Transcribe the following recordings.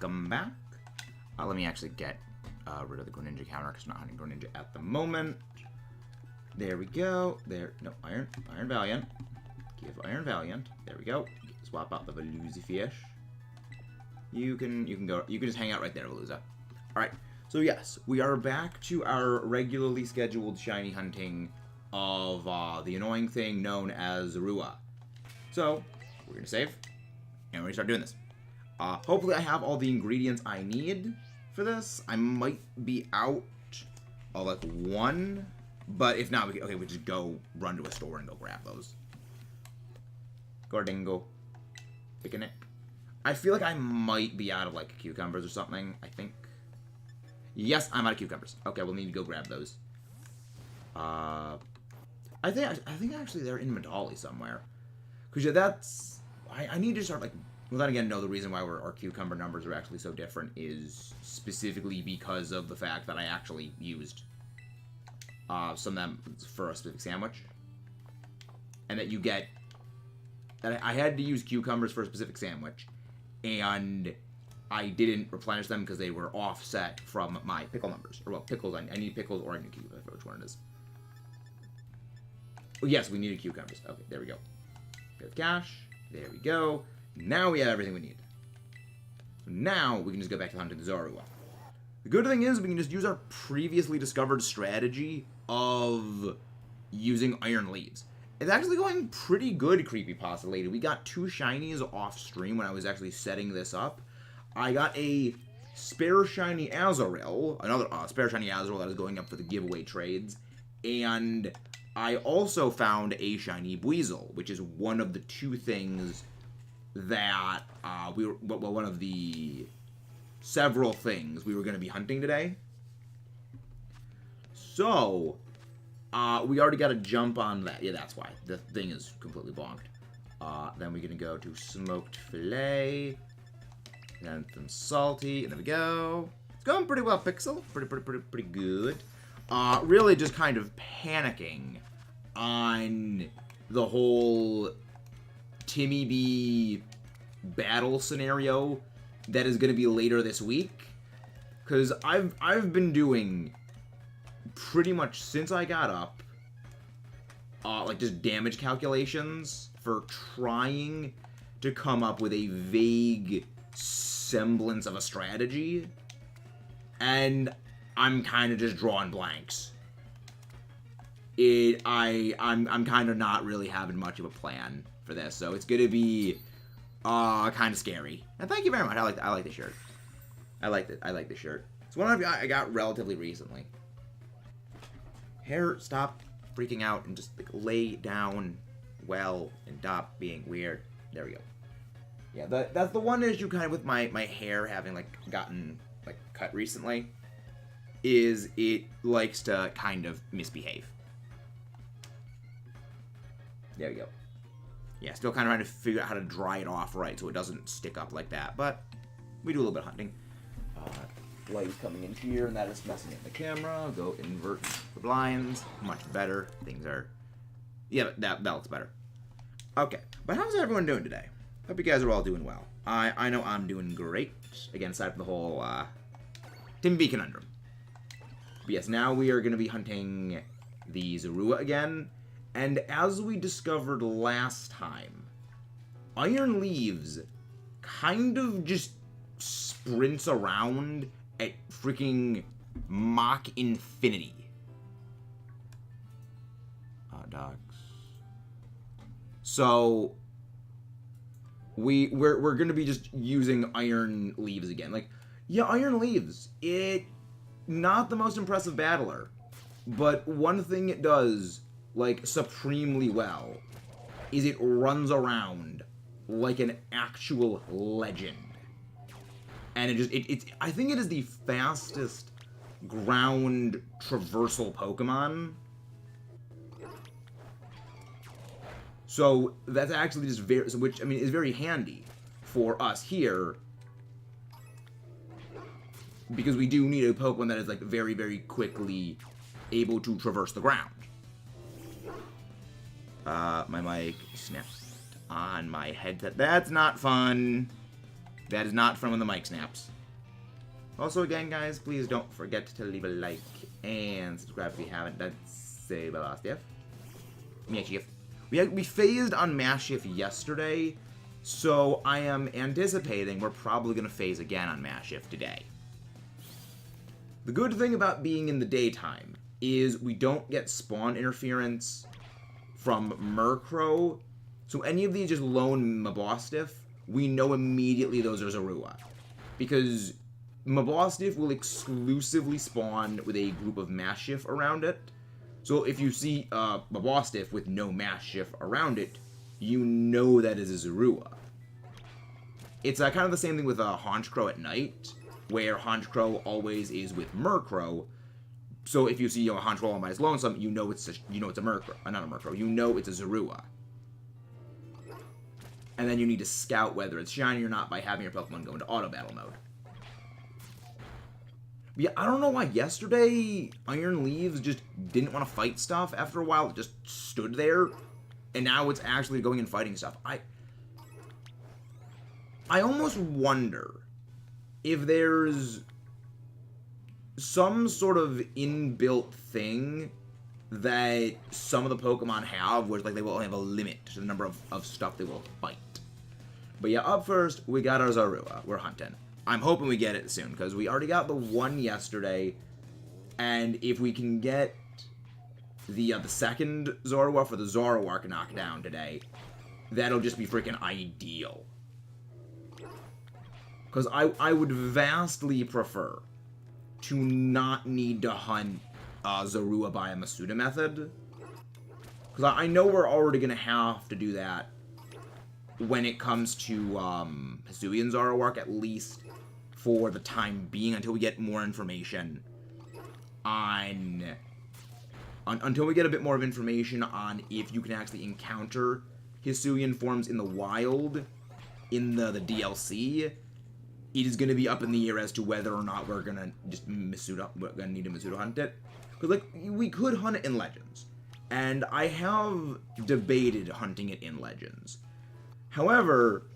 welcome back. Let me actually get rid of the Greninja counter because I'm not hunting Greninja at the moment. There we go. There, no, Iron Valiant. Give Iron Valiant. There we go. Swap out the Veluza fish. You can just hang out right there, Veluza. All right. So yes, we are back to our regularly scheduled shiny hunting of the annoying thing known as Rua. So we're gonna save, and we're gonna start doing this. Hopefully I have all the ingredients I need for this. I might be out of like one, but if not, we just go run to a store and go grab those. Gordingo. Picking it. I feel like I might be out of like cucumbers or something, I think. Yes, I'm out of cucumbers. Okay, we'll need to go grab those. I think actually they're in Medali somewhere. Because yeah, that's... I need to start like... Well, then again, no, the reason why our cucumber numbers are actually so different is specifically because of the fact that I actually used some of them for a specific sandwich. And that you get... That I had to use cucumbers for a specific sandwich. And I didn't replenish them because they were offset from my pickle numbers. Or, well, pickles, I need pickles or I need cucumbers, which one it is. Oh, yes, we needed cucumbers. Okay, there we go. Get the cash. There we go. Now we have everything we need. So now we can just go back to hunting the Zorua. The good thing is we can just use our previously discovered strategy of using Iron Leaves. It's actually going pretty good, Creepypasta Lady. We got 2 shinies off stream when I was actually setting this up. I got a spare shiny Azurill, another spare shiny Azurill that is going up for the giveaway trades, and I also found a shiny Buizel, which is one of the 2 things that one of the several things we were going to be hunting today. So, we already got a jump on that. Yeah, that's why. The thing is completely bonked. Then we're going to go to Smoked Filet. And some Salty. And there we go. It's going pretty well, Pixel. Pretty good. Really just kind of panicking on the whole Timmy B battle scenario that is going to be later this week. Because I've been doing pretty much since I got up, like just damage calculations for trying to come up with a vague semblance of a strategy, and I'm kind of just drawing blanks. I'm kind of not really having much of a plan for this, so it's gonna be kind of scary. And thank you very much. I like the shirt. I like the shirt. It's one I got relatively recently. Hair, stop freaking out and just like, lay down well and stop being weird. There we go. Yeah, that's the one issue kind of with my hair having like gotten like cut recently, is it likes to kind of misbehave. There we go. Yeah, still kind of trying to figure out how to dry it off right so it doesn't stick up like that, but we do a little bit of hunting. Light is coming in here, and that is messing with the camera. Go invert the blinds. Much better. Things are... Yeah, that looks better. Okay, but how's everyone doing today? Hope you guys are all doing well. I know I'm doing great. Again, aside from the whole Tim B conundrum. But yes, now we are going to be hunting the Zorua again. And as we discovered last time, Iron Leaves kind of just sprints around at freaking Mach infinity. Dogs. So we're gonna be just using Iron Leaves again. Like, yeah, Iron Leaves. It not the most impressive battler, but one thing it does like supremely well is it runs around like an actual legend. And it's I think it is the fastest ground traversal Pokemon. So that's actually just very, which I mean is very handy for us here, because we do need a Pokemon that is like very, very quickly able to traverse the ground. My mic snapped on my headset. That's not fun. That is not from when the mic snaps. Also, again, guys, please don't forget to leave a like and subscribe if you haven't. That's say the last F. We phased on Mass Shift yesterday, so I am anticipating we're probably going to phase again on Mass Shift today. The good thing about being in the daytime is we don't get spawn interference from Murkrow, so any of these just lone Mabostiff, we know immediately those are Zorua. Because Mabostiff will exclusively spawn with a group of Mastiff around it. So if you see Mabostiff with no Mastiff around it, you know that is a Zorua. It's kind of the same thing with Honchkrow at night, where Honchkrow always is with Murkrow. So if you see a Honchkrow all by its lonesome, you know it's a Murkrow, not a Murkrow. You know it's a Zorua. And then you need to scout whether it's shiny or not by having your Pokemon go into auto battle mode. Yeah, I don't know why yesterday Iron Leaves just didn't want to fight stuff after a while. It just stood there. And now it's actually going and fighting stuff. I almost wonder if there's some sort of inbuilt thing that some of the Pokemon have, where like they will have a limit to the number of stuff they will fight. But yeah, up first, we got our Zorua. We're hunting. I'm hoping we get it soon, because we already got the one yesterday, and if we can get the second Zorua for the Zoroark knockdown today, that'll just be freaking ideal. Because I would vastly prefer to not need to hunt Zorua by a Masuda method. Because I know we're already going to have to do that when it comes to Hisuian Zoroark, at least for the time being, until we get more information on... until we get a bit more of information on if you can actually encounter Hisuian forms in the wild in the DLC. It is going to be up in the air as to whether or not we're going to just need to Masuda hunt it. Because, like, we could hunt it in Legends. And I have debated hunting it in Legends. However,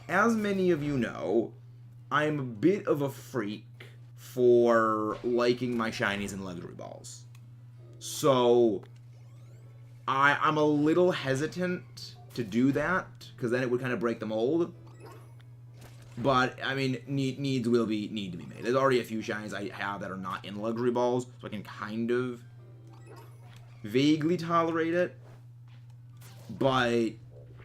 as many of you know, I'm a bit of a freak for liking my shinies and luxury balls. So, I'm a little hesitant to do that, because then it would kind of break the mold. But, I mean, needs need to be made. There's already a few shinies I have that are not in luxury balls, so I can kind of vaguely tolerate it. But,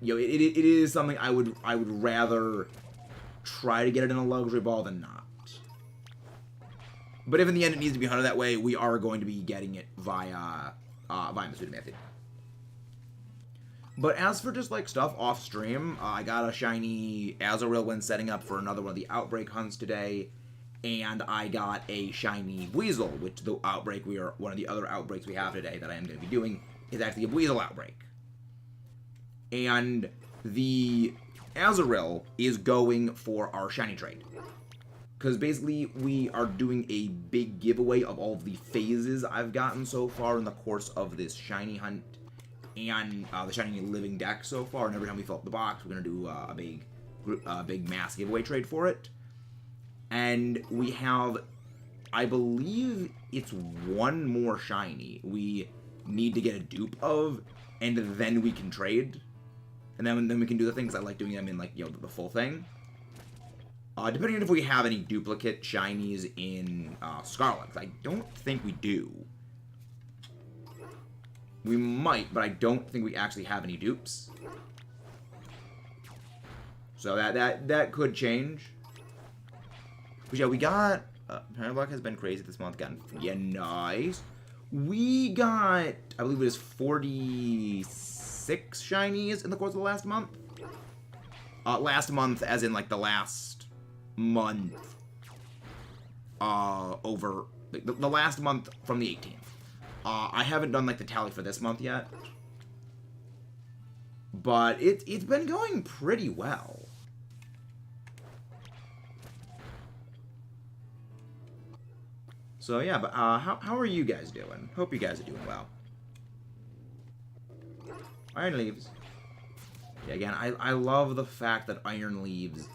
you know, it is something I would rather try to get it in a luxury ball than not. But if in the end it needs to be hunted that way, we are going to be getting it via Masuda method. But as for just, like, stuff off stream, I got a shiny Azurill when setting up for another one of the Outbreak hunts today, and I got a shiny Weasel, which the Outbreak one of the other Outbreaks we have today that I am going to be doing is actually a Weasel Outbreak. And the Azurill is going for our shiny trade. Because basically, we are doing a big giveaway of all of the phases I've gotten so far in the course of this shiny hunt and the shiny living deck so far. And every time we fill up the box, we're going to do a big mass giveaway trade for it. And we have, I believe it's one more shiny we need to get a dupe of, and then we can trade. And then we can do the things I like doing them in, like, you know, the full thing. Depending on if we have any duplicate shinies in Scarlet. I don't think we do. We might, but I don't think we actually have any dupes. So that could change. But yeah, we got... Paraluck has been crazy this month. Yeah, nice. We got, I believe it was 46 shinies in the course of the last month. Last month, as in, like, the last month. Over... The last month from the 18th. I haven't done, like, the tally for this month yet. But it's been going pretty well. So, yeah, but how are you guys doing? Hope you guys are doing well. Iron Leaves. Yeah, again, I love the fact that Iron Leaves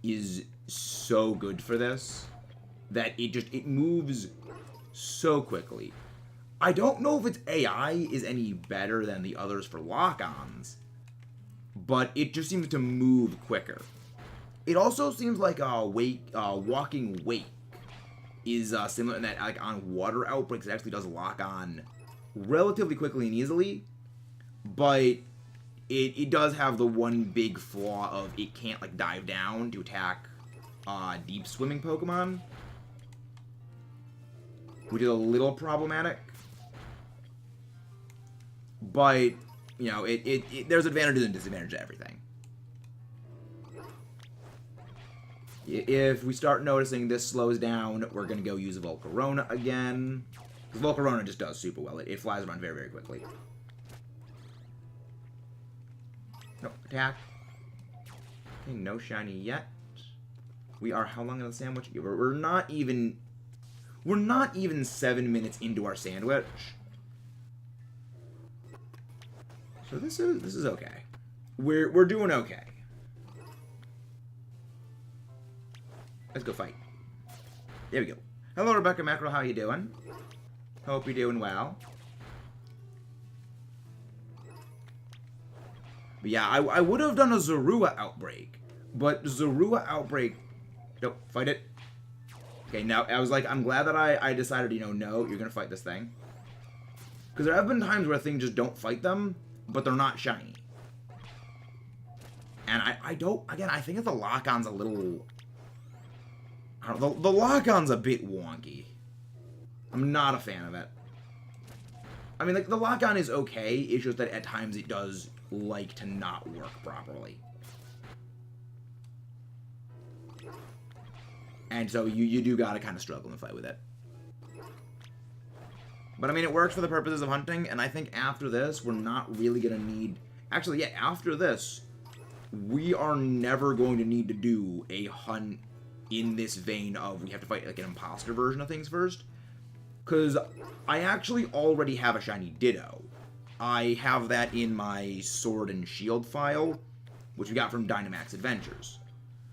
is so good for this that it moves so quickly. I don't know if its AI is any better than the others for lock-ons, but it just seems to move quicker. It also seems like walking wake is similar in that, like, on water outbreaks, it actually does lock on relatively quickly and easily, but it does have the one big flaw of it can't, like, dive down to attack deep swimming Pokemon, which is a little problematic. But, you know, there's advantages and disadvantages to everything. If we start noticing this slows down, we're going to go use Volcarona again. Because Volcarona just does super well. It flies around very, very quickly. No, attack. Okay, no shiny yet. We are how long in the sandwich? We're not even 7 minutes into our sandwich. So this is okay. We're doing okay. Let's go fight. There we go. Hello, Rebecca Mackerel. How you doing? Hope you're doing well. But yeah, I would have done a Zorua Outbreak, but Zorua Outbreak. Nope, fight it. Okay, now I was like, I'm glad that I decided, you know, no, you're gonna fight this thing. Because there have been times where things just don't fight them, but they're not shiny. And I don't, again, I think that the lock-on's a little, I don't know, the lock-on's a bit wonky. I'm not a fan of it. I mean, like, the lock-on is okay, it's just that at times it does like to not work properly. And so you do gotta kind of struggle and fight with it. But I mean, it works for the purposes of hunting, and I think after this, we're not really gonna need... Actually, yeah, after this, we are never going to need to do a hunt in this vein of we have to fight like an imposter version of things first. Because I actually already have a shiny Ditto. I have that in my Sword and Shield file, which we got from Dynamax Adventures.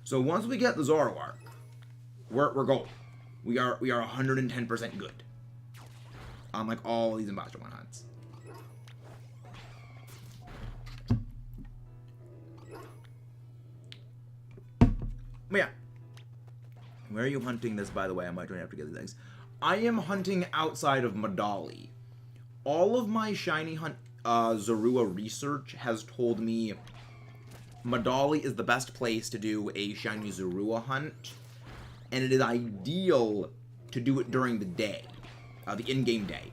So once we get the Zoroark, we're gold. We are 110% good. On like all these imposter one hunts. But yeah. Where are you hunting this, by the way? I might try to have to get these things. I am hunting outside of Madali. All of my shiny hunt Zorua research has told me Madali is the best place to do a shiny Zorua hunt, and it is ideal to do it during the day, the in-game day.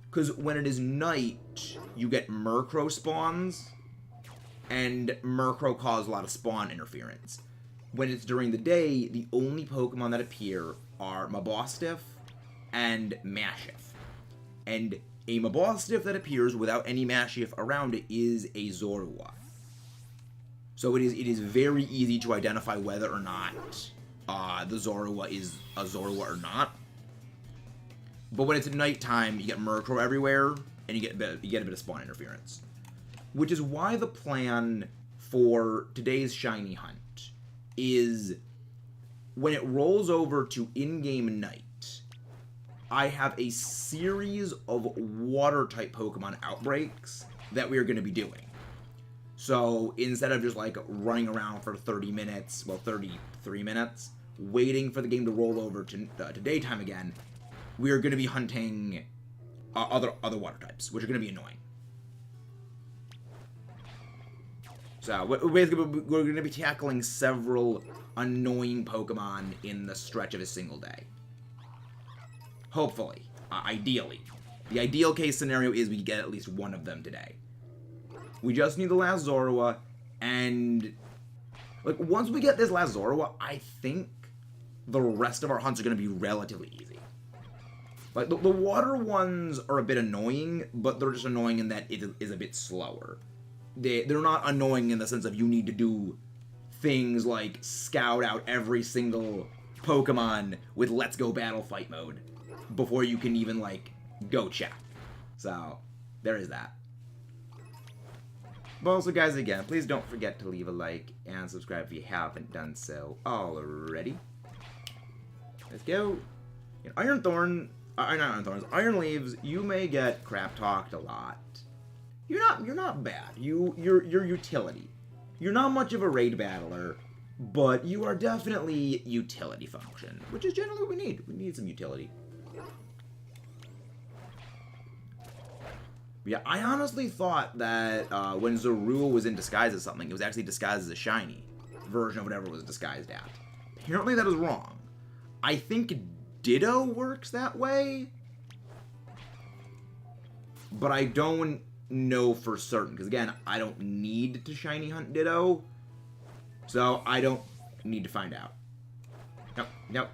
Because when it is night, you get Murkrow spawns, and Murkrow cause a lot of spawn interference. When it's during the day, the only Pokemon that appear are Mabostiff and Mashiff. And a Mabostiff that appears without any Mashiff around it is a Zorua. So it is very easy to identify whether or not the Zorua is a Zorua or not. But when it's at nighttime, you get Murkrow everywhere, and you get a bit of spawn interference. Which is why the plan for today's shiny hunt is when it rolls over to in-game night, I have a series of water-type Pokemon outbreaks that we are going to be doing. So instead of just like running around for 30 minutes, well, 33 minutes, waiting for the game to roll over to daytime again, we are going to be hunting other water types, which are going to be annoying. So we're going to be tackling several annoying Pokemon in the stretch of a single day. Hopefully. Ideally. The ideal case scenario is we get at least one of them today. We just need the last Zorua, and like once we get this last Zorua, I think the rest of our hunts are going to be relatively easy. Like the water ones are a bit annoying, but they're just annoying in that it is a bit slower. They're not annoying in the sense of you need to do things like scout out every single Pokemon with Let's Go Battle Fight mode before you can even, like, go check. So, there is that. But also, guys, again, please don't forget to leave a like and subscribe if you haven't done so already. Let's go. Iron Leaves, you may get crap talked a lot. You're not bad. You're utility. You're not much of a raid battler, but you are definitely utility function, which is generally what we need. We need some utility. Yeah, I honestly thought that when Zorua was in disguise as something, it was actually disguised as a shiny version of whatever it was disguised at. Apparently that is wrong. I think Ditto works that way, but I don't know for certain, because again, I don't need to shiny hunt Ditto, so I don't need to find out. Nope, nope.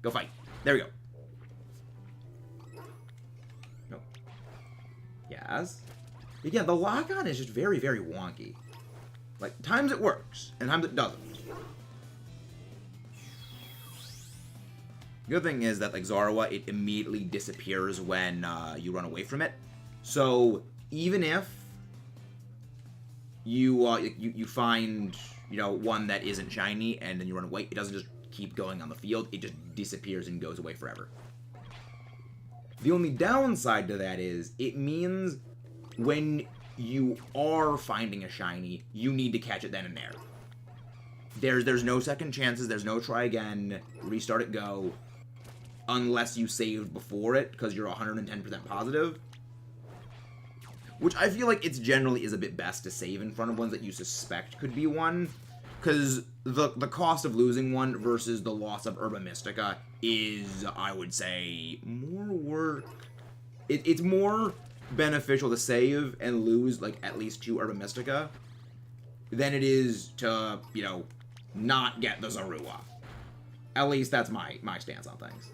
Go fight. There we go. Nope. Yes. Again, the lock-on is just very, very wonky. Like, times it works, and times it doesn't. The good thing is that, like, Zorua, it immediately disappears when you run away from it. So, even if you find, one that isn't shiny, and then you run away, it doesn't just keep going on the field. It just disappears and goes away forever. The only downside to that is, it means when you are finding a shiny, you need to catch it then and there. There's no second chances, there's no try again, restart it, go, unless you saved before it, because you're 110% positive. Which I feel like it's generally is a bit best to save in front of ones that you suspect could be one, because the cost of losing one versus the loss of Herba Mystica is, I would say, more work. It's more beneficial to save and lose, like, at least 2 Herba Mystica than it is to, not get the Zorua. At least that's my stance on things.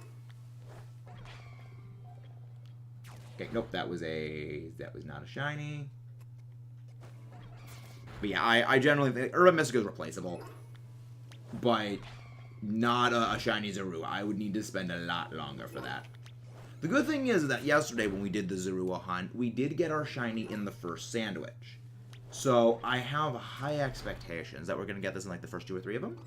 Okay, nope, that was not a shiny. But yeah, I generally think Herba Mystica is replaceable, but not a shiny Zorua. I would need to spend a lot longer for that. The good thing is that yesterday when we did the Zorua hunt, we did get our shiny in the first sandwich. So I have high expectations that we're going to get this in like the first 2 or 3 of them.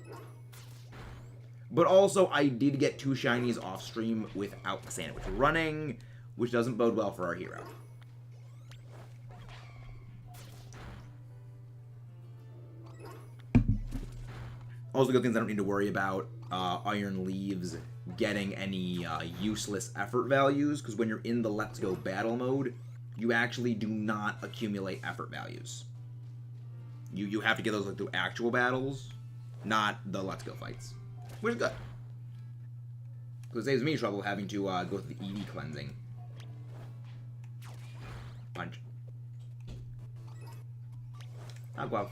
But also, I did get 2 shinies off stream without the sandwich running, which doesn't bode well for our hero. Also, good things I don't need to worry about Iron Leaves getting any useless effort values, because when you're in the Let's Go battle mode, you actually do not accumulate effort values. You have to get those like through actual battles, not the Let's Go fights, which is good. Because it saves me trouble having to go through the EV cleansing. Punch. Agua.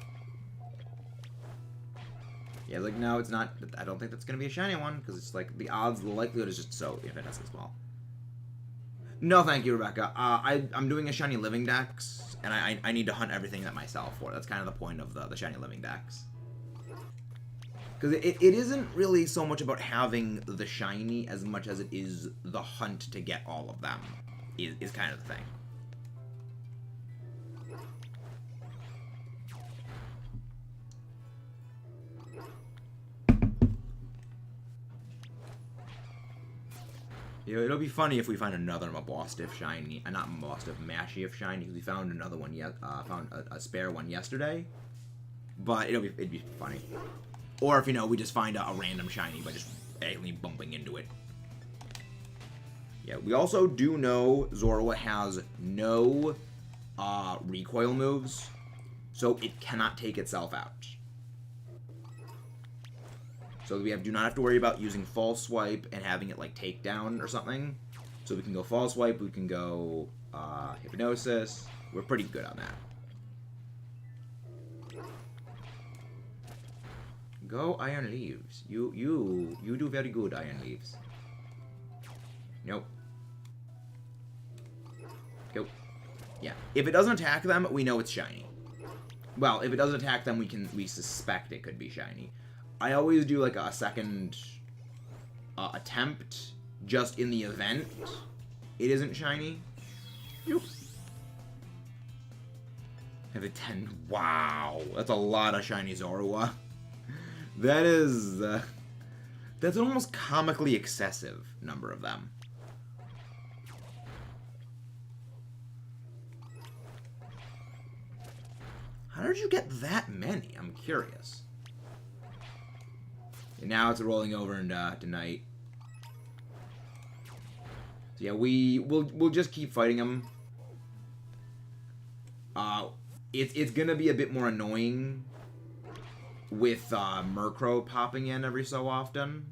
Yeah, like, no, it's not. I don't think that's going to be a shiny one, because it's like the likelihood is just so infinitesimally small. No, thank you, Rebecca. I'm doing a shiny living dex, and I need to hunt everything that myself for. That's kind of the point of the shiny living dex. Because it isn't really so much about having the shiny as much as it is the hunt to get all of them, is kind of the thing. It'll be funny if we find another Mabostiff shiny, not Mabostiff, Mashief shiny, because we found another one found a spare one yesterday. But it'd be funny. Or if, we just find a random shiny by just actually bumping into it. Yeah, we also do know Zorua has no recoil moves, so it cannot take itself out. So we do not have to worry about using false swipe and having it like take down or something. So we can go false swipe, we can go hypnosis. We're pretty good on that. Go Iron Leaves. You do very good, Iron Leaves. Nope. Go. Yeah. If it doesn't attack them, we know it's shiny. Well, if it doesn't attack them, we suspect it could be shiny. I always do like a second attempt just in the event it isn't shiny. Yoop. Have a 10. Wow. That's a lot of shiny Zorua. That is... that's an almost comically excessive number of them. How did you get that many? I'm curious. And now it's rolling over into tonight. So yeah, we'll just keep fighting him. It's gonna be a bit more annoying with Murkrow popping in every so often.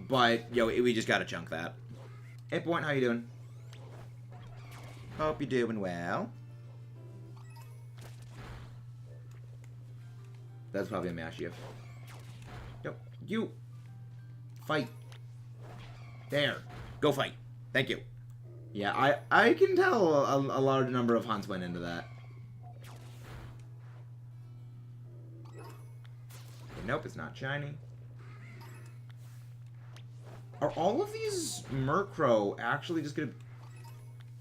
But yo, we just gotta chunk that. Hey, Point, how you doing? Hope you're doing well. That's probably a Mashief. Yo, you fight. There, go fight. Thank you. Yeah, I can tell a large number of hunts went into that. Okay, nope, it's not shiny. Are all of these Murkrow actually just gonna...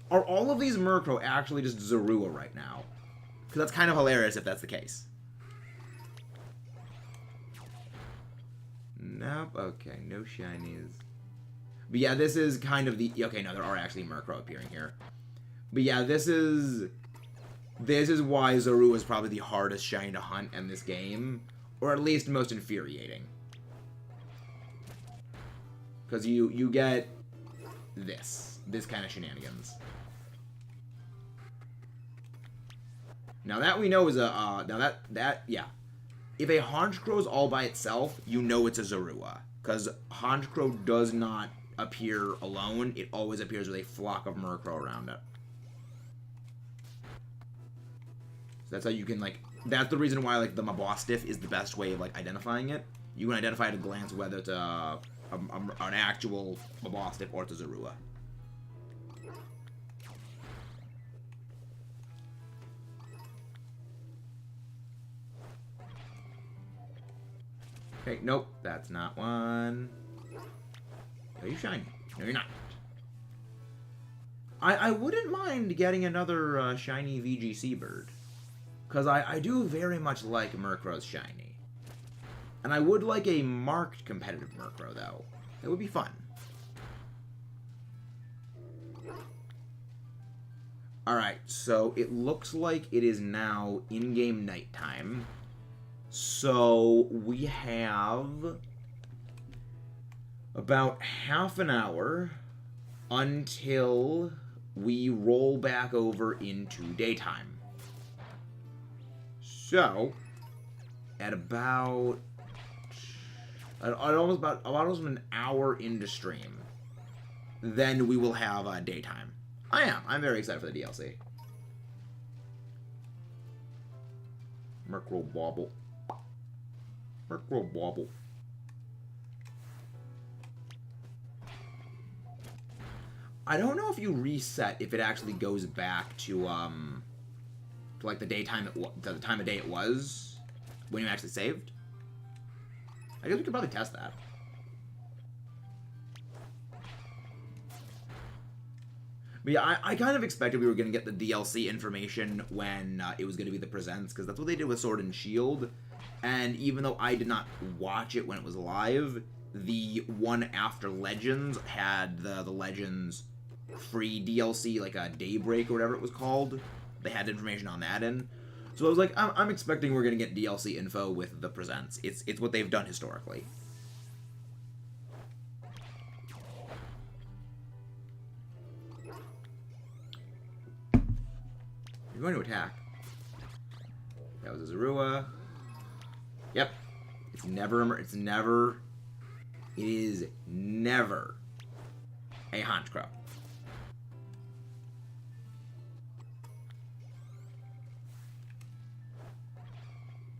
Are all of these Murkrow actually just Zorua right now? Because that's kind of hilarious if that's the case. Nope, okay, no shinies. But yeah, this is kind of the... Okay, no, there are actually Murkrow appearing here. But yeah, this is why Zorua is probably the hardest shiny to hunt in this game. Or at least most infuriating. Because you get this kind of shenanigans. Now that we know is a... yeah. If a Honchkrow is all by itself, you know it's a Zorua. Because Honchkrow does not appear alone. It always appears with a flock of Murkrow around it. So that's how you can, like... That's the reason why, like, the Mabostiff is the best way of, like, identifying it. You can identify at a glance whether it's an actual Mabostiff or it's a Zorua. Okay, nope, that's not one. Are you shiny? No, you're not. I wouldn't mind getting another shiny VGC bird. Because I do very much like Murkrow's shiny. And I would like a marked competitive Murkrow, though. It would be fun. Alright, so it looks like it is now in-game nighttime. So we have about half an hour until we roll back over into daytime. So at about almost an hour into stream, then we will have daytime. I'm very excited for the DLC. Murkrow Bobble. Murkrow Bobble. I don't know if you reset if it actually goes back to like the daytime to the time of day it was when you actually saved. I guess we could probably test that. But yeah, I kind of expected we were going to get the DLC information when it was going to be the Presents, because that's what they did with Sword and Shield. And even though I did not watch it when it was live, the one after Legends had the Legends free DLC, like a Daybreak or whatever it was called. They had information on that in. So I was like, I'm expecting we're going to get DLC info with the Presents. It's what they've done historically. You're going to attack. That was a Zorua. Yep. It is never a Honchkrow.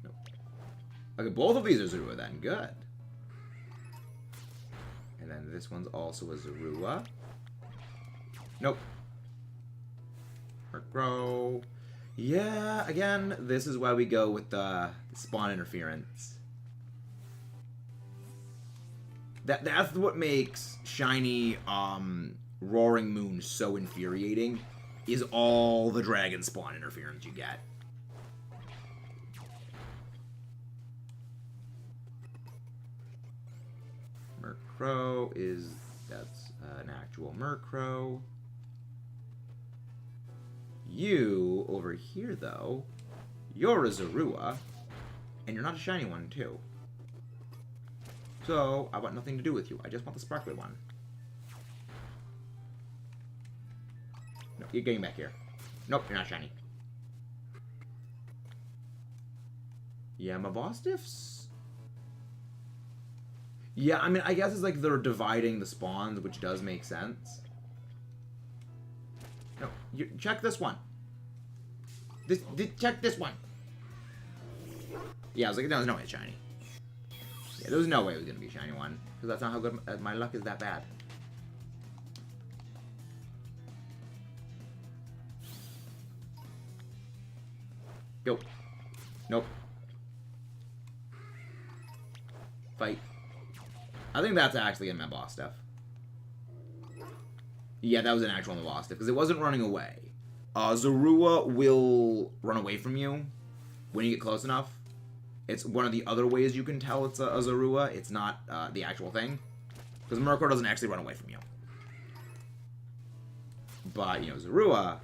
Nope. Okay, both of these are Zorua then. Good. And then this one's also a Zorua. Nope. Murkrow. Yeah, again, this is why we go with the spawn interference. That's what makes shiny Roaring Moon so infuriating is all the dragon spawn interference you get. Murkrow that's an actual Murkrow. You, over here though, you're a Zorua, and you're not a shiny one too. So, I want nothing to do with you. I just want the sparkly one. No, you're getting back here. Nope, you're not shiny. Yeah, Mavostiffs? Yeah, I mean, I guess it's like they're dividing the spawns, which does make sense. No, check this one. Check this one. Yeah, I was like, no, there's no way it's shiny. Yeah, there was no way it was going to be a shiny one. Because that's not how good my luck is that bad. Yo. Nope. Fight. I think that's actually in my boss stuff. Yeah, that was an actual boss stuff. Because it wasn't running away. Zorua will run away from you when you get close enough. It's one of the other ways you can tell it's a Zorua. It's not the actual thing. Because Murkrow doesn't actually run away from you. But, you know, Zorua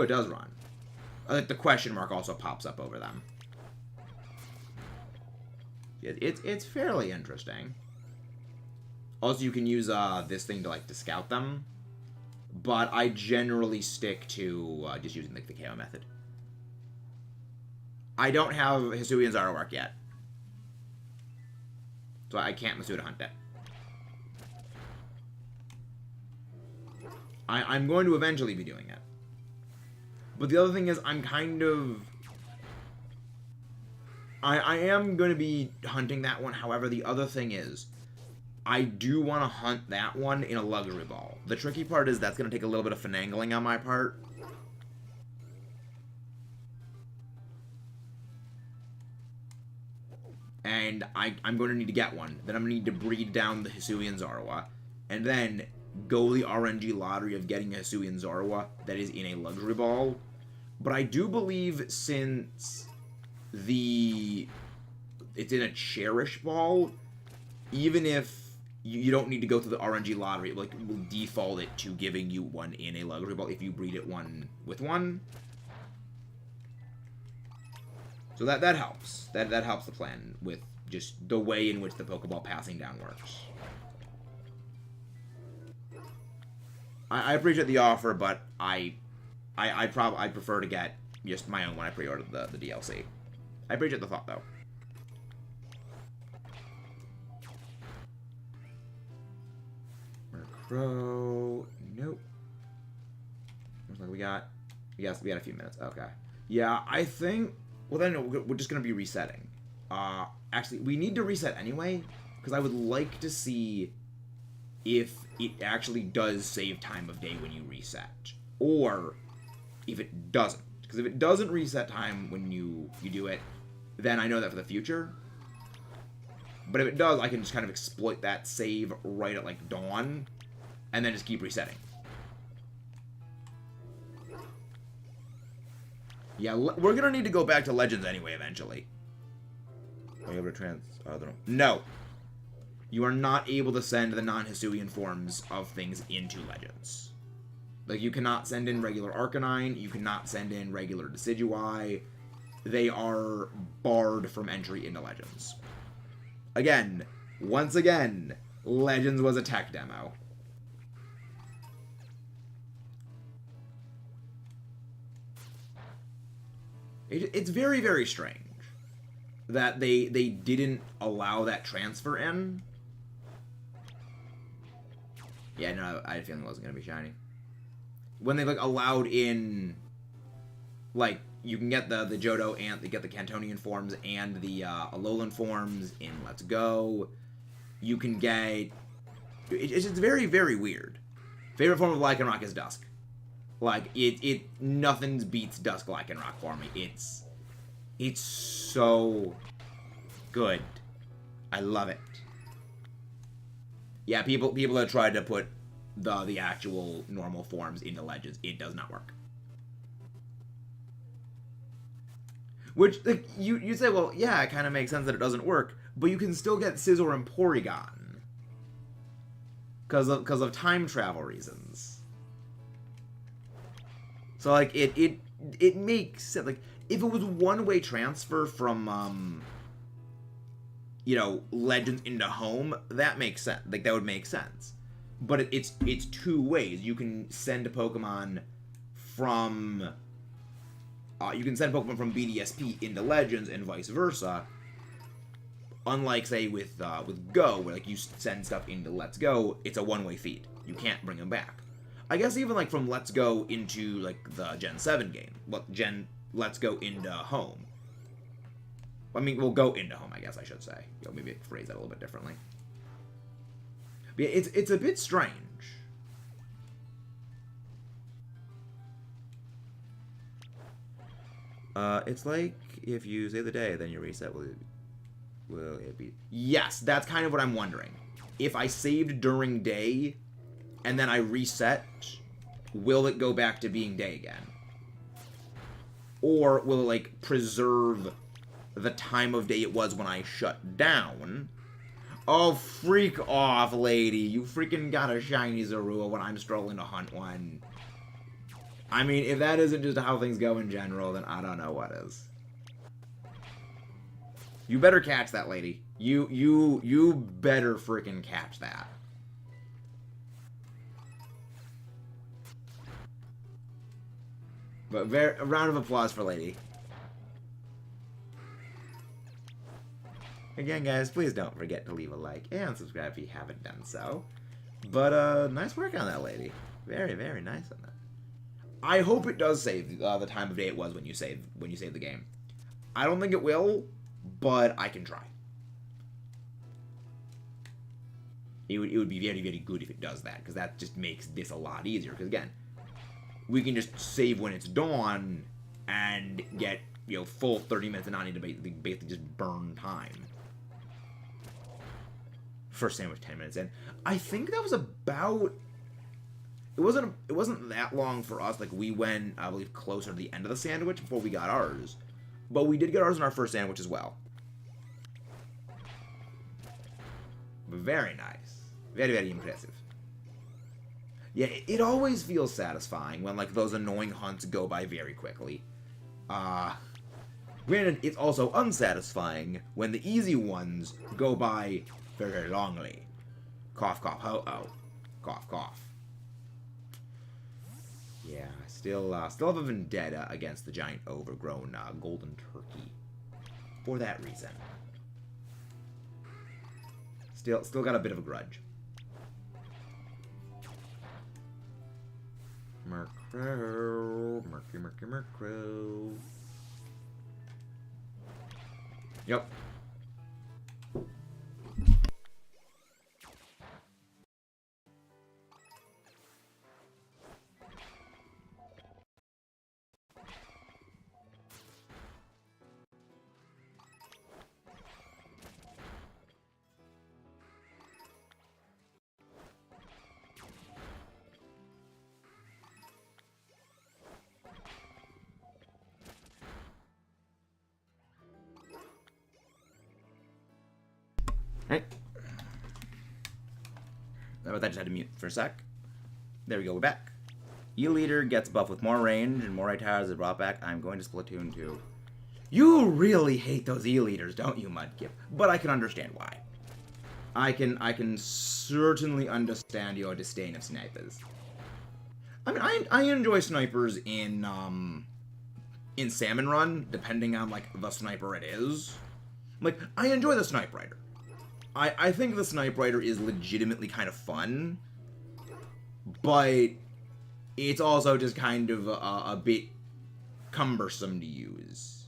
does run. I think the question mark also pops up over them. It's fairly interesting. Also, you can use this thing to scout them. But I generally stick to just using the KO method. I don't have Hisuian Zoroark yet. So I can't Masuda hunt that. I'm going to eventually be doing it. But the other thing is, I'm kind of... I am going to be hunting that one. However, the other thing is, I do want to hunt that one in a luxury ball. The tricky part is that's going to take a little bit of finagling on my part. And I'm going to need to get one. Then I'm going to need to breed down the Hisuian Zorua. And then go the RNG lottery of getting a Hisuian Zorua that is in a luxury ball. But I do believe since it's in a cherish ball, even if you don't need to go through the RNG lottery, it will default it to giving you one in a luxury ball if you breed it one with one. So that helps. That helps the plan with just the way in which the Pokeball passing down works. I appreciate the offer, but I prefer to get just my own when I pre-ordered the DLC. I appreciate the thought, though. Murkrow, nope. Looks like we got a few minutes. Okay. Yeah, I think. Well, then we're just gonna be resetting. Actually, we need to reset anyway because I would like to see if it actually does save time of day when you reset, or if it doesn't. Because if it doesn't reset time when you do it, then I know that for the future. But if it does, I can just kind of exploit that save right at dawn, and then just keep resetting. Yeah, we're gonna need to go back to Legends anyway eventually. Are you able to No. You are not able to send the non-Hisuian forms of things into Legends. You cannot send in regular Arcanine, you cannot send in regular Decidueye. They are barred from entry into Legends. Again, once again, Legends was a tech demo. It's very, very strange that they didn't allow that transfer in. Yeah, no, I had a feeling it wasn't going to be shiny. When they allowed in, you can get the Johto and you get the Cantonian forms and the Alolan forms in Let's Go. You can get... It's just very, very weird. Favorite form of Lycanroc is Dusk. Nothing beats Dusk Lycanroc for me. It's so good. I love it. Yeah, people have tried to put the actual normal forms into Legends, it does not work. Which, like, you say, well, yeah, it kind of makes sense that it doesn't work, but you can still get Scizor and Porygon. Because of time travel reasons. So, like, it makes sense. Like, if it was one-way transfer from, you know, Legends into Home, that makes sense. Like, that would make sense. But it's two ways. You can send a Pokemon from... you can send Pokemon from BDSP into Legends and vice versa. Unlike, say, with Go, where, like, you send stuff into Let's Go, it's a one-way feed. You can't bring them back. I guess even, like, from Let's Go into, like, the Gen 7 game. Well, Let's Go into Home. I mean, we'll go into Home, I guess I should say. You know, maybe phrase that a little bit differently. But yeah, it's a bit strange. It's like if you save the day, then you reset. Will it be? Yes, that's kind of what I'm wondering. If I saved during day, and then I reset, will it go back to being day again? Or will it, like, preserve the time of day it was when I shut down? Oh, freak off, lady. You freaking got a shiny Zorua when I'm struggling to hunt one. I mean, if that isn't just how things go in general, then I don't know what is. You better catch that, lady. You better freaking catch that. But a round of applause for lady. Again, guys, please don't forget to leave a like and subscribe if you haven't done so. But, nice work on that, lady. Very, very nice on that. I hope it does save the time of day it was when you save the game. I don't think it will, but I can try. It would be very, very good if it does that, because that just makes this a lot easier. Because, again, we can just save when it's dawn and get, you know, full 30 minutes and not need to basically just burn time. First sandwich 10 minutes in. I think that was about... It wasn't that long for us. Like, we went, I believe, closer to the end of the sandwich before we got ours. But we did get ours in our first sandwich as well. Very nice. Very, very impressive. Yeah, it always feels satisfying when, like, those annoying hunts go by very quickly. Granted, it's also unsatisfying when the easy ones go by very longly. Cough, cough, ho-oh. Cough, cough. Yeah, still have a vendetta against the giant overgrown golden turkey. For that reason. Still got a bit of a grudge. Murkrow. Murkrow. Yep. Right. How about that? Just had to mute for a sec. There we go, we're back. E-Leader gets buffed with more range and more right towers is brought back. I'm going to Splatoon 2. You really hate those E-Leaders, don't you, Mudkip? But I can understand why. I can certainly understand your disdain of snipers. I mean, I enjoy snipers in Salmon Run, depending on, like, the sniper it is. Like, I enjoy the Snipe Rider. I think the Snipe Rider is legitimately kind of fun, but it's also just kind of a bit cumbersome to use.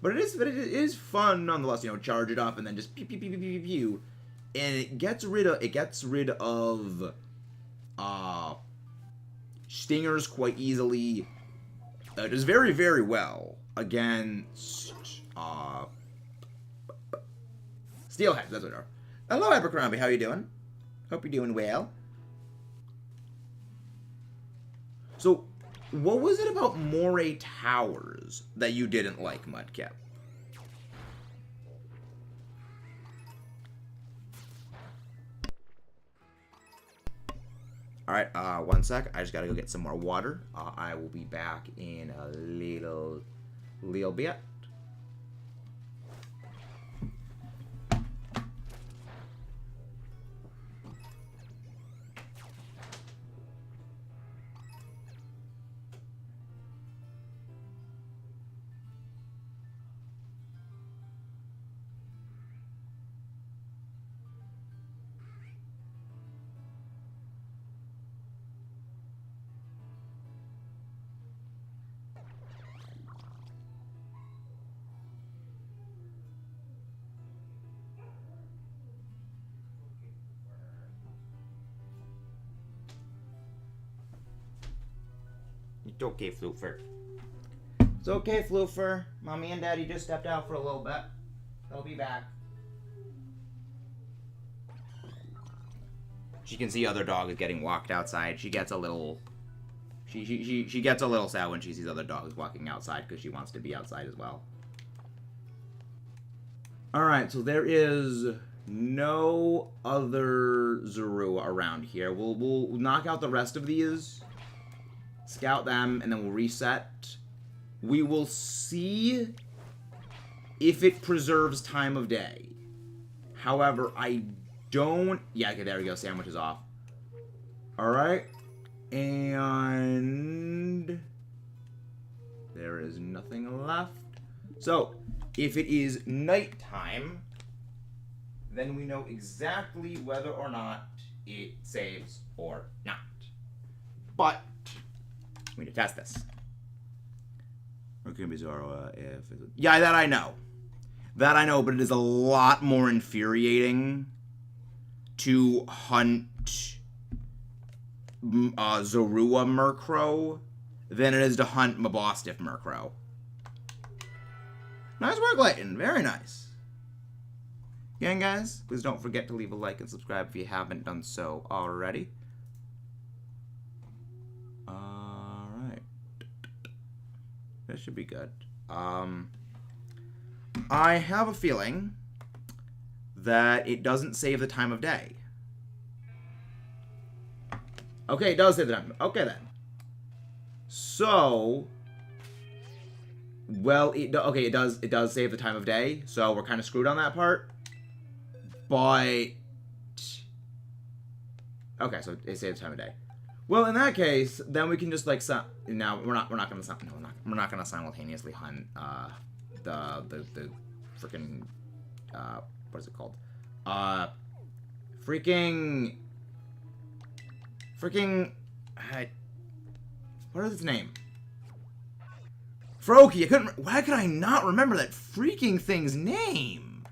But it is fun nonetheless, you know, charge it up and then just pew pew pew pew pew pew, and it gets rid of stingers quite easily. It does very, very well against Steelheads, that's what they are. Hello, Abercrombie, how you doing? Hope you're doing well. So, what was it about Moray Towers that you didn't like, Mudkip? Alright, one sec. I just gotta go get some more water. I will be back in a little bit. It's okay, Floofer. It's okay, Floofer. Mommy and Daddy just stepped out for a little bit. They'll be back. She can see other dogs getting walked outside. She gets a little... She gets a little sad when she sees other dogs walking outside because she wants to be outside as well. Alright, so there is no other Zorua around here. We'll knock out the rest of these. Scout them, and then we'll reset. We will see if it preserves time of day. However, I don't... Yeah, okay, there we go. Sandwich is off. Alright. And... there is nothing left. So, if it is nighttime, then we know exactly whether or not it saves or not. But... we need to test this. Okay, Bizarro, if... yeah, that I know. That I know, but it is a lot more infuriating to hunt Zorua Murkrow than it is to hunt Mabostiff Murkrow. Nice work, Layton. Very nice. Again, guys, please don't forget to leave a like and subscribe if you haven't done so already. This should be good. I have a feeling that it doesn't save the time of day. Okay, it does save the time. Okay, then. So, well, it does save the time of day. So we're kind of screwed on that part. But okay, so it saves the time of day. Well, in that case, then we can just like now we're not gonna simultaneously hunt the freaking what is it called? Freaking what is its name? Froakie. Why could I not remember that freaking thing's name?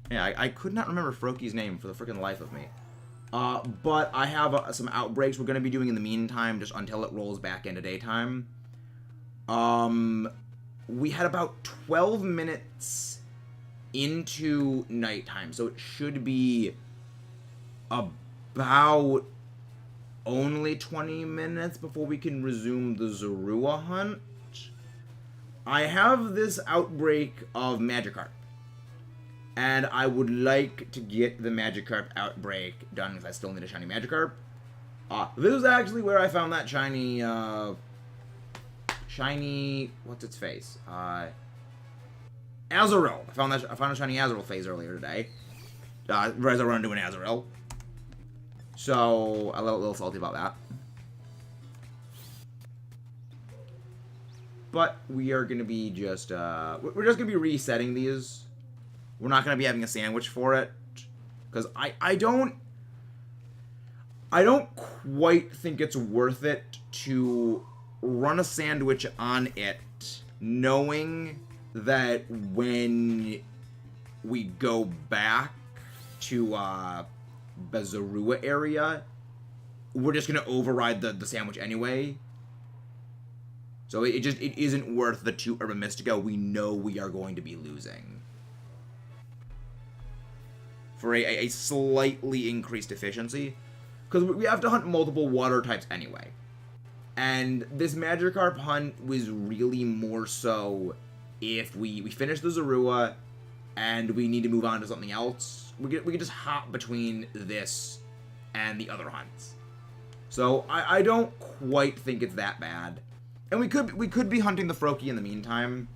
Yeah, I could not remember Froakie's name for the freaking life of me. But I have some outbreaks we're going to be doing in the meantime, just until it rolls back into daytime. We had about 12 minutes into nighttime, so it should be about only 20 minutes before we can resume the Zorua hunt. I have this outbreak of Magikarp. And I would like to get the Magikarp outbreak done because I still need a shiny Magikarp. This is actually where I found that shiny, what's its face? Azurill. I found a shiny Azurill phase earlier today. Realized I run into an Azurill. So, a little salty about that. But we are going to be just, we're just going to be resetting these. We're not going to be having a sandwich for it. Because I don't quite think it's worth it to run a sandwich on it, knowing that when we go back to the Zorua area, we're just going to override the sandwich anyway. So it isn't worth the 2 Urban Mystico we know we are going to be losing. for a slightly increased efficiency. Because we have to hunt multiple water types anyway. And this Magikarp hunt was really more so if we finish the Zorua and we need to move on to something else. We could just hop between this and the other hunts. So I don't quite think it's that bad. And we could be hunting the Froakie in the meantime.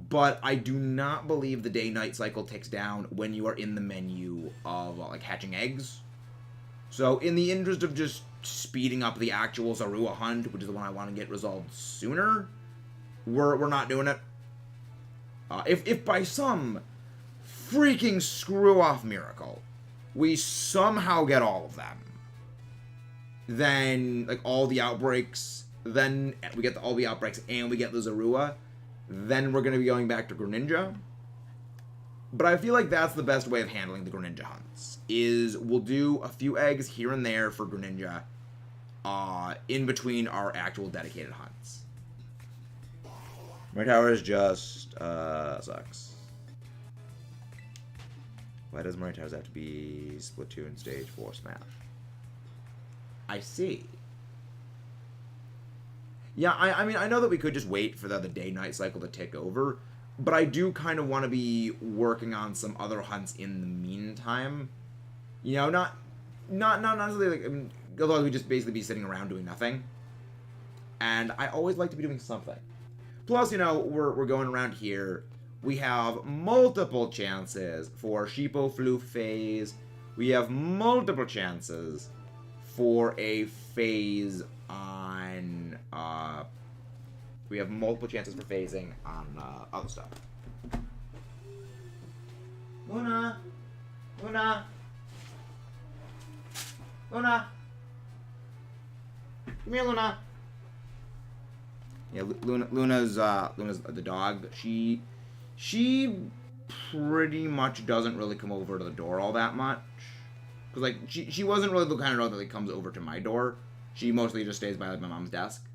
But I do not believe the day-night cycle ticks down when you are in the menu of like hatching eggs. So in the interest of just speeding up the actual Zorua hunt, which is the one I want to get resolved sooner, we're not doing it. If by some freaking screw-off miracle we somehow get all of them, then like all the outbreaks, then we get all the outbreaks and we get the Zorua, then we're going to be going back to Greninja. But I feel like that's the best way of handling the Greninja hunts, is we'll do a few eggs here and there for Greninja in between our actual dedicated hunts. My tower is just sucks. Why does Mario Towers have to be Splatoon Stage 4 Smash? I see. Yeah, I mean, I know that we could just wait for the day-night cycle to tick over, but I do kind of want to be working on some other hunts in the meantime. You know, not necessarily like, I mean, otherwise we'd just basically be sitting around doing nothing. And I always like to be doing something. Plus, you know, we're going around here. We have multiple chances for Sheepo-Floof phase. We have multiple chances for a phase on, we have multiple chances for phasing on other stuff. Luna! Luna! Luna! Come here, Luna! Yeah, Luna's the dog. She pretty much doesn't really come over to the door all that much. Because, like, she wasn't really the kind of dog that like, comes over to my door. She mostly just stays by, like, my mom's desk.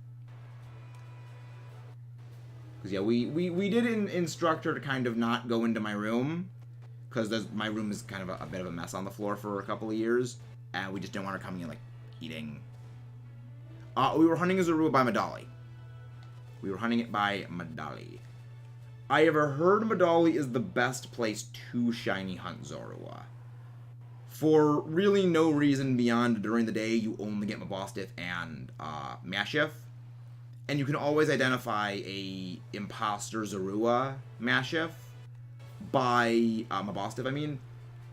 Because, yeah, we did instruct her to kind of not go into my room. Because my room is kind of a bit of a mess on the floor for a couple of years. And we just didn't want her coming in, like, eating. We were hunting a Zorua by Medali. We were hunting it by Medali. I have heard Medali is the best place to shiny hunt Zorua. For really no reason beyond during the day you only get Mabostiff and Mashiff. And you can always identify a imposter Zorua Mashiff by Mabostiff, I mean.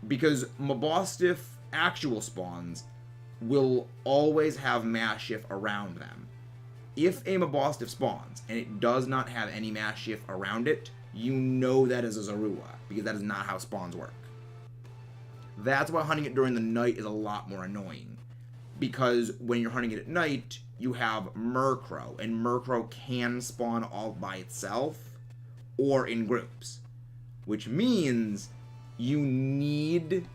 Because Mabostiff actual spawns will always have Mashiff around them. If a Mabostiff spawns and it does not have any Mashiff around it, you know that is a Zorua, because that is not how spawns work. That's why hunting it during the night is a lot more annoying. Because when you're hunting it at night, you have Murkrow, and Murkrow can spawn all by itself or in groups. Which means you need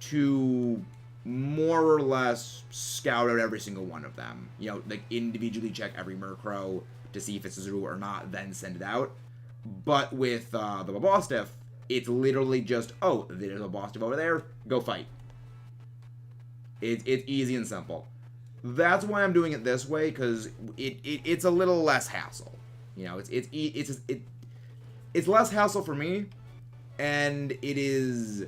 to more or less scout out every single one of them. You know, like individually check every Murkrow to see if it's a Zorua or not, then send it out. But with the Mabostiff, it's literally just, oh, there's a Mabostiff over there, go fight. It's easy and simple. That's why I'm doing it this way, because it's a little less hassle. You know, it's less hassle for me, and it is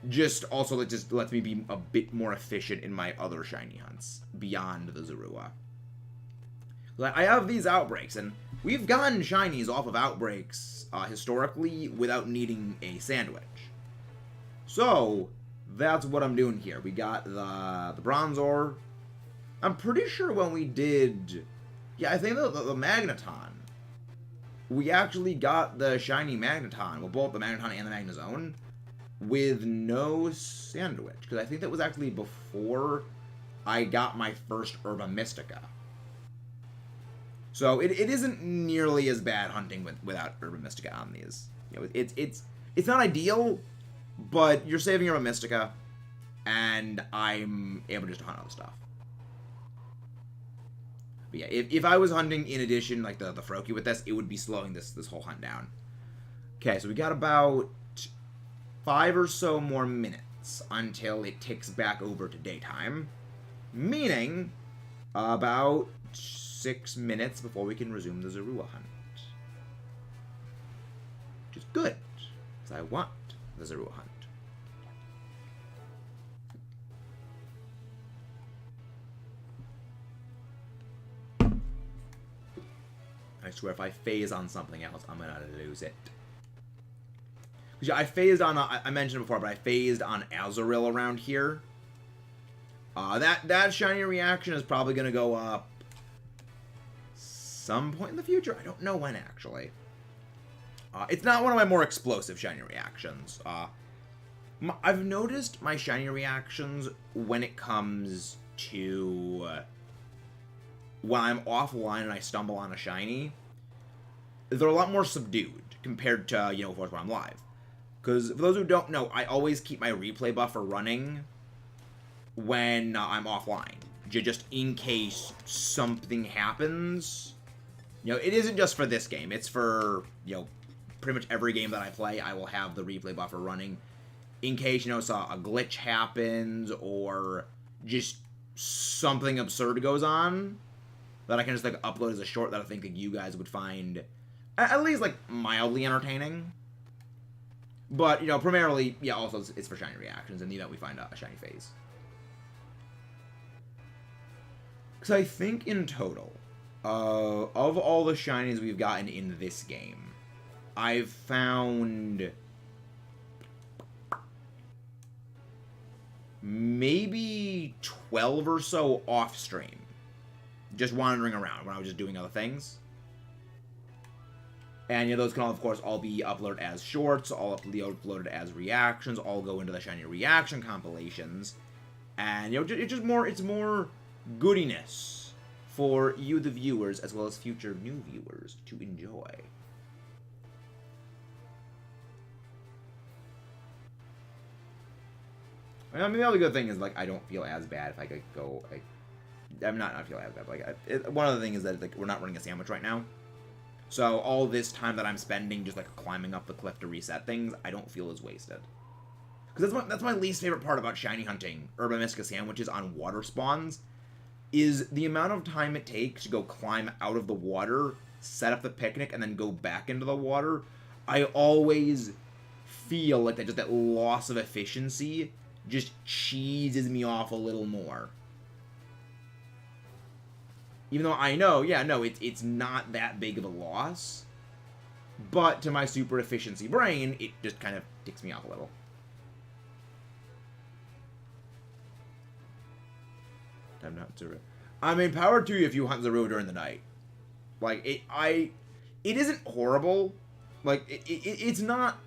just also it just lets me be a bit more efficient in my other shiny hunts beyond the Zorua. Like, I have these outbreaks, and we've gotten shinies off of outbreaks historically without needing a sandwich. So that's what I'm doing here. We got the Bronzor. I'm pretty sure when we did, yeah, I think the Magneton, we actually got the shiny Magneton, well, both the Magneton and the Magnezone, with no sandwich. Because I think that was actually before I got my first Herba Mystica. So it isn't nearly as bad hunting without Herba Mystica on these. You know, it's not ideal, but you're saving Herba Mystica, and I'm able just to hunt other stuff. But yeah, if I was hunting in addition, like the Froakie with this, it would be slowing this whole hunt down. Okay, so we got about 5 or so more minutes until it ticks back over to daytime, meaning about 6 minutes before we can resume the Zorua hunt. Which is good, because I want the Zorua hunt. I swear if I phase on something else, I'm gonna lose it. I phased on, I mentioned before, but I phased on Azurill around here. That shiny reaction is probably going to go up some point in the future. I don't know when, actually. It's not one of my more explosive shiny reactions. I've noticed my shiny reactions when it comes to when I'm offline and I stumble on a shiny. They're a lot more subdued compared to, you know, of course, when I'm live. Because, for those who don't know, I always keep my replay buffer running when I'm offline. Just in case something happens. You know, it isn't just for this game. It's for, you know, pretty much every game that I play, I will have the replay buffer running. In case, you know, a glitch happens or just something absurd goes on. That I can just, like, upload as a short that I think that you guys would find at least, like, mildly entertaining. But, you know, primarily, yeah, also it's for shiny reactions, and, you know, we find a shiny phase. Because I think in total, of all the shinies we've gotten in this game, I've found maybe 12 or so off-stream. Just wandering around when I was just doing other things. And, you know, those can all, of course, all be uploaded as shorts, all be uploaded as reactions, all go into the shiny reaction compilations. And, you know, it's more goodiness for you, the viewers, as well as future new viewers to enjoy. I mean, the other good thing is, like, I don't feel as bad if I could go, like, I'm not feeling as bad, but, like, one other thing is that, like, we're not running a sandwich right now. So all this time that I'm spending just, like, climbing up the cliff to reset things, I don't feel as wasted. Because that's my least favorite part about shiny hunting Urban Mystica sandwiches on water spawns, is the amount of time it takes to go climb out of the water, set up the picnic, and then go back into the water. I always feel like that loss of efficiency just cheeses me off a little more. Even though I know, yeah, no, it's not that big of a loss. But to my super efficiency brain, it just kind of ticks me off a little. I'm not Zorua. I mean, power to you if you hunt Zorua during the night. Like, it isn't horrible. Like, it's not...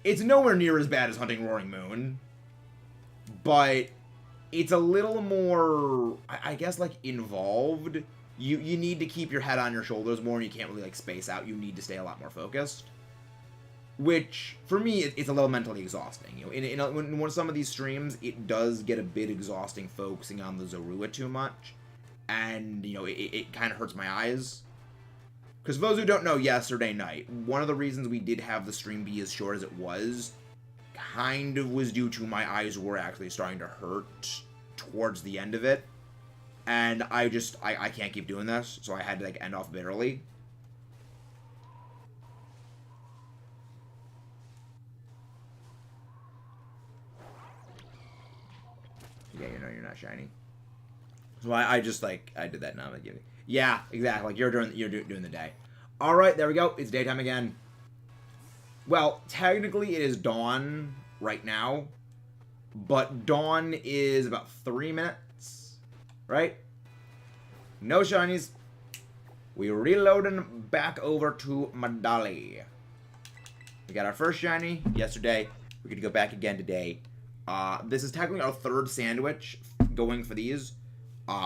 It's nowhere near as bad as hunting Roaring Moon. But... it's a little more, I guess, like, involved. You need to keep your head on your shoulders more, and you can't really, like, space out. You need to stay a lot more focused. Which, for me, it's a little mentally exhausting. You know, when some of these streams, it does get a bit exhausting focusing on the Zorua too much. And, you know, it kind of hurts my eyes. Because for those who don't know, yesterday night, one of the reasons we did have the stream be as short as it was kind of was due to my eyes were actually starting to hurt towards the end of it. And I can't keep doing this, so I had to, like, end off a bit early. Yeah, you know you're not shiny. So I just, like, I did that now. Yeah, exactly. Like, you're doing the day. Alright, there we go. It's daytime again. Well, technically it is dawn right now, but dawn is about 3 minutes, right? No shinies. We reloading back over to Madali. We got our first shiny yesterday. We're gonna go back again today. This is technically our third sandwich going for these.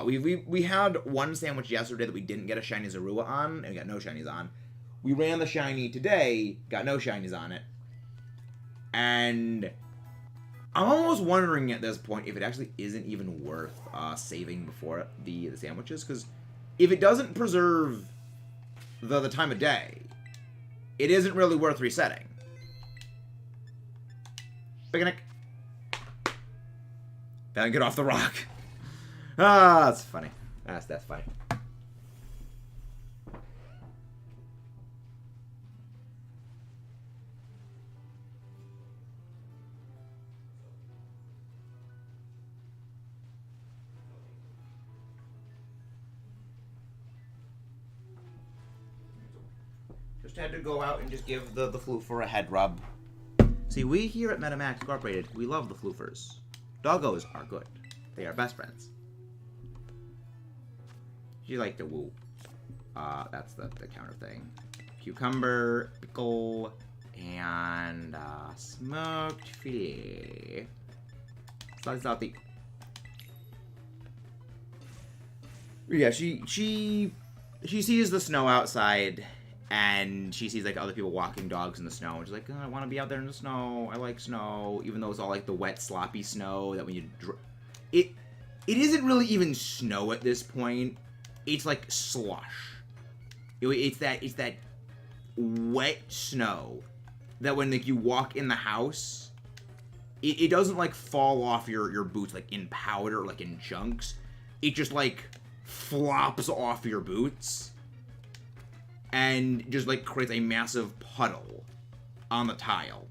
We had one sandwich yesterday that we didn't get a shiny Zorua on, and we got no shinies on. We ran the shiny today, got no shinies on it. And I'm almost wondering at this point if it actually isn't even worth saving before the sandwiches. Because if it doesn't preserve the time of day, it isn't really worth resetting. Picnic. Then get off the rock. Ah, that's funny. That's funny. Just had to go out and just give the floofer a head rub. See, we here at MetaMax Incorporated, we love the floofers. Doggos are good. They are best friends. You like the woo. That's the counter thing. Cucumber, pickle, and smoked filet. Salty. Yeah, she sees the snow outside, and she sees like other people walking dogs in the snow, and she's like, oh, I want to be out there in the snow. I like snow, even though it's all like the wet, sloppy snow that when you it isn't really even snow at this point. It's like slush. It's that wet snow that when like you walk in the house, it doesn't like fall off your boots like in powder, like in chunks. It just like flops off your boots and just like creates a massive puddle on the tile.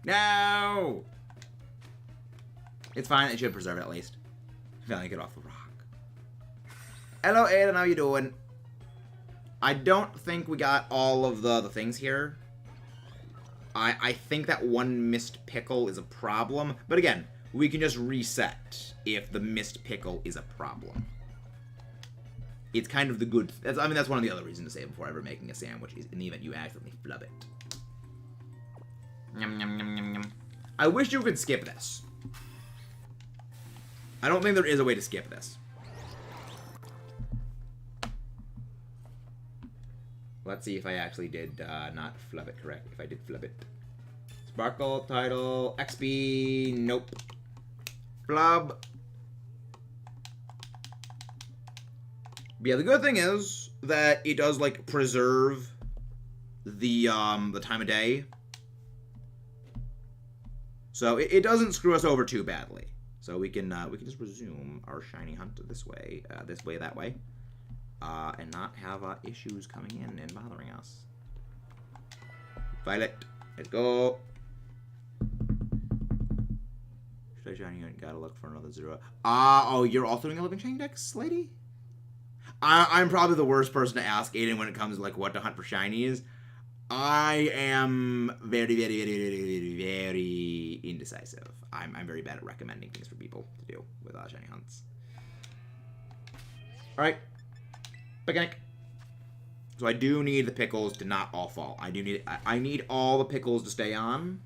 No! It's fine. It should preserve it at least. Finally get off the rock. Hello, Aiden. How you doing? I don't think we got all of the things here. I think that one missed pickle is a problem. But again, we can just reset if the missed pickle is a problem. It's kind of the good... that's one of the other reasons to say before ever making a sandwich is in the event you accidentally flub it. Yum, yum, yum, yum, yum. I wish you could skip this. I don't think there is a way to skip this. Let's see if I actually did not flub it correct. If I did flub it. Sparkle, title, XP, nope. Flub. But yeah, the good thing is that it does like preserve the time of day. So it doesn't screw us over too badly. So we can just resume our shiny hunt this way, that way. And not have issues coming in and bothering us. Violet, let's go. Should I shiny? Gotta look for another 0. Oh, you're also doing a living shiny dex, lady? I'm probably the worst person to ask Aiden when it comes to like what to hunt for shinies. I am very, very, very, very, very indecisive. I'm very bad at recommending things for people to do with shiny hunts. All right. Picnic. So I do need the pickles to not all fall. I need all the pickles to stay on.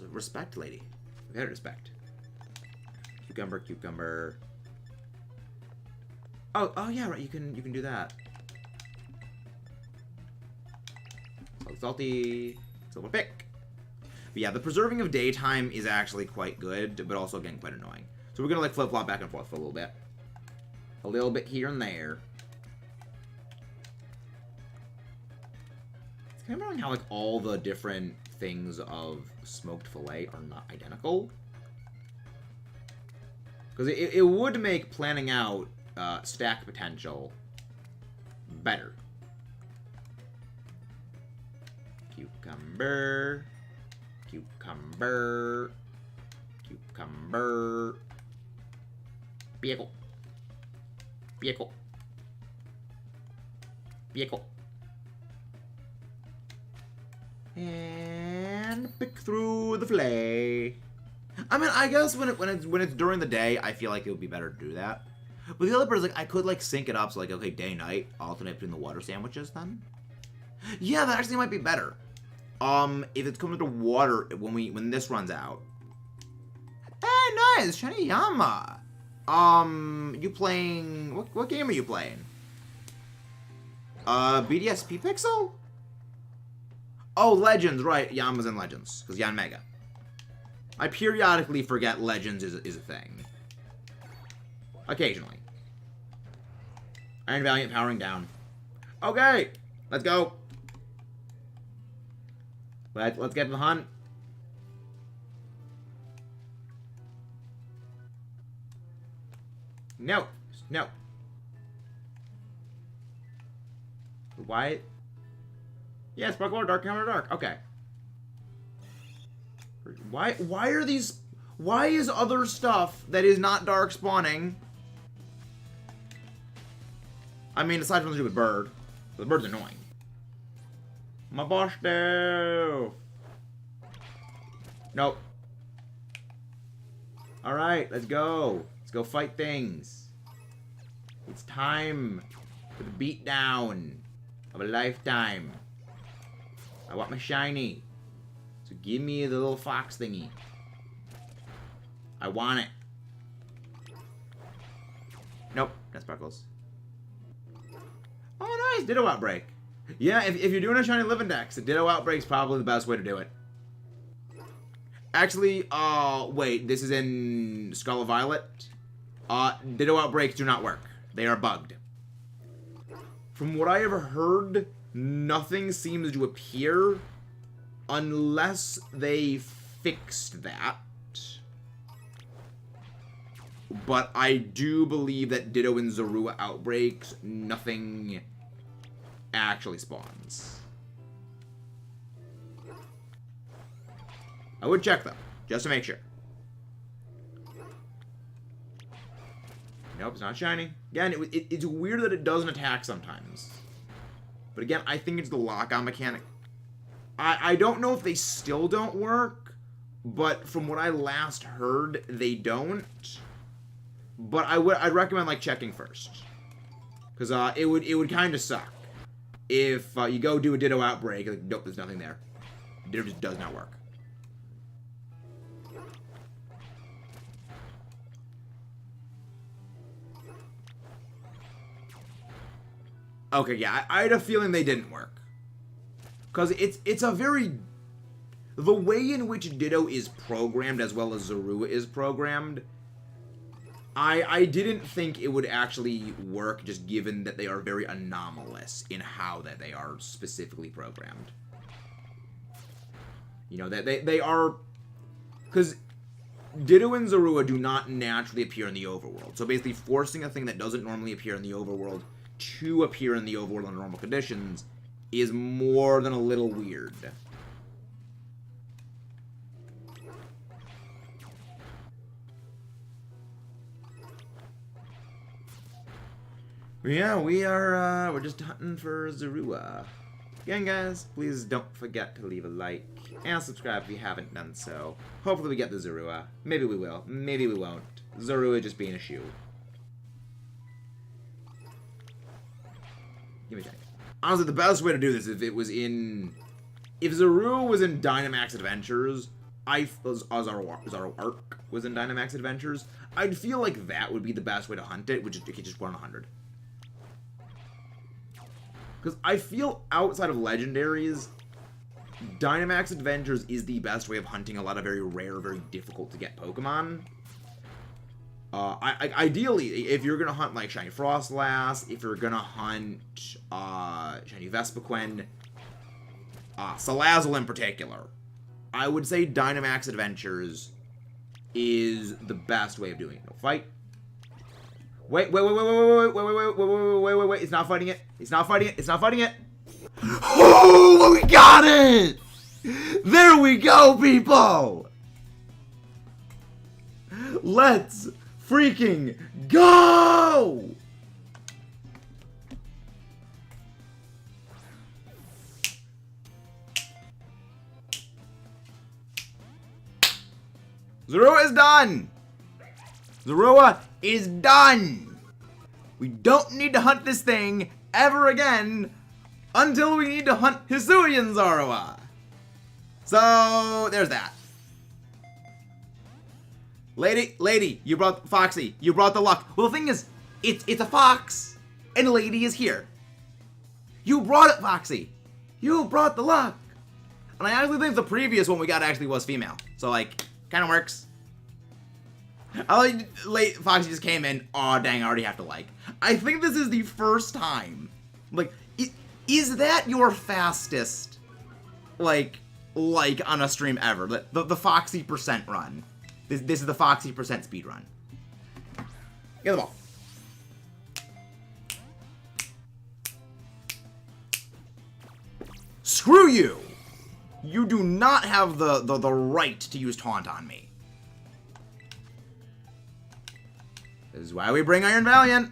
Respect, lady. Very respect. Cucumber. Oh yeah, right. You can do that. Salty. Silver pick. But yeah, the preserving of daytime is actually quite good, but also, again, quite annoying. So we're going to, like, flip-flop back and forth for a little bit. A little bit here and there. It's kind of annoying how, like, all the different things of smoked filet are not identical. Because it would make planning out stack potential better. Cucumber. Pickle. And pick through the fillet. I mean, I guess when it's during the day, I feel like it would be better to do that. But the other part is like I could like sync it up so like okay, day night alternate between the water sandwiches then. Yeah, that actually might be better. If it's coming to water when this runs out. Hey, nice, shiny Yama. You playing what game are you playing? BDSP Pixel? Oh, Legends, right. Yama's in Legends, because Yan Mega. I periodically forget Legends is a thing. Occasionally. Iron Valiant powering down. Okay, let's go. Let's get to the hunt. No. No. Why? Yeah, sparkle or dark, counter dark. Okay. Why are these... Why is other stuff that is not dark spawning? I mean, aside from the stupid bird. The bird's annoying. My boss do. Nope. Alright, let's go. Let's go fight things. It's time for the beatdown of a lifetime. I want my shiny. So give me the little fox thingy. I want it. Nope, no sparkles. Oh, nice. Ditto Outbreak. Yeah, if you're doing a shiny live index, the Ditto Outbreak's probably the best way to do it. Actually, wait, this is in Scarlet Violet. Ditto Outbreaks do not work. They are bugged. From what I ever heard, nothing seems to appear unless they fixed that. But I do believe that Ditto and Zorua outbreaks, nothing actually spawns. I would check though, just to make sure. Nope, it's not shiny. Again, it's weird that it doesn't attack sometimes. But again, I think it's the lock-on mechanic. I don't know if they still don't work, but from what I last heard, they don't. But I'd recommend like checking first, because it would kind of suck if you go do a Ditto outbreak. Like, nope, there's nothing there. Ditto just does not work. Okay, yeah, I had a feeling they didn't work, because it's a very... The way in which Ditto is programmed as well as Zorua is programmed, I didn't think it would actually work, just given that they are very anomalous in how that they are specifically programmed. You know, that they are... Because Ditto and Zorua do not naturally appear in the overworld. So basically forcing a thing that doesn't normally appear in the overworld to appear in the overworld under normal conditions is more than a little weird. Yeah, we're just hunting for Zorua. Again, guys, please don't forget to leave a like and subscribe if you haven't done so. Hopefully we get the Zorua. Maybe we will. Maybe we won't. Zorua just being a shoe. Give me a check. Honestly, the best way to do this is if it was in... If Zorua was in Dynamax Adventures, Zaro Arc was in Dynamax Adventures, I'd feel like that would be the best way to hunt it, which is it could just run 100. Because I feel outside of legendaries, Dynamax Adventures is the best way of hunting a lot of very rare, very difficult to get Pokemon. Ideally, if you're going to hunt like Shiny Frostlass, if you're going to hunt Shiny Vespiquen, Salazzle in particular, I would say Dynamax Adventures is the best way of doing it. No fight. Wait, it's not fighting it. It's not fighting it. It's not fighting it. Oh, we got it! There we go, people! Let's freaking go! Zorua is done! Zorua is done! We don't need to hunt this thing ever again until we need to hunt Hisuian Zorua. So, there's that. Lady, you brought Foxy. You brought the luck. Well, the thing is, it's a fox, and Lady is here. You brought it, Foxy. You brought the luck. And I actually think the previous one we got actually was female. So, like, kind of works. I like, Foxy just came in. Oh, dang, I already have to like. I think this is the first time. Like, Is that your fastest, like on a stream ever? The Foxy percent run. This is the Foxy percent speed run. Get the ball. Screw you! You do not have the right to use taunt on me. This is why we bring Iron Valiant.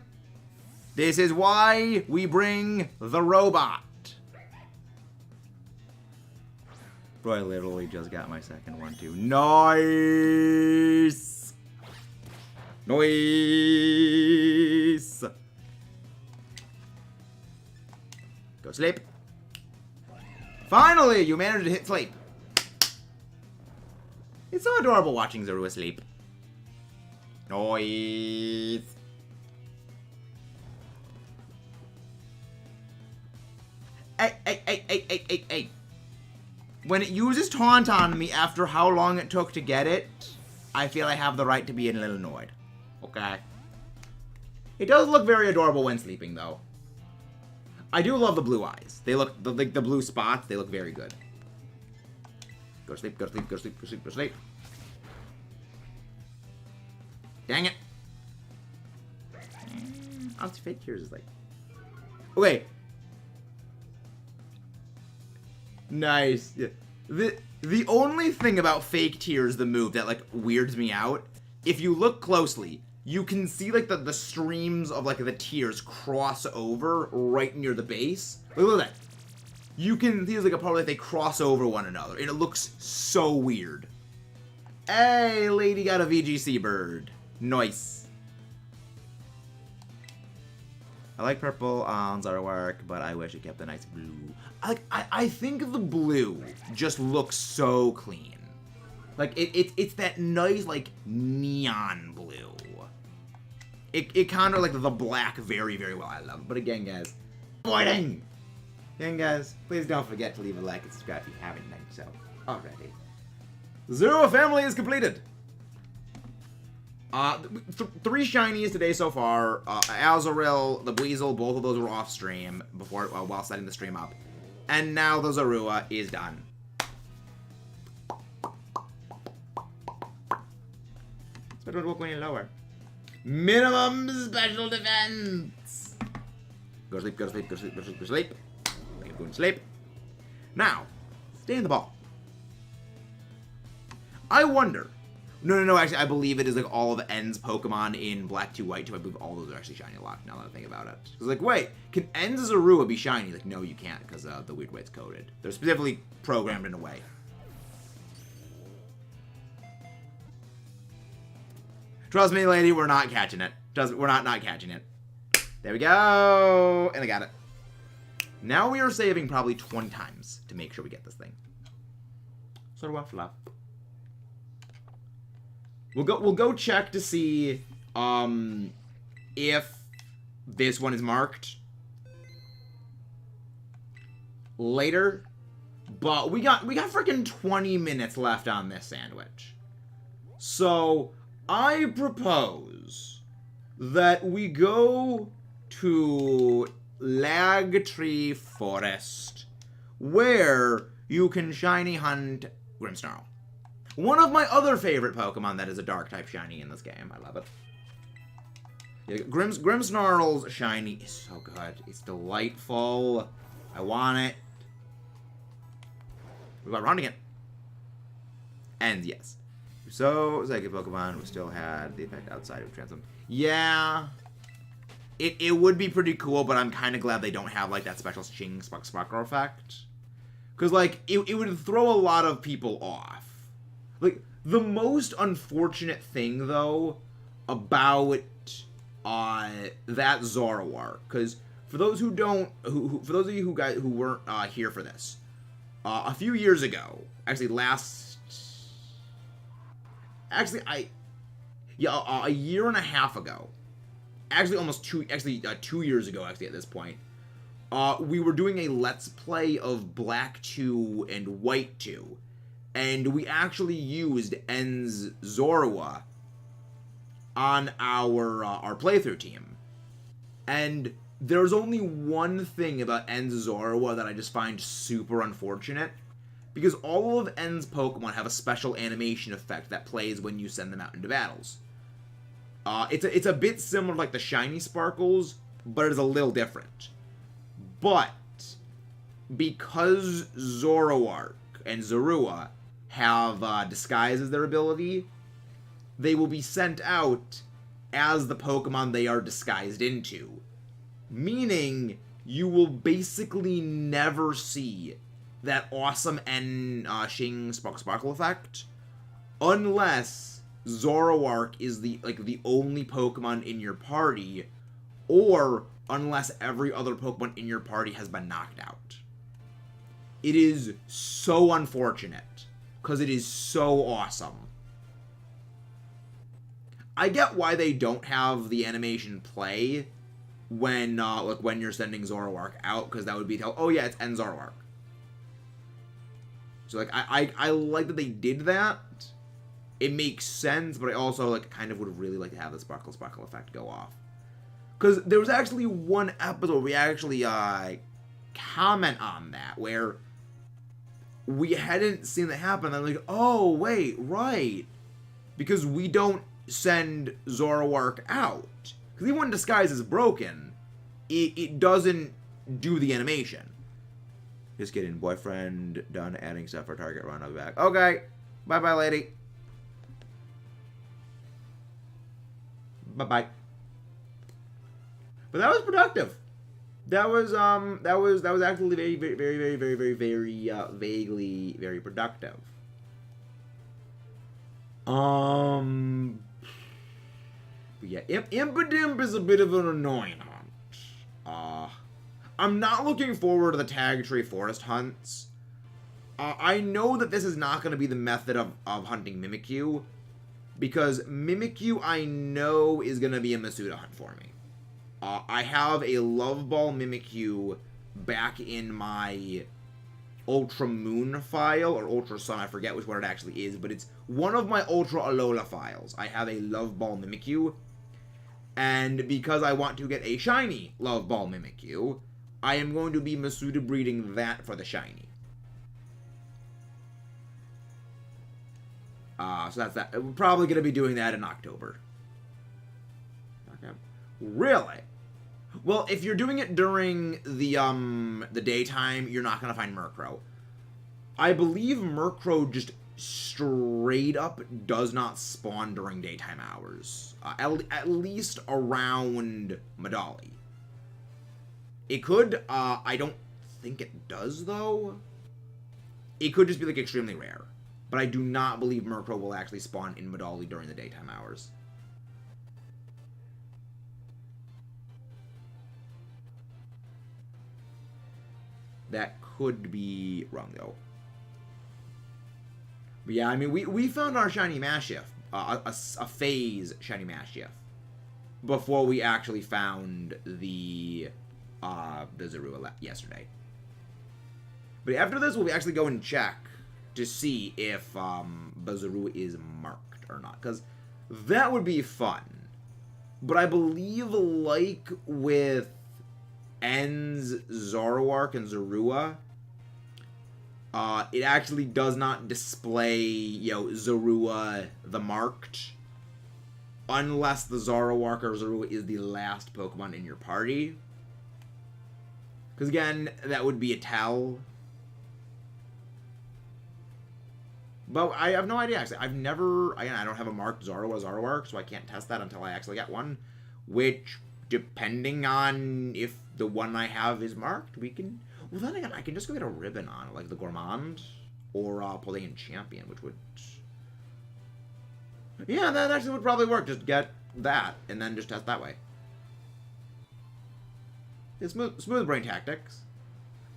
This is why we bring the robot. Bro, I literally just got my second one too. Nice! Nice! Go sleep. Finally, you managed to hit sleep. It's so adorable watching Zorua sleep. Noise. Hey. When it uses taunt on me after how long it took to get it, I feel I have the right to be a little annoyed. Okay. It does look very adorable when sleeping, though. I do love the blue eyes. They look, like the blue spots, they look very good. Go to sleep, go to sleep, go to sleep, go to sleep, go to sleep. Dang it. Fake Tears is like... Okay. Nice. Yeah. The only thing about Fake Tears, the move, that, like, weirds me out, if you look closely, you can see, like, the streams of, like, the tears cross over right near the base. Look at that. You can see, like, a part, like, they cross over one another, and it looks so weird. Hey, lady got a VGC bird. Nice. I like purple on Zoroark, but I wish it kept the nice blue. I think the blue just looks so clean. Like, it's that nice, like, neon blue. It kind of like the black very, very well. I love it. But again, guys, boing! Again, guys, please don't forget to leave a like and subscribe if you haven't done so already. The Zorua family is completed. 3 shinies today so far. Azurill, the Weasel, both of those were off stream before while setting the stream up. And now the Zorua is done. Special walk when you're lower. Minimum special defense. Go to sleep, go to sleep, go to sleep, go to sleep, go to sleep. Keep going to sleep. Now, stay in the ball. I wonder. No, actually, I believe it is like all of N's Pokemon in Black 2, White 2. I believe all those are actually shiny a lot, now that I think about it. It's like, wait, can N's Zorua be shiny? Like, no, you can't, because the weird way it's coded. They're specifically programmed in a way. Trust me, lady, we're not catching it. We're not catching it. There we go. And I got it. Now we are saving probably 20 times to make sure we get this thing. Sort of fluff. We'll go check to see if this one is marked later. But we got freaking 20 minutes left on this sandwich. So I propose that we go to Lagtree Forest, where you can shiny hunt Grimmsnarl. One of my other favorite Pokemon that is a Dark-type shiny in this game. I love it. Yeah, Grimmsnarl's shiny is so good. It's delightful. I want it. What about rounding it? And yes. So, Psychic Pokemon, we still had the effect outside of Transform. Yeah. It would be pretty cool, but I'm kind of glad they don't have, like, that special Ching Sparkle effect. Because, like, it would throw a lot of people off. Like, the most unfortunate thing, though, about that Zoroark, because for those who don't, for those of you who weren't here for this, a few years ago, actually a year and a half ago, actually almost 2 years ago, actually, at this point, we were doing a Let's Play of Black 2 and White 2. And we actually used N's Zorua on our playthrough team. And There's only one thing about En's Zorua that I just find super unfortunate, because all of En's Pokemon have a special animation effect that plays when you send them out into battles. It's a bit similar to like the Shiny Sparkles, but it's a little different. But because Zoroark and Zorua have Disguise as their ability, they will be sent out as the Pokemon they are disguised into. Meaning, you will basically never see that awesome Xing Sparkle effect unless Zoroark is the only Pokemon in your party, or unless every other Pokemon in your party has been knocked out. It is so unfortunate, because it is so awesome. I get why they don't have the animation play when you're sending Zoroark out, because that would be oh yeah, it's N Zoroark. So like I like that they did that. It makes sense, but I also like kind of would really like to have the Sparkle effect go off. Because there was actually one episode where we actually comment on that, where we hadn't seen that happen. I'm like, oh wait, right, because we don't send Zoroark out. Because even when Disguise is broken, it doesn't do the animation. Just kidding. Boyfriend done adding stuff for target run. I'll be back. Okay. Bye-bye, lady. Bye-bye. But that was productive. That was actually very vaguely very productive. Yeah, Impidimp is a bit of an annoying hunt. I'm not looking forward to the Tag Tree Forest hunts. I know that this is not going to be the method of hunting Mimikyu, because Mimikyu I know is going to be a Masuda hunt for me. I have a Love Ball Mimikyu back in my Ultra Moon file, or Ultra Sun, I forget which one it actually is, but it's one of my Ultra Alola files. I have a Love Ball Mimikyu, and because I want to get a shiny Love Ball Mimikyu, I am going to be Masuda breeding that for the shiny. So that's that. We're probably going to be doing that in October. Okay. Really? Well, if you're doing it during the daytime, you're not going to find Murkrow. I believe Murkrow just straight up does not spawn during daytime hours. At least around Medali. It could. I don't think it does, though. It could just be, like, extremely rare. But I do not believe Murkrow will actually spawn in Medali during the daytime hours. That could be wrong, though. But yeah, I mean, we found our shiny Mastiff, a phase shiny Mastiff, before we actually found the Zorua yesterday. But after this, we'll actually go and check to see if Zorua is marked or not, because that would be fun. But I believe, like with N's Zoroark and Zorua, it actually does not display, Zorua the marked, unless the Zoroark or Zorua is the last Pokemon in your party. Because again, that would be a tell. But I have no idea, actually. I've never... Again, I don't have a marked Zoroark, so I can't test that until I actually get one. Which, depending on if the one I have is marked, we can... Well, then again, I can just go get a ribbon on it, like the Gourmand, or Paldean Champion, which would... Yeah, that actually would probably work. Just get that, and then just test that way. It's smooth brain tactics.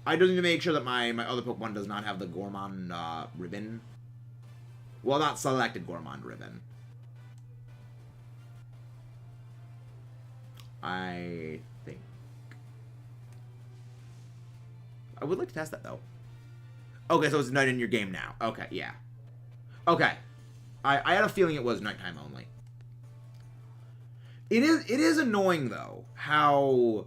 I just need to make sure that my other Pokemon does not have the Gourmand ribbon. Well, not selected Gourmand ribbon. I think. I would like to test that, though. Okay, so it's night in your game now. Okay, yeah. Okay. I had a feeling it was nighttime only. It is annoying, though, how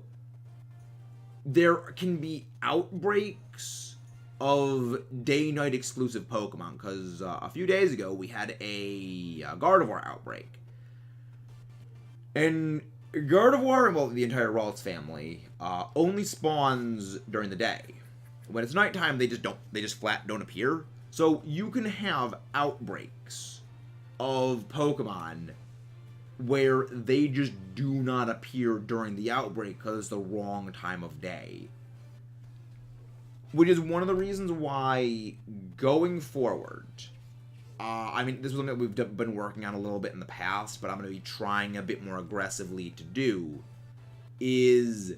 there can be outbreaks of day-night exclusive Pokemon, because a few days ago we had a Gardevoir outbreak. And Gardevoir, well, the entire Ralts family, only spawns during the day. When it's nighttime, they just flat don't appear. So you can have outbreaks of Pokemon where they just do not appear during the outbreak because it's the wrong time of day. Which is one of the reasons why, going forward, I mean, this is something that we've been working on a little bit in the past, but I'm going to be trying a bit more aggressively to do, is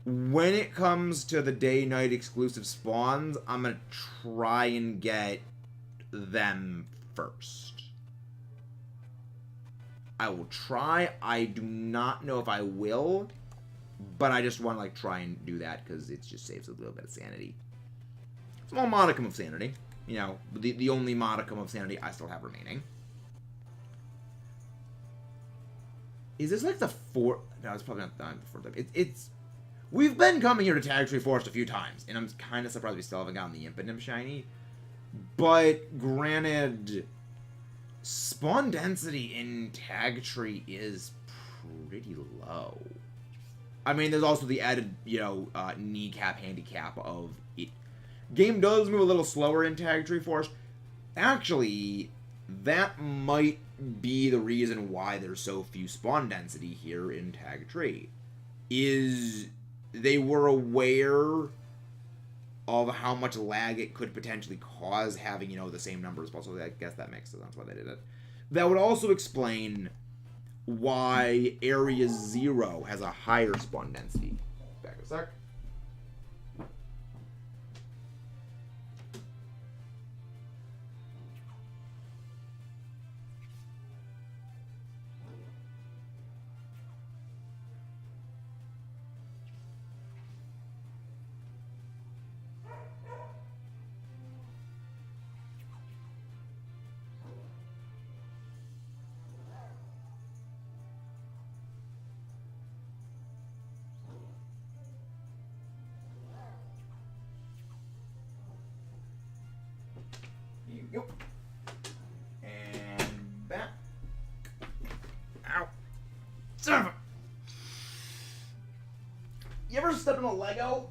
when it comes to the day-night exclusive spawns, I'm going to try and get them first. I will try. I do not know if I will, but I just want to, like, try and do that because it just saves a little bit of sanity. Small modicum of sanity. You know, the only modicum of sanity I still have remaining. Is this like the fourth? No, it's probably not the fourth time. It's we've been coming here to Tag Tree Forest a few times, and I'm kind of surprised we still haven't gotten the Impidimp shiny. But granted, spawn density in Tag Tree is pretty low. I mean, there's also the added, you know, kneecap handicap of it. Game does move a little slower in Tag Tree Forest. Actually, that might be the reason why there's so few spawn density here in Tag Tree. Is they were aware of how much lag it could potentially cause having, you know, the same number as possible. I guess that makes sense. That's why they did it. That would also explain why Area 0 has a higher spawn density. Back a sec. Yep. And back. Ow. Son of a... You ever stepped on a Lego?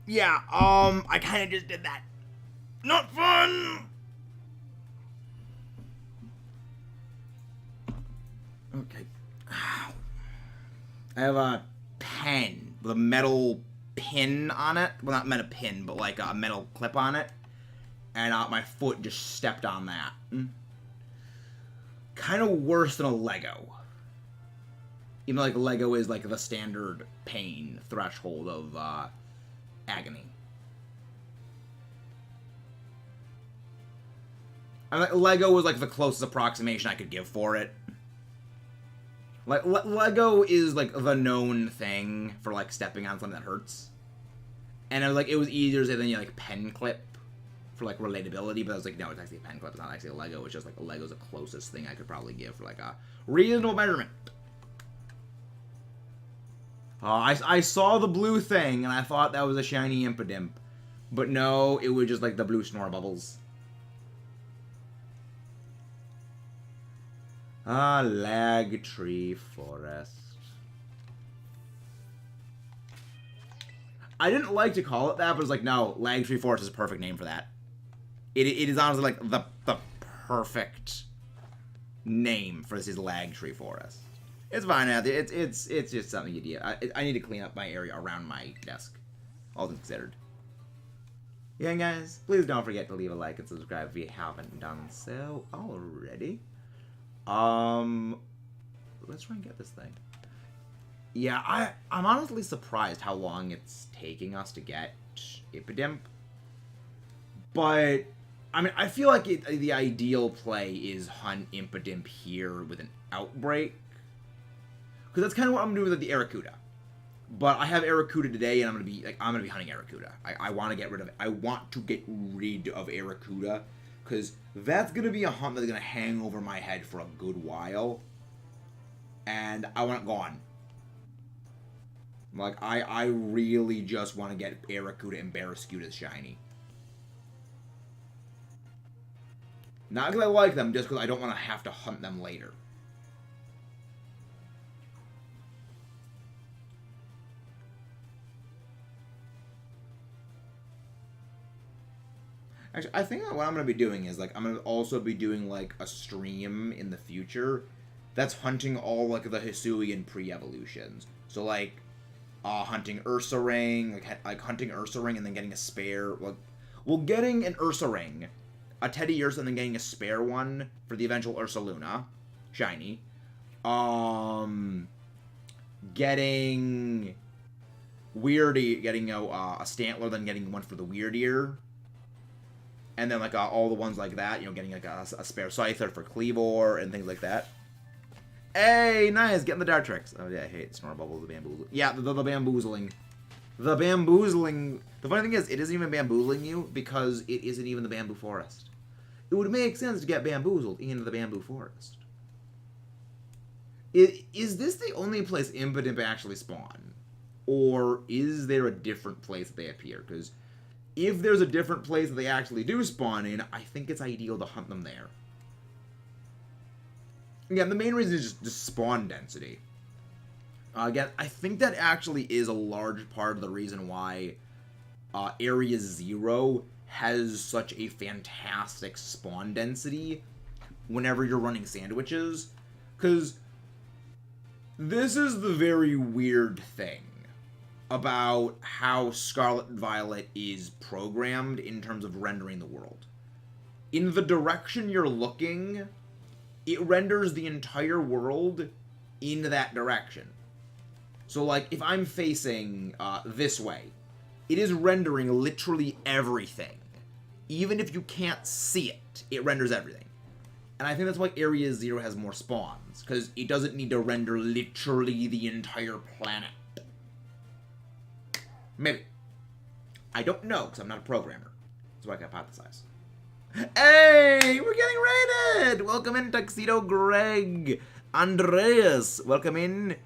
Yeah, I kind of just did that. Not fun! Okay. Ow. I have a pen with a metal pin on it. Well, not metal pin, but like a metal clip on it. And my foot just stepped on that. Kind of worse than a Lego. Even though, like, Lego is, like, the standard pain threshold of agony. I mean, like, Lego was, like, the closest approximation I could give for it. Like, Lego is, like, the known thing for, like, stepping on something that hurts. And it was easier to say than, you know, like, pen clip. For, like, relatability, but I was like, no, it's actually a pen clip, it's not actually a Lego, it's just, like, a Lego's the closest thing I could probably give for, like, a reasonable measurement. I saw the blue thing, and I thought that was a shiny Impidimp, but no, it was just, like, the blue snore bubbles. Lag Tree Forest. I didn't like to call it that, but it's like, no, Lag Tree Forest is a perfect name for that. It is honestly like the perfect name for this is Lag Tree Forest. It's fine. It's just something you do. I need to clean up my area around my desk. All things considered. Yeah, guys, please don't forget to leave a like and subscribe if you haven't done so already. Let's try and get this thing. Yeah, I'm honestly surprised how long it's taking us to get Impidimp. But I mean, I feel like the ideal play is hunt Impidimp here with an outbreak. Because that's kind of what I'm doing with the Arrokuda. But I have Arrokuda today, and I'm gonna be hunting Arrokuda. I want to get rid of it. I want to get rid of Arrokuda, because that's gonna be a hunt that's gonna hang over my head for a good while, and I want it gone. Like, I really just want to get Barracuda and Barraskewda shiny. Not because I like them, just because I don't want to have to hunt them later. Actually, I think what I'm going to be doing is, like, I'm going to also be doing, like, a stream in the future that's hunting all, like, the Hisuian pre-evolutions. So, like, hunting Ursaring, like hunting Ursaring and then getting a spare, like, well, getting an Ursaring, a Teddy Ursa, and then getting a spare one for the eventual Ursaluna, shiny. Getting Weirdy, getting a Stantler, then getting one for the Weirdeer. And then, like, all the ones like that, you know, getting, like, a spare Scyther for Cleavor and things like that. Hey, nice, getting the Dart Tricks. Oh, yeah, I hate Snorbubble, the bamboozling. Yeah, the bamboozling. The bamboozling. The funny thing is, it isn't even bamboozling you because it isn't even the bamboo forest. It would make sense to get bamboozled into the bamboo forest. Is this the only place Impidimp actually spawn? Or is there a different place that they appear? Because if there's a different place that they actually do spawn in, I think it's ideal to hunt them there. Again, the main reason is just spawn density. Again, I think that actually is a large part of the reason why Area 0 has such a fantastic spawn density whenever you're running sandwiches. Because this is the very weird thing about how Scarlet and Violet is programmed in terms of rendering the world. In the direction you're looking, it renders the entire world in that direction. So, like, if I'm facing this way, it is rendering literally everything. Even if you can't see it, it renders everything. And I think that's why Area 0 has more spawns, because it doesn't need to render literally the entire planet. Maybe. I don't know, because I'm not a programmer. That's what I can hypothesize. Hey, we're getting raided! Welcome in, Tuxedo Greg. Andreas, welcome in.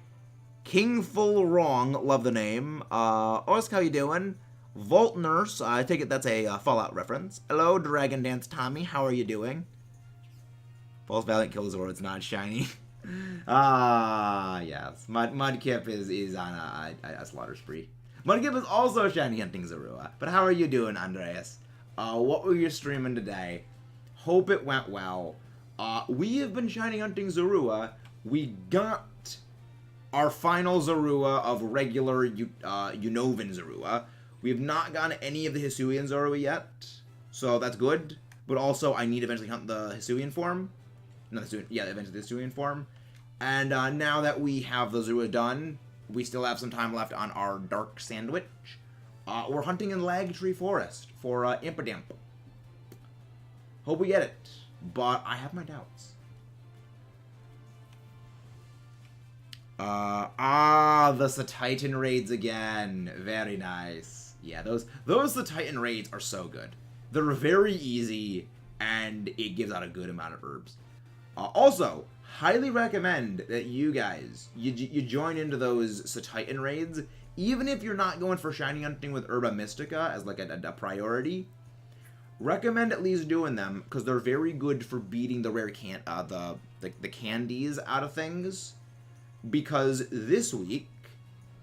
Kingful Wrong, love the name. Osk, how you doing? Vault Nurse, I take it that's a Fallout reference. Hello, Dragon Dance Tommy, how are you doing? False Valiant kills or it's not shiny. Yes. Mudkip is on a slaughter spree. Mudkip is also shiny hunting Zorua. But how are you doing, Andreas? What were you streaming today? Hope it went well. We have been shiny hunting Zorua. We got our final Zorua of regular Unovan Zorua. We have not gotten any of the Hisuian Zorua yet. So that's good. But also, I need to eventually hunt the Hisuian form. Not the Hisuian, yeah, eventually the Hisuian form. And now that we have the Zorua done, we still have some time left on our Dark Sandwich. We're hunting in Lagtree Forest for Impidimp. Hope we get it, but I have my doubts. The Satitan raids again. Very nice. Yeah, those Satitan raids are so good. They're very easy, and it gives out a good amount of herbs. Also, highly recommend that you guys, you join into those Satitan raids, even if you're not going for shiny hunting with Herba Mystica as like a priority. Recommend at least doing them, because they're very good for beating the rare the candies out of things. Because this week,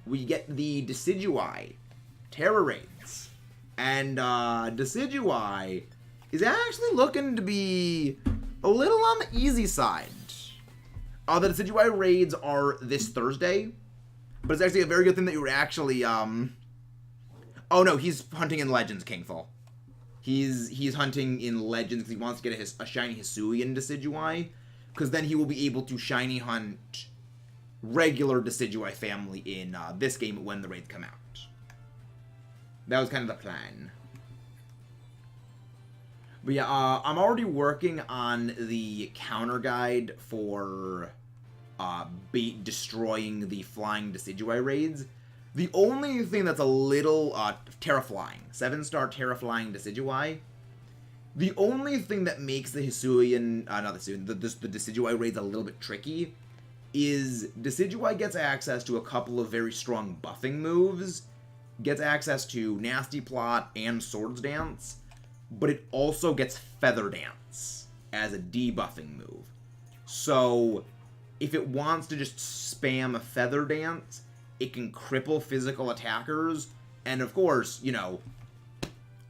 we get the Decidueye Terra raids. And Decidueye is actually looking to be a little on the easy side. The Decidueye raids are this Thursday. But it's actually a very good thing that you were actually, Oh no, he's hunting in Legends, Kingful. He's hunting in Legends because he wants to get a shiny Hisuian Decidueye. Because then he will be able to shiny hunt regular Decidueye family in this game when the raids come out. That was kind of the plan. But yeah, I'm already working on the counter guide for destroying the flying Decidueye raids. The only thing that's a little Terraflying, 7-star Terraflying Decidueye. The only thing that makes the Hisuian, not the Hisuian, the Decidueye raids a little bit tricky is Decidueye gets access to a couple of very strong buffing moves, gets access to Nasty Plot and Swords Dance, but it also gets Feather Dance as a debuffing move. So if it wants to just spam a Feather Dance, it can cripple physical attackers, and of course, you know,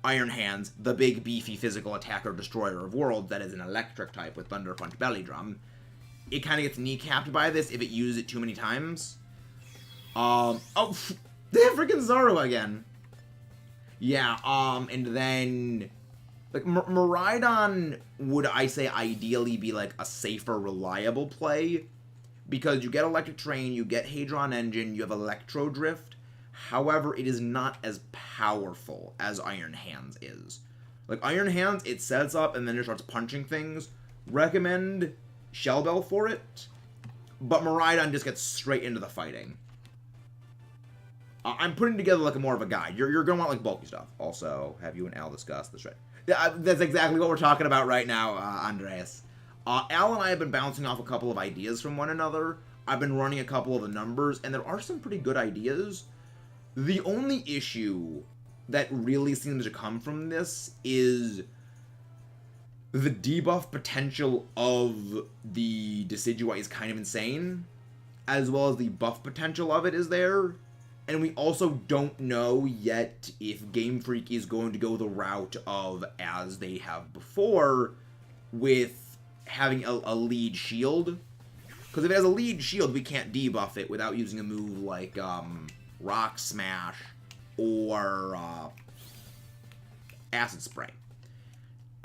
Iron Hands, the big beefy physical attacker destroyer of worlds that is an electric type with Thunder Punch Belly Drum, it kind of gets kneecapped by this if it uses it too many times. Oh, freaking Zoro again. Yeah, and then, like, Miraidon would, I say, ideally be, like, a safer, reliable play, because you get Electric Terrain, you get Hadron Engine, you have Electro Drift. However, it is not as powerful as Iron Hands is. Like, Iron Hands, it sets up and then it starts punching things. Recommend Shell Bell for it, but Miraidon just gets straight into the fighting. I'm putting together, like, more of a guide. You're going to want, like, bulky stuff. Also, have you and Al discuss this, right? Yeah, that's exactly what we're talking about right now, Andreas. Al and I have been bouncing off a couple of ideas from one another. I've been running a couple of the numbers, and there are some pretty good ideas. The only issue that really seems to come from this is the debuff potential of the Decidueye is kind of insane, as well as the buff potential of it is there. And we also don't know yet if Game Freak is going to go the route of, as they have before, with having a lead shield. Because if it has a lead shield, we can't debuff it without using a move like Rock Smash or Acid Spray.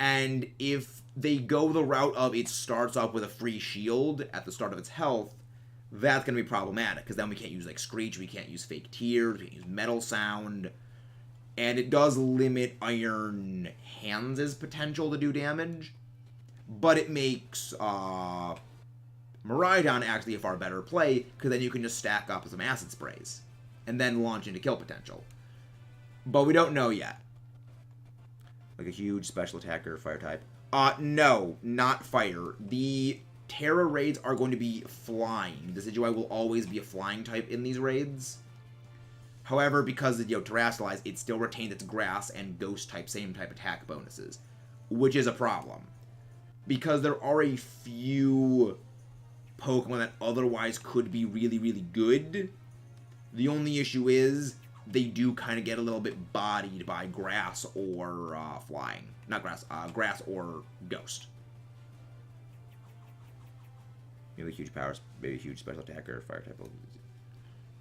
And if they go the route of it starts off with a free shield at the start of its health, that's going to be problematic, because then we can't use, like, Screech, we can't use Fake Tears, we can't use Metal Sound, and it does limit Iron Hands' potential to do damage, but it makes Miraidon actually a far better play, because then you can just stack up some Acid Sprays, and then launch into kill potential. But we don't know yet. Like a huge special attacker, fire type. No, not fire. The Terra raids are going to be flying. The Decidueye will always be a flying type in these raids. However, because it, terrestrialized, it still retains its grass and ghost type, same type attack bonuses, which is a problem. Because there are a few Pokemon that otherwise could be really, really good. The only issue is they do kind of get a little bit bodied by grass or flying. Not grass, grass or ghost. Maybe huge maybe huge special attacker, fire type.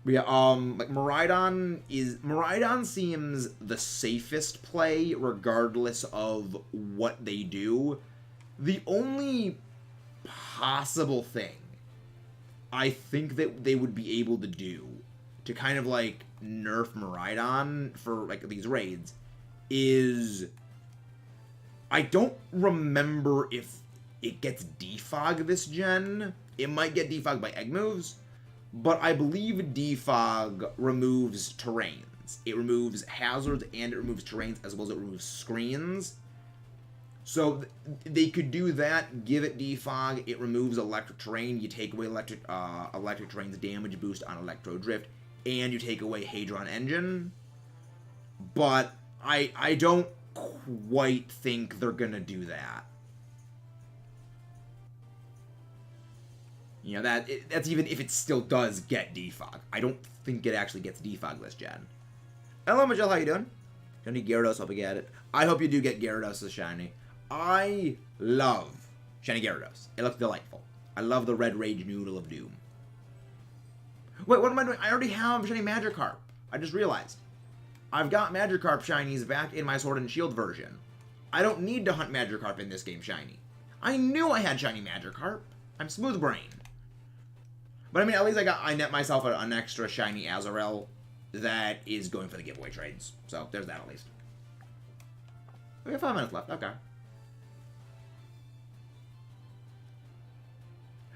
But yeah, like Miraidon seems the safest play regardless of what they do. The only possible thing I think that they would be able to do to kind of like nerf Miraidon for like these raids is, I don't remember if it gets defog this gen. It might get defogged by egg moves, but I believe defog removes terrains. It removes hazards and it removes terrains as well as it removes screens. So they could do that, give it defog, it removes electric terrain, you take away electric terrain's damage boost on Electro Drift, and you take away Hadron Engine. But I don't quite think they're gonna do that. You know, that's even if it still does get defog. I don't think it actually gets defog this gen. Hello, Michelle, how you doing? Shiny Gyarados, hope you get it. I hope you do get Gyarados as shiny. I love shiny Gyarados. It looks delightful. I love the red Rage Noodle of Doom. Wait, what am I doing? I already have shiny Magikarp. I just realized. I've got Magikarp shinies back in my Sword and Shield version. I don't need to hunt Magikarp in this game shiny. I knew I had shiny Magikarp. I'm smooth brain. But I mean, at least I net myself an extra shiny Azrael that is going for the giveaway trades. So there's that at least. We have 5 minutes left. Okay.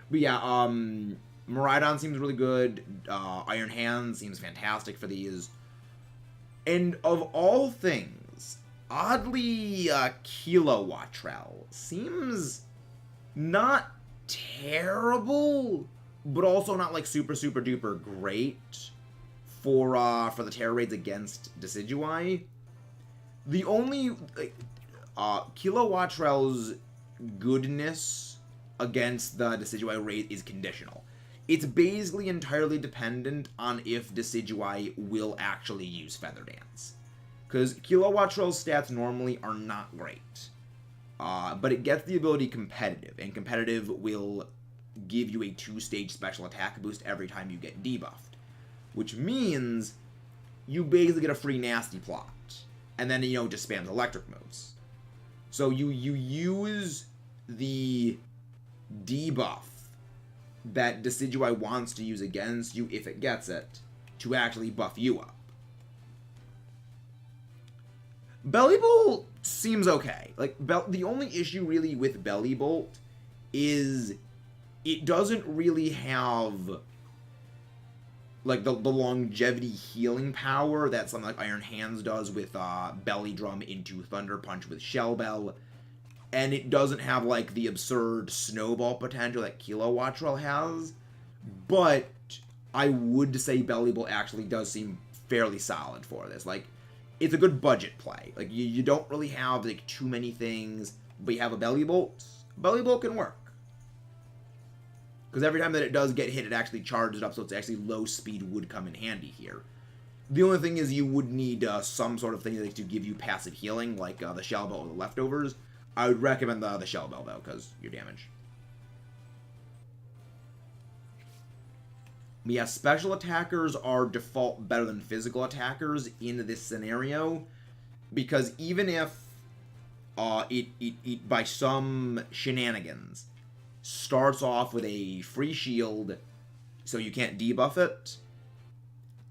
But yeah, Miraidon seems really good. Iron Hands seems fantastic for these. And of all things, oddly, Kilowattrel seems not terrible, but also not like super duper great for the terror raids against Decidueye. The only Kilowattrell's goodness against the Decidueye raid is conditional. It's basically entirely dependent on if Decidueye will actually use Feather Dance. Because Kilowattrell's stats normally are not great. But it gets the ability competitive, and competitive will give you a 2-stage special attack boost every time you get debuffed. Which means you basically get a free nasty plot. And then, just spams electric moves. So you use the debuff that Decidueye wants to use against you, if it gets it, to actually buff you up. Bellibolt seems okay. Like, the only issue really with Bellibolt is it doesn't really have like the longevity healing power that something like Iron Hands does with Belly Drum into Thunder Punch with Shell Bell. And it doesn't have like the absurd snowball potential that Kilowattrell has. But I would say Bellibolt actually does seem fairly solid for this. Like, it's a good budget play. Like, you don't really have like too many things, but you have a Bellibolt. Bellibolt can work. Because every time that it does get hit, it actually charges up, so it's actually low speed would come in handy here. The only thing is you would need some sort of thing to give you passive healing, like the Shell Bell or the Leftovers. I would recommend the Shell Bell, though, because your damage. But yeah, special attackers are default better than physical attackers in this scenario, because even if it by some shenanigans starts off with a free shield, so you can't debuff it,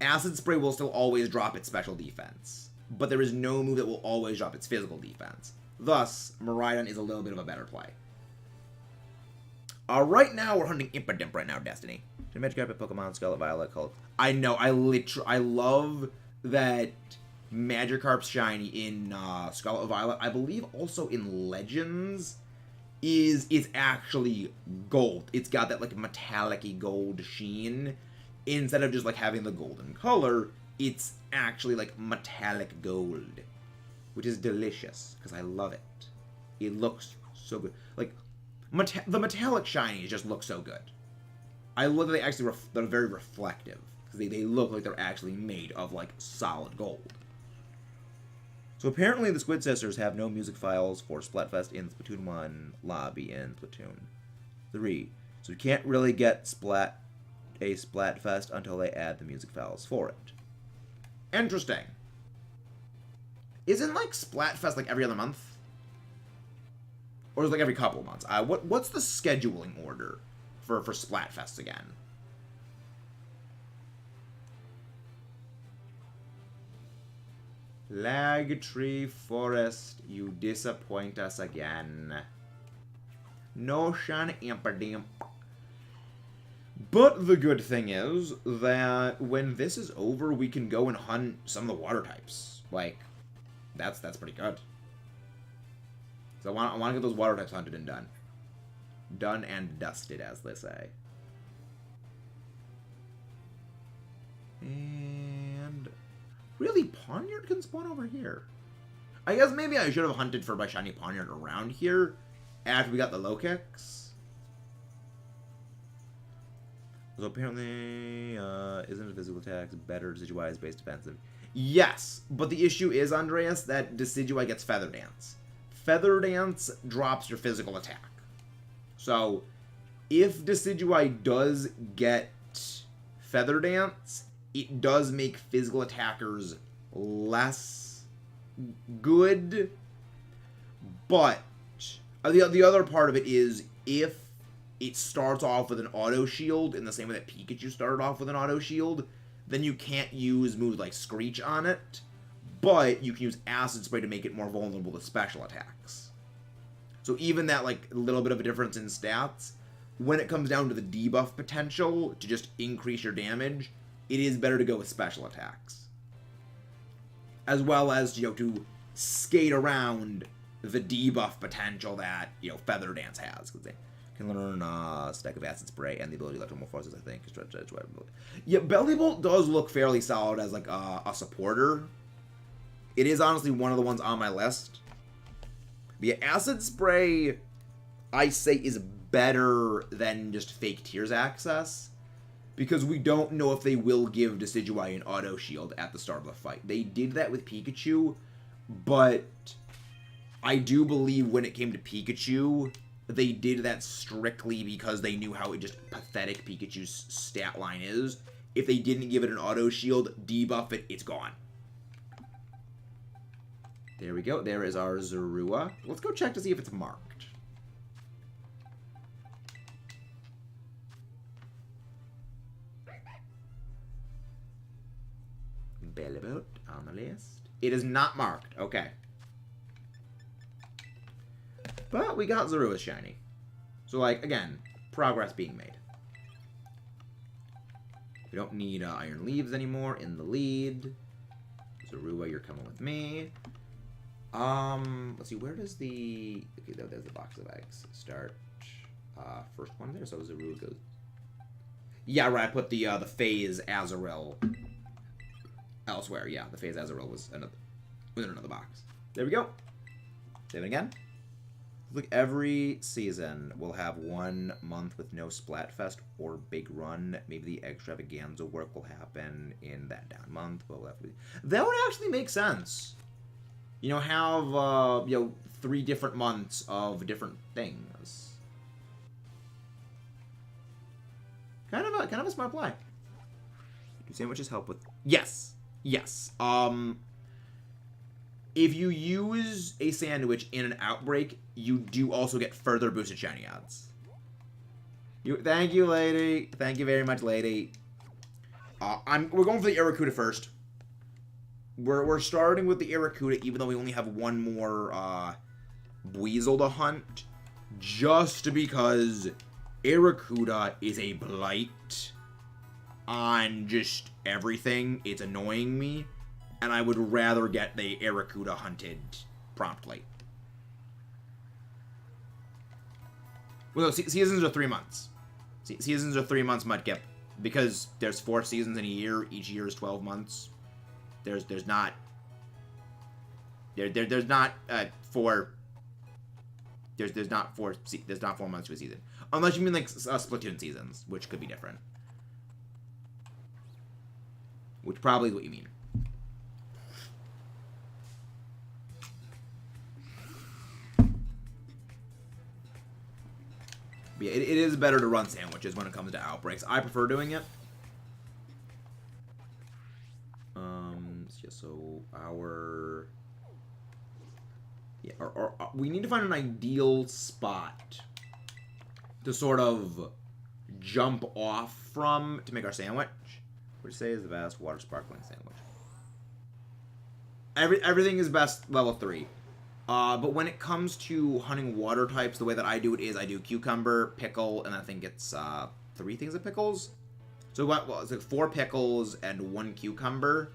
Acid Spray will still always drop its special defense, but there is no move that will always drop its physical defense. Thus, Miraidon is a little bit of a better play. Right now, we're hunting Impidimp right now, Destiny. Magikarp at Pokemon, Scarlet, Violet, Cold. I know, I love that Magikarp's shiny in Scarlet, Violet. I believe also in Legends is actually gold. It's got that like metallic-y gold sheen. Instead of just like having the golden color, it's actually like metallic gold, which is delicious because I love it. It looks so good. Like the metallic shinies just look so good. I love that they actually they're very reflective because they look like they're actually made of like solid gold. So apparently the Squid Sisters have no music files for Splatfest in Splatoon 1 lobby in Splatoon 3. So you can't really get a Splatfest until they add the music files for it. Interesting. Isn't like Splatfest like every other month? Or is it like every couple of months? What's the scheduling order for Splatfest again? Lagtree Forest, you disappoint us again. Notion Impidimp. But the good thing is that when this is over, we can go and hunt some of the water types. Like, that's pretty good. So I want to get those water types hunted and done. Done and dusted, as they say. And really, Pawniard can spawn over here. I guess maybe I should have hunted for my shiny Pawniard around here after we got the low kicks. So apparently, isn't physical attacks better? Decidueye is base defensive. Yes, but the issue is, Andreas, that Decidueye gets Feather Dance. Feather Dance drops your physical attack. So, if Decidueye does get Feather Dance, it does make physical attackers less good. But the other part of it is if it starts off with an auto shield in the same way that Pikachu started off with an auto shield, then you can't use moves like Screech on it, but you can use Acid Spray to make it more vulnerable to special attacks. So even that like little bit of a difference in stats, when it comes down to the debuff potential to just increase your damage, it is better to go with special attacks. As well as, to skate around the debuff potential that, Feather Dance has. Because Can learn Stack of Acid Spray and the ability to Electromorphosis, I think. Yeah, Belly Bolt does look fairly solid as like a supporter. It is honestly one of the ones on my list. But yeah, Acid Spray, I say, is better than just Fake Tears access. Because we don't know if they will give Decidueye an auto shield at the start of the fight. They did that with Pikachu, but I do believe when it came to Pikachu, they did that strictly because they knew how just pathetic Pikachu's stat line is. If they didn't give it an auto shield, debuff it, it's gone. There we go. There is our Zorua. Let's go check to see if it's marked. Bellybolt on the list. It is not marked. Okay. But we got Zorua shiny. So, like, again, progress being made. We don't need Iron Leaves anymore in the lead. Zorua, you're coming with me. Let's see, where does the... Okay, there's the box of eggs. Start. First one there, so Zorua goes... Yeah, right, I put the Phase Azurill elsewhere. Yeah, the Phase Azurill was within another box. There we go. Save it again. Look, every season we'll have 1 month with no Splatfest or Big Run. Maybe the Extravaganza work will happen in that down month. But we'll have to... That would actually make sense. You know, have 3 different months of different things. Kind of a smart play. Do sandwiches help with? Yes. Yes. If you use a sandwich in an outbreak, you do also get further boosted shiny odds. Thank you, lady. Thank you very much, lady. We're going for the Irrakuda first. We're starting with the Irrakuda, even though we only have 1 more Buizel to hunt, just because Irrakuda is a blight on just everything. It's annoying me. And I would rather get the Irrakuda hunted promptly. Well, seasons are 3 months. Seasons are 3 months, Mudkip. Because there's 4 seasons in a year. Each year is 12 months. There's not 4 months to a season. Unless you mean like Splatoon seasons, which could be different. Which probably is what you mean. But yeah, it is better to run sandwiches when it comes to outbreaks. I prefer doing it. So our... Yeah, we need to find an ideal spot to sort of jump off from to make our sandwich. What do you say is the best water sparkling sandwich? Everything is best level 3. But when it comes to hunting water types, the way that I do it is I do cucumber, pickle, and I think it's 3 things of pickles. So it's like 4 pickles and 1 cucumber.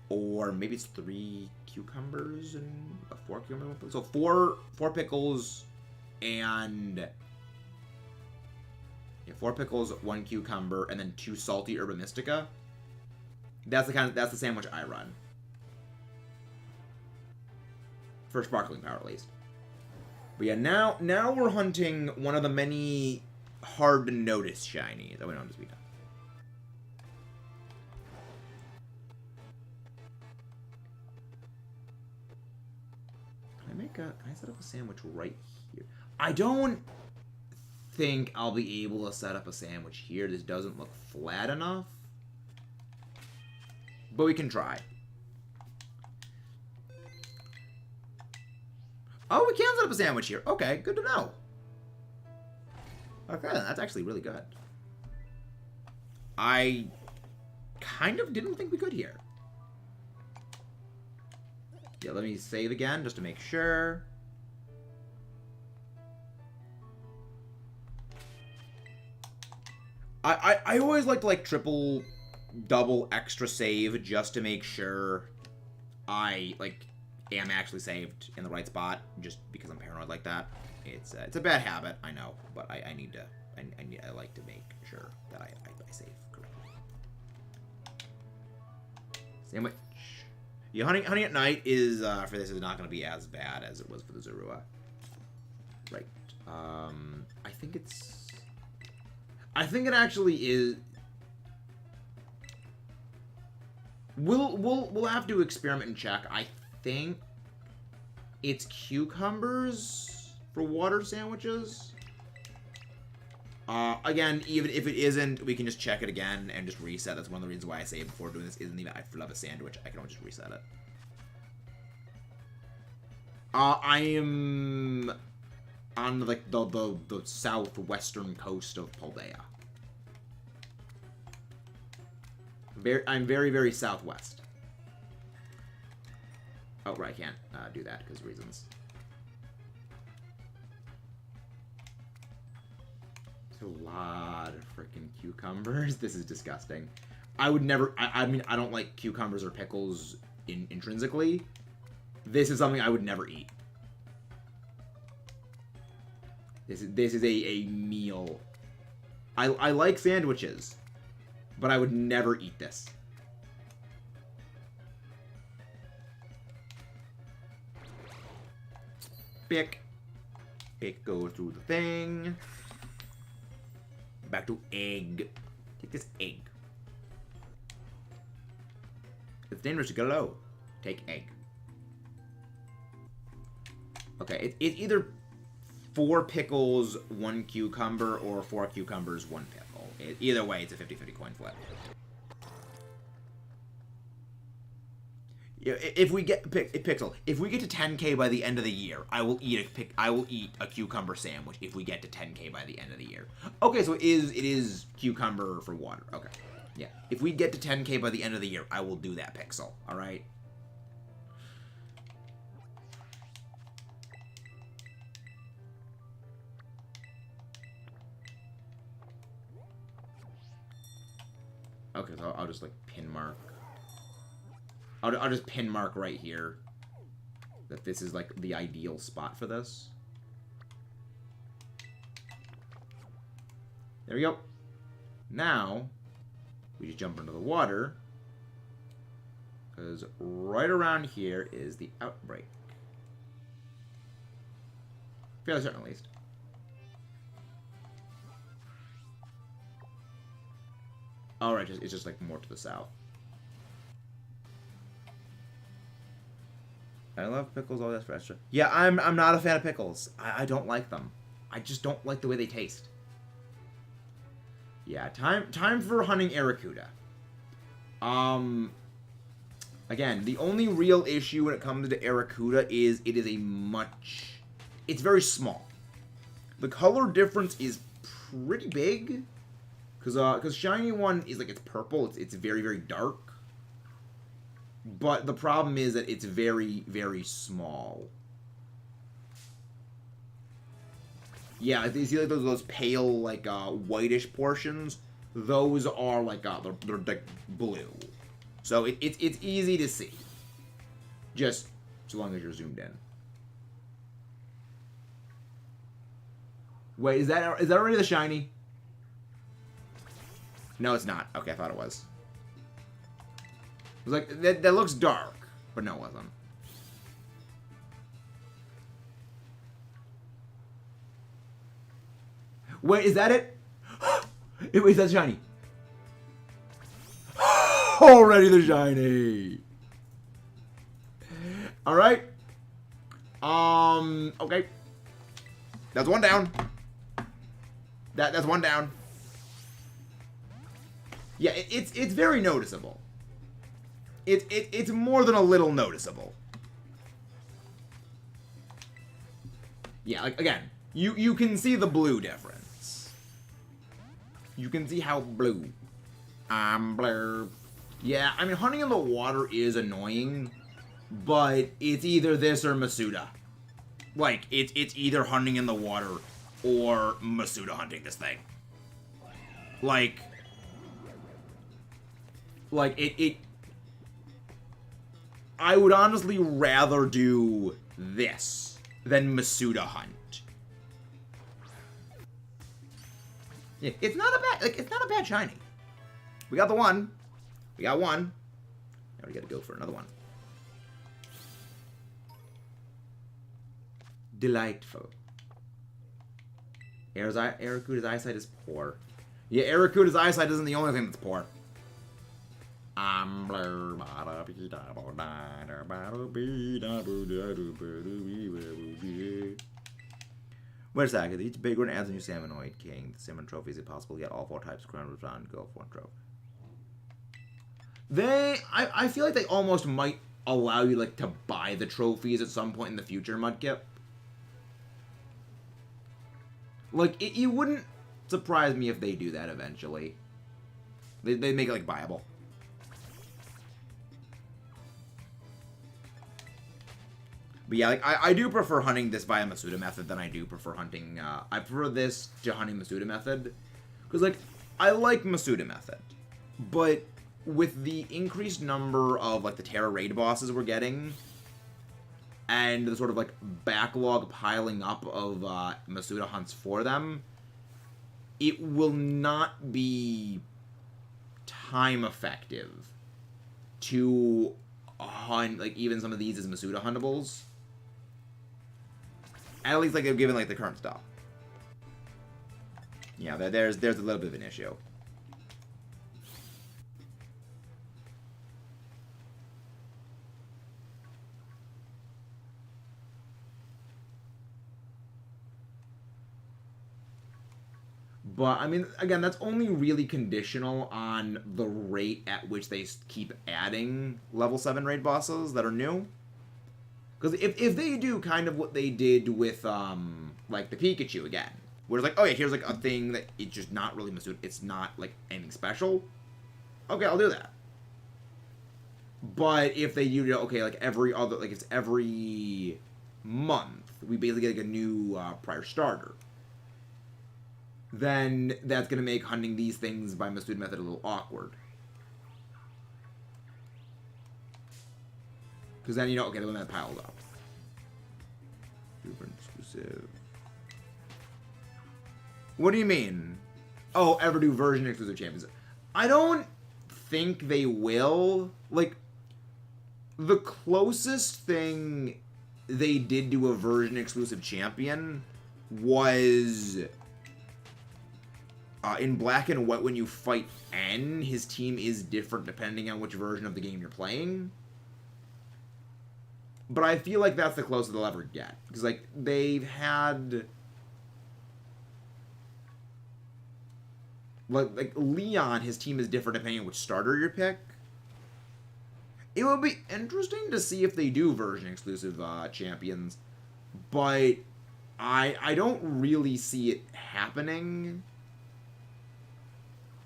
Or maybe it's 3 cucumbers and 4 cucumbers. So 4 pickles and 4 pickles, 1 cucumber, and then 2 salty herba mystica. That's the sandwich I run. For sparkling power, at least. But yeah, now we're hunting one of the many hard to notice shinies that we don't just beat up. Can I set up a sandwich right here? I don't think I'll be able to set up a sandwich here. This doesn't look flat enough. But we can try. Oh, we can set up a sandwich here. Okay, good to know. Okay, that's actually really good. I kind of didn't think we could here. Yeah, let me save again just to make sure. I always like to triple, double, extra save just to make sure I am actually saved in the right spot, just because I'm paranoid like that. It's a bad habit, I know, but I need to. I like to make sure that I save correctly. Sandwich. Yeah, hunting at night is for this is not going to be as bad as it was for the Zorua. Right. I think it's. I think it actually is. We'll have to experiment and check. I think it's cucumbers for water sandwiches. Again, even if it isn't, we can just check it again and just reset. That's one of the reasons why I say before doing this isn't even I love a sandwich. I can always just reset it. I am on like the southwestern coast of Paldea. I'm very, very southwest. Oh, right, I can't do that because of reasons. There's a lot of freaking cucumbers. This is disgusting. I would never... I mean, I don't like cucumbers or pickles intrinsically. This is something I would never eat. This is a meal. I like sandwiches, but I would never eat this. Pick. Pick goes through the thing. Back to egg. Take this egg. It's dangerous to go low. Take egg. Okay, it's either 4 pickles, 1 cucumber, or 4 cucumbers, 1 pickle. Either way, it's a 50-50 coin flip. If we get Pixel, if we get to 10K by the end of the year, I will eat a cucumber sandwich. If we get to 10K by the end of the year, okay. So it is cucumber for water. Okay, yeah. If we get to 10K by the end of the year, I will do that, Pixel. All right. Okay, so I'll just like pin mark. I'll just pin mark right here that this is like the ideal spot for this. There we go. Now we just jump into the water because right around here is the outbreak. Fairly certain, at least. Alright, it's just like more to the south. I love pickles, all that's for extra. Yeah, I'm not a fan of pickles. I don't like them. I just don't like the way they taste. Yeah, time for hunting Aracuda. Again, the only real issue when it comes to Aracuda is it is it's very small. The color difference is pretty big. Because shiny one is like, it's purple. It's very, very dark. But the problem is that it's very, very small. Yeah, you see like those pale, like, whitish portions? Those are like, they're like blue. So it's easy to see. Just so long as you're zoomed in. Wait, is that already the shiny? No, it's not. Okay, I thought it was. It was like, that looks dark. But no, it wasn't. Wait, is that it? Wait, is that shiny? Already the shiny. Alright. Okay. That's one down. That's one down. Yeah, it's very noticeable. It's more than a little noticeable. Yeah, like, again, you can see the blue difference. You can see how blue. Blur. Yeah, I mean, hunting in the water is annoying, but it's either this or Masuda. Like, it's either hunting in the water or Masuda hunting this thing. Like I would honestly rather do this than Masuda hunt. Yeah, it's not a bad, like, it's not a bad shiny. We got the one. We got one. Now we gotta go for another one. Delightful. Arakuda's eyesight is poor. Yeah, Arakuda's eyesight isn't the only thing that's poor. Wait a second. Each big one adds a new Salmonoid King. The Salmon Trophy is it possible to get all 4 types crowned on go for one trophy? I feel like they almost might allow you like to buy the trophies at some point in the future, Mudkip. Like, it wouldn't surprise me if they do that eventually. They make it, like, buyable. But yeah, like, I do prefer hunting this via Masuda method than I do prefer hunting, I prefer this to hunting Masuda method. Because, like, I like Masuda method. But with the increased number of, like, the Terra raid bosses we're getting, and the sort of, like, backlog piling up of Masuda hunts for them, it will not be time effective to hunt, like, even some of these as Masuda huntables. At least, like, given, like, the current stuff. Yeah, there's a little bit of an issue. But, I mean, again, that's only really conditional on the rate at which they keep adding level 7 raid bosses that are new. Because if they do kind of what they did with, like, the Pikachu again, where it's like, oh yeah, here's, like, a thing that it's just not really Masuda, it's not, like, anything special, okay, I'll do that. But if they do, okay, like, every other, like, it's every month, we basically get, like, a new prior starter, then that's going to make hunting these things by Masuda method a little awkward. Because then, you know, okay, then that piles up. Super exclusive. What do you mean? Oh, ever do version exclusive champions? I don't think they will. Like, the closest thing they did to a version exclusive champion was in Black and White. When you fight N, his team is different depending on which version of the game you're playing. But I feel like that's the closest they'll ever get. Because, like, they've had... Like, Leon, his team is different depending on which starter you pick. It would be interesting to see if they do version-exclusive champions. But I don't really see it happening.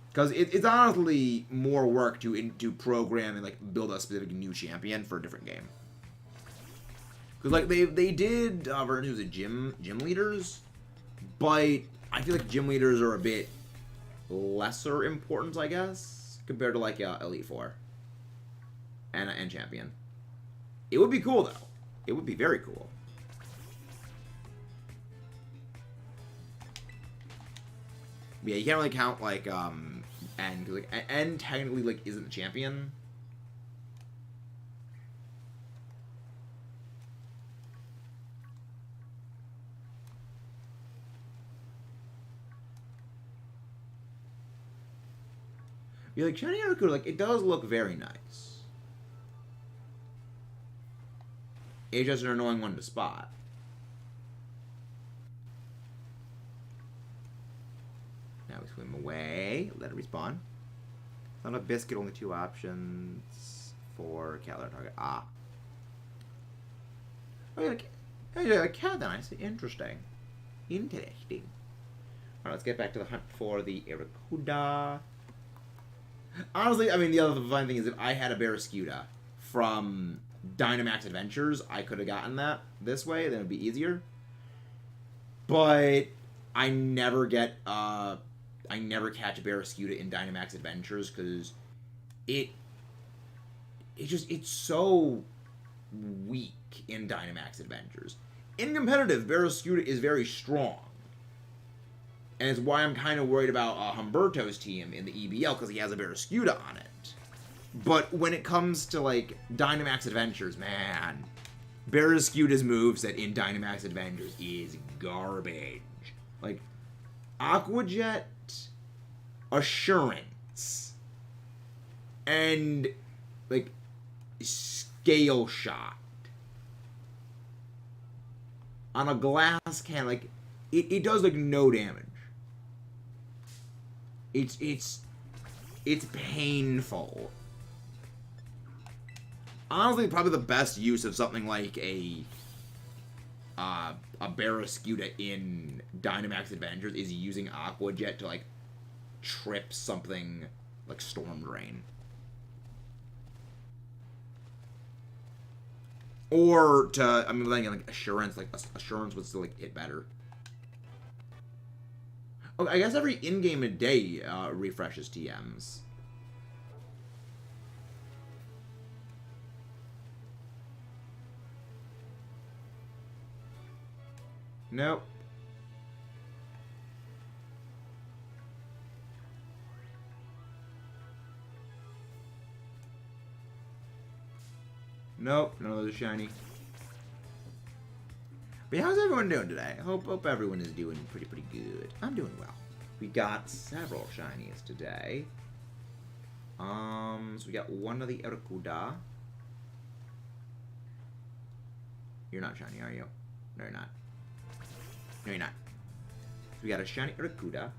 Because it's honestly more work to program and, like, build a specific new champion for a different game. Because, like, they did versions of gym leaders, but I feel like gym leaders are a bit lesser importance, I guess, compared to, like, Elite Four and Champion. It would be cool, though. It would be very cool. But yeah, you can't really count, like, N, because, like, N technically, like, isn't the champion. You're like, shiny Arakuda, like, it does look very nice. It's just an annoying one to spot. Now we swim away, let it respawn. On a biscuit, only 2 options for calorie target. Ah. Oh, yeah, a cat then, I see. Interesting. Interesting. Alright, let's get back to the hunt for the Arakuda. Honestly, I mean, the other fun thing is if I had a Barraskewda from Dynamax Adventures, I could have gotten that this way, then it would be easier. But I never get, I never catch a Barraskewda in Dynamax Adventures because it's so weak in Dynamax Adventures. In competitive, Barraskewda is very strong. And it's why I'm kind of worried about Humberto's team in the EBL, because he has a Barraskewda on it. But when it comes to, like, Dynamax Adventures, man, Barraskewda's moveset in Dynamax Adventures is garbage. Like, Aqua Jet, Assurance, and, like, Scale Shot. On a glass can, like, it does, like, no damage. It's painful. Honestly, probably the best use of something like a Barraskewda in Dynamax Adventures is using Aqua Jet to, like, trip something like Storm Drain. Or to, I mean, like Assurance, like, Assurance would still, like, hit better. Okay, I guess every in-game a day refreshes TMs. Nope. Nope, none of those are shiny. But how's everyone doing today? I hope everyone is doing pretty good. I'm doing well. We got several shinies today. So we got one of the Arcuda. You're not shiny, are you? No, you're not. No, you're not. So we got a shiny Arcuda.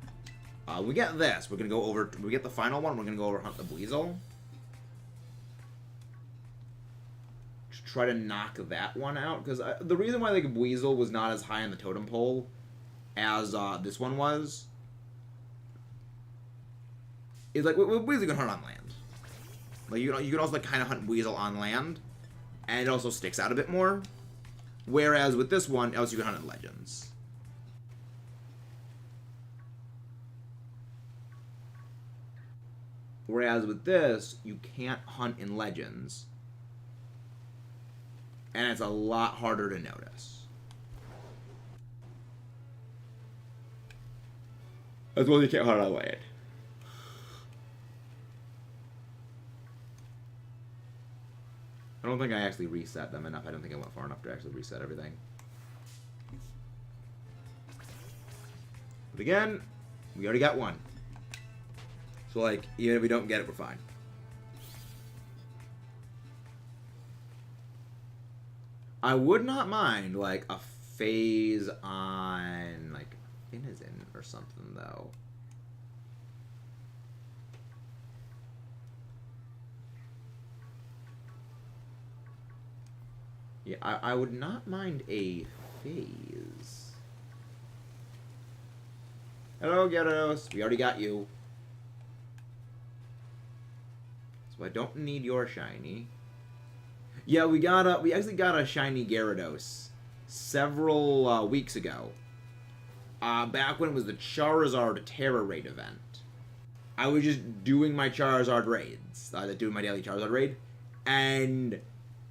We get this. We're gonna go over. We get the final one. We're gonna go over Hunt the Buizel. Try to knock that one out, because the reason why, like, Buizel was not as high on the totem pole as this one was is, like, Buizel can hunt on land. Like, you can also, like, kind of hunt Buizel on land, and it also sticks out a bit more. Whereas with this one, else you can hunt in Legends. Whereas with this, you can't hunt in Legends. And it's a lot harder to notice. As well as you can't hunt on land. I don't think I actually reset them enough. I don't think I went far enough to actually reset everything. But again, we already got one. So, like, even if we don't get it, we're fine. I would not mind, like, a phase on, like, Finizen or something, though. Yeah, I would not mind a phase. Hello, Gyarados. We already got you. So I don't need your shiny. Yeah, we actually got a shiny Gyarados several weeks ago. Back when it was the Charizard Terra Raid event. I was just doing my Charizard raids, doing my daily Charizard raid, and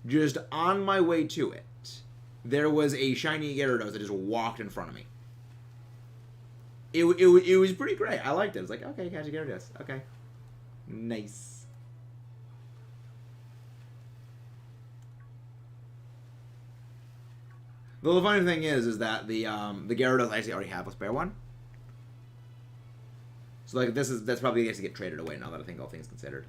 just on my way to it, there was a shiny Gyarados that just walked in front of me. It was pretty great. I liked it. I was like, okay, catch a Gyarados. Okay. Nice. Though the funny thing is that the Gyarados actually already have a spare one. So, like, that's probably going to get traded away now that I think all things considered.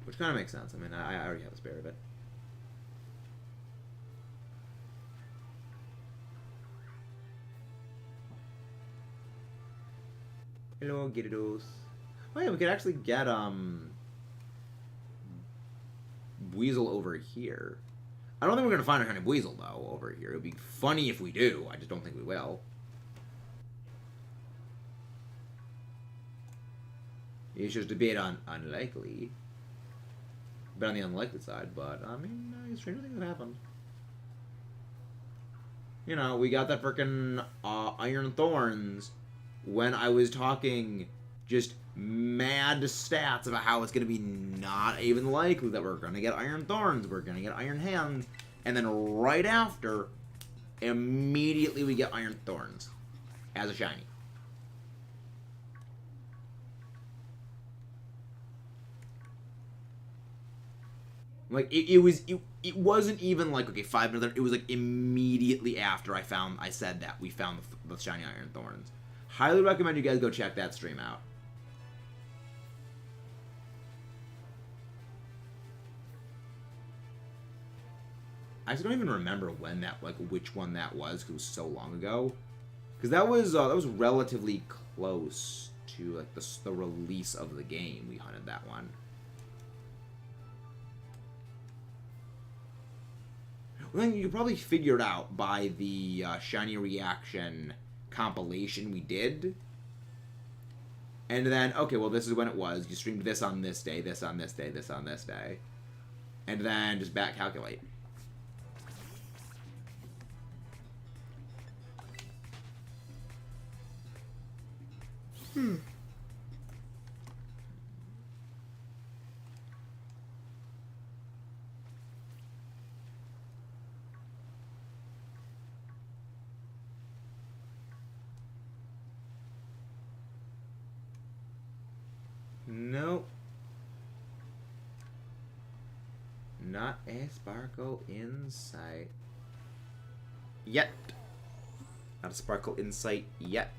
Which kind of makes sense. I mean, I already have a spare of it. Hello, Gyarados. Oh yeah, we could actually get Weasel over here. I don't think we're gonna find a kind of Weasel though over here. It'd be funny if we do. I just don't think we will. It's just a bit unlikely. Been on the unlikely side, but I mean, stranger things have happened. You know, we got that frickin' Iron Thorns when I was talking just mad stats about how it's going to be not even likely that we're going to get Iron Thorns, we're going to get Iron Hands, and then right after, immediately we get Iron Thorns as a shiny. Like, it wasn't even like, okay, 5 minutes later, it was like immediately after I said that, we found the shiny Iron Thorns. Highly recommend you guys go check that stream out. I just don't even remember when that, like, which one that was, because it was so long ago. Because that was relatively close to, like, the release of the game. We hunted that one. Well, then you could probably figure it out by the Shiny Reaction compilation we did. And then, okay, well, this is when it was. You streamed this on this day, this on this day, this on this day. And then just back calculate. Nope. Not a sparkle in sight. Yet. Not a sparkle in sight yet.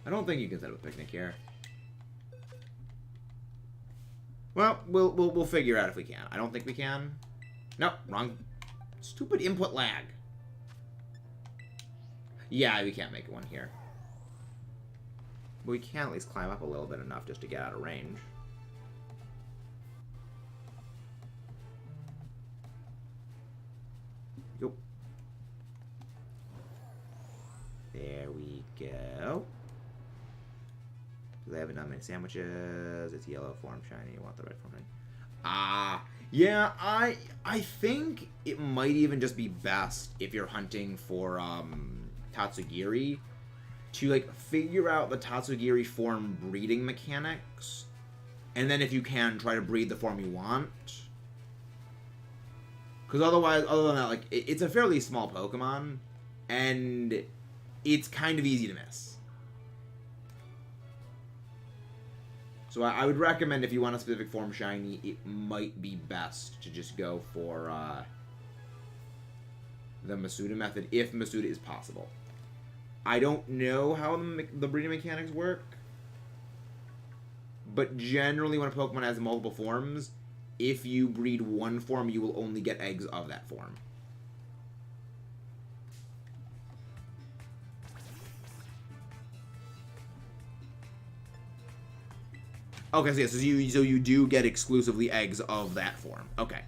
I don't think you can set up a picnic here. Well, we'll figure out if we can. I don't think we can. Nope, wrong. Stupid input lag. Yeah, we can't make one here. But we can at least climb up a little bit enough just to get out of range. Go. There we go. They haven't done many sandwiches. It's yellow form shiny. You want the red form shiny. Yeah, I think it might even just be best if you're hunting for Tatsugiri to like figure out the Tatsugiri form breeding mechanics, and then if you can try to breed the form you want. Because otherwise, other than that, like it's a fairly small Pokemon, and it's kind of easy to miss. So I would recommend if you want a specific form shiny, it might be best to just go for the Masuda method, if Masuda is possible. I don't know how the breeding mechanics work, but generally when a Pokemon has multiple forms, if you breed one form, you will only get eggs of that form. Okay, so, yeah, so you do get exclusively eggs of that form. Okay.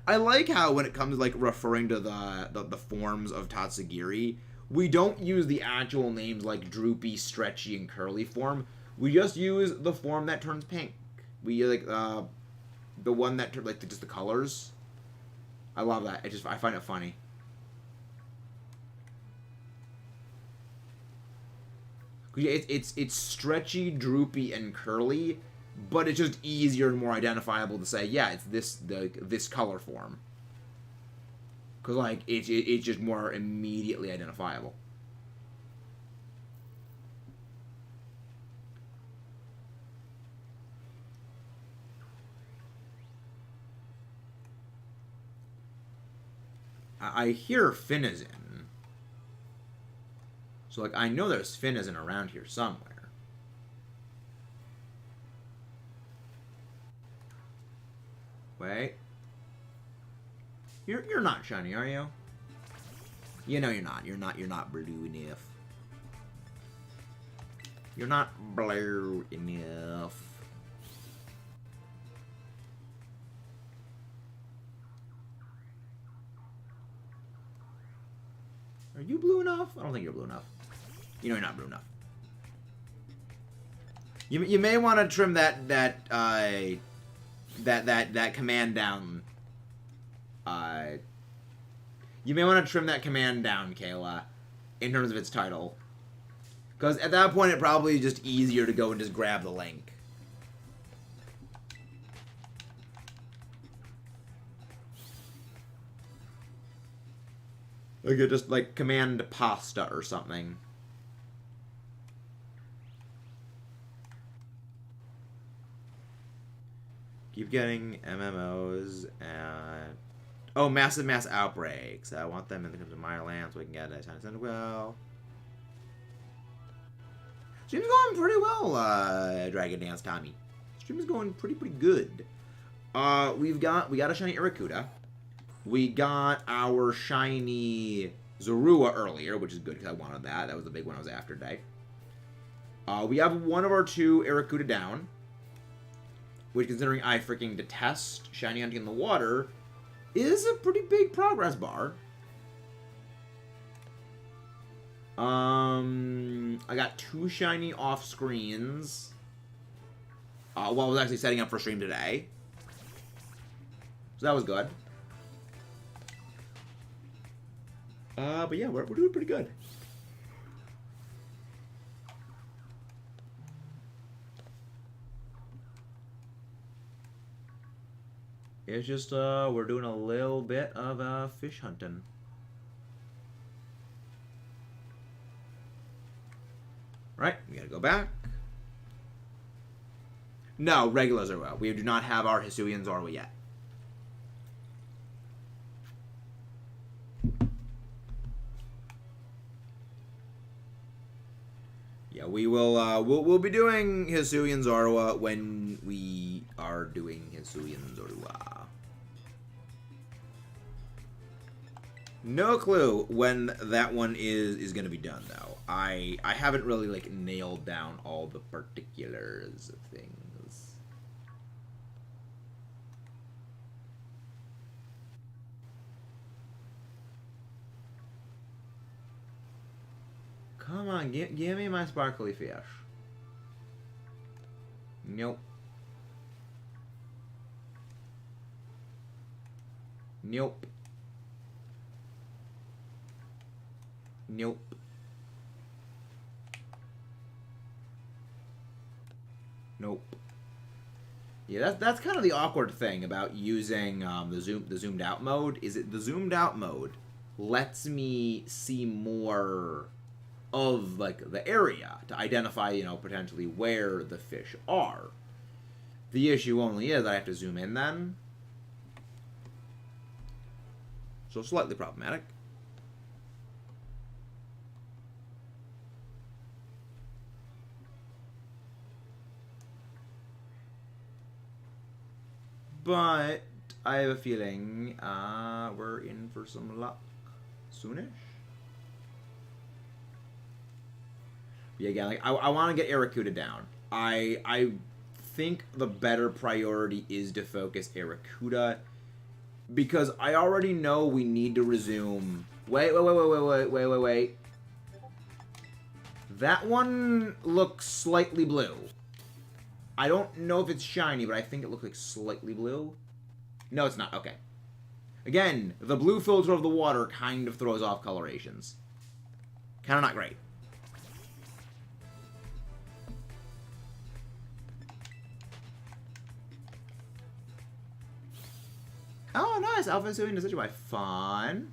I like how when it comes to like referring to the forms of Tatsugiri, we don't use the actual names like Droopy, Stretchy, and Curly form. We just use the form that turns pink. We like the one that turns like just the colors. I love that. I find it funny. It's Stretchy, Droopy, and Curly, but it's just easier and more identifiable to say, yeah, it's this color form. Because, like, it's just more immediately identifiable. I hear Finizen. So, like, I know there's Finizen around here somewhere. Wait. You're not shiny, are you? You know you're not. You're not blue enough. You're not blue enough. Are you blue enough? I don't think you're blue enough. You know you're not blue enough. You may want to trim that command down You may want to trim that command down, Kayla, in terms of its title. Because at that point, it probably is just easier to go and just grab the link. Like, just, like, command pasta or something. Keep getting MMOs and... Oh, massive mass outbreaks. I want them in the terms of minor land so we can get a tiny center well. Stream's going pretty well, Dragon Dance Tommy. Stream is going pretty good. We got a shiny Iracuda. We got our shiny Zorua earlier, which is good because I wanted that. That was the big one I was after today. We have one of our 2 Iracuda down. Which, considering I freaking detest shiny hunting in the water, is a pretty big progress bar. I got 2 shiny off screens. While I was actually setting up for stream today. So that was good. But yeah, we're doing pretty good. It's just, we're doing a little bit of, fish hunting. Right, we gotta go back. No, regular Zorua. We do not have our Hisuian Zorua yet. Yeah, we will, we'll be doing Hisuian Zorua when we are doing Hisuian Zorua. No clue when that one is going to be done, though. I haven't really, like, nailed down all the particulars of things. Come on, give me my sparkly fish. Nope. Nope. Nope. Nope. Yeah, that's kind of the awkward thing about using the zoomed out mode. Is it the zoomed out mode lets me see more of, like, the area to identify, you know, potentially where the fish are. The issue only is I have to zoom in then. So slightly problematic. But I have a feeling we're in for some luck soonish. Yeah, again, like I want to get Iracuda down. I think the better priority is to focus Iracuda because I already know we need to resume. Wait. That one looks slightly blue. I don't know if it's shiny, but I think it looks like slightly blue. No, it's not. Okay. Again, the blue filter of the water kind of throws off colorations. Kind of not great. Oh, nice. Alpha Hisuian Decidueye. Fun.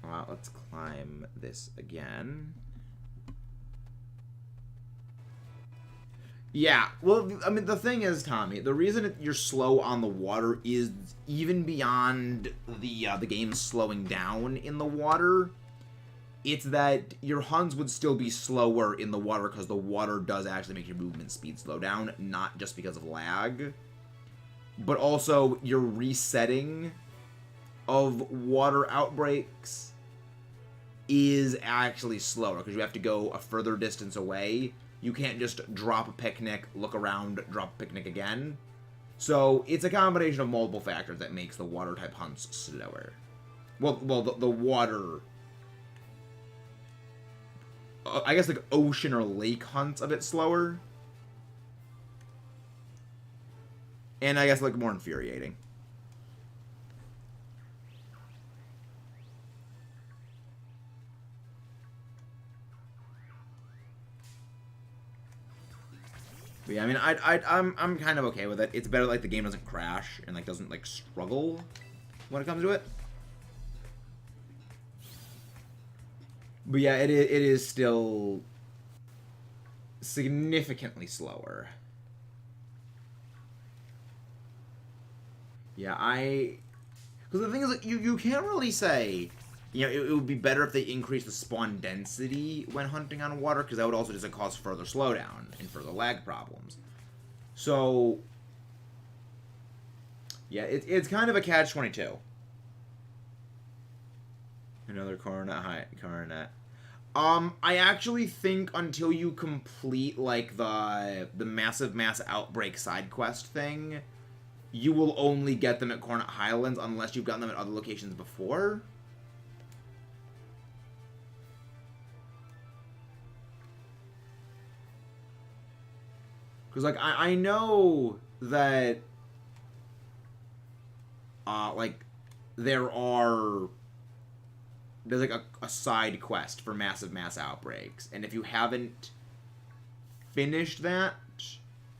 Well, let's climb this again. Yeah, well, I mean, the thing is, Tommy, the reason you're slow on the water is even beyond the game slowing down in the water. It's that your hunts would still be slower in the water because the water does actually make your movement speed slow down, not just because of lag. But also, your resetting of water outbreaks is actually slower because you have to go a further distance away. You can't just drop a picnic, look around, drop a picnic again. So it's a combination of multiple factors that makes the water type hunts slower. Well, the water I guess, like, ocean or lake hunts a bit slower. And I guess, like, more infuriating. But yeah, I mean, I'm kind of okay with it. It's better, like, the game doesn't crash and, like, doesn't, like, struggle when it comes to it. But yeah, it is still significantly slower. Yeah, because the thing is, like, you can't really say, you know, it would be better if they increase the spawn density when hunting on water, because that would also just cause further slowdown and further lag problems. So, yeah, it's kind of a catch-22. Another coronet. I actually think until you complete, like, the massive mass outbreak side quest thing, you will only get them at Coronet Highlands unless you've gotten them at other locations before. Because, like, I know that, like, there's, like, a side quest for massive mass outbreaks. And if you haven't finished that,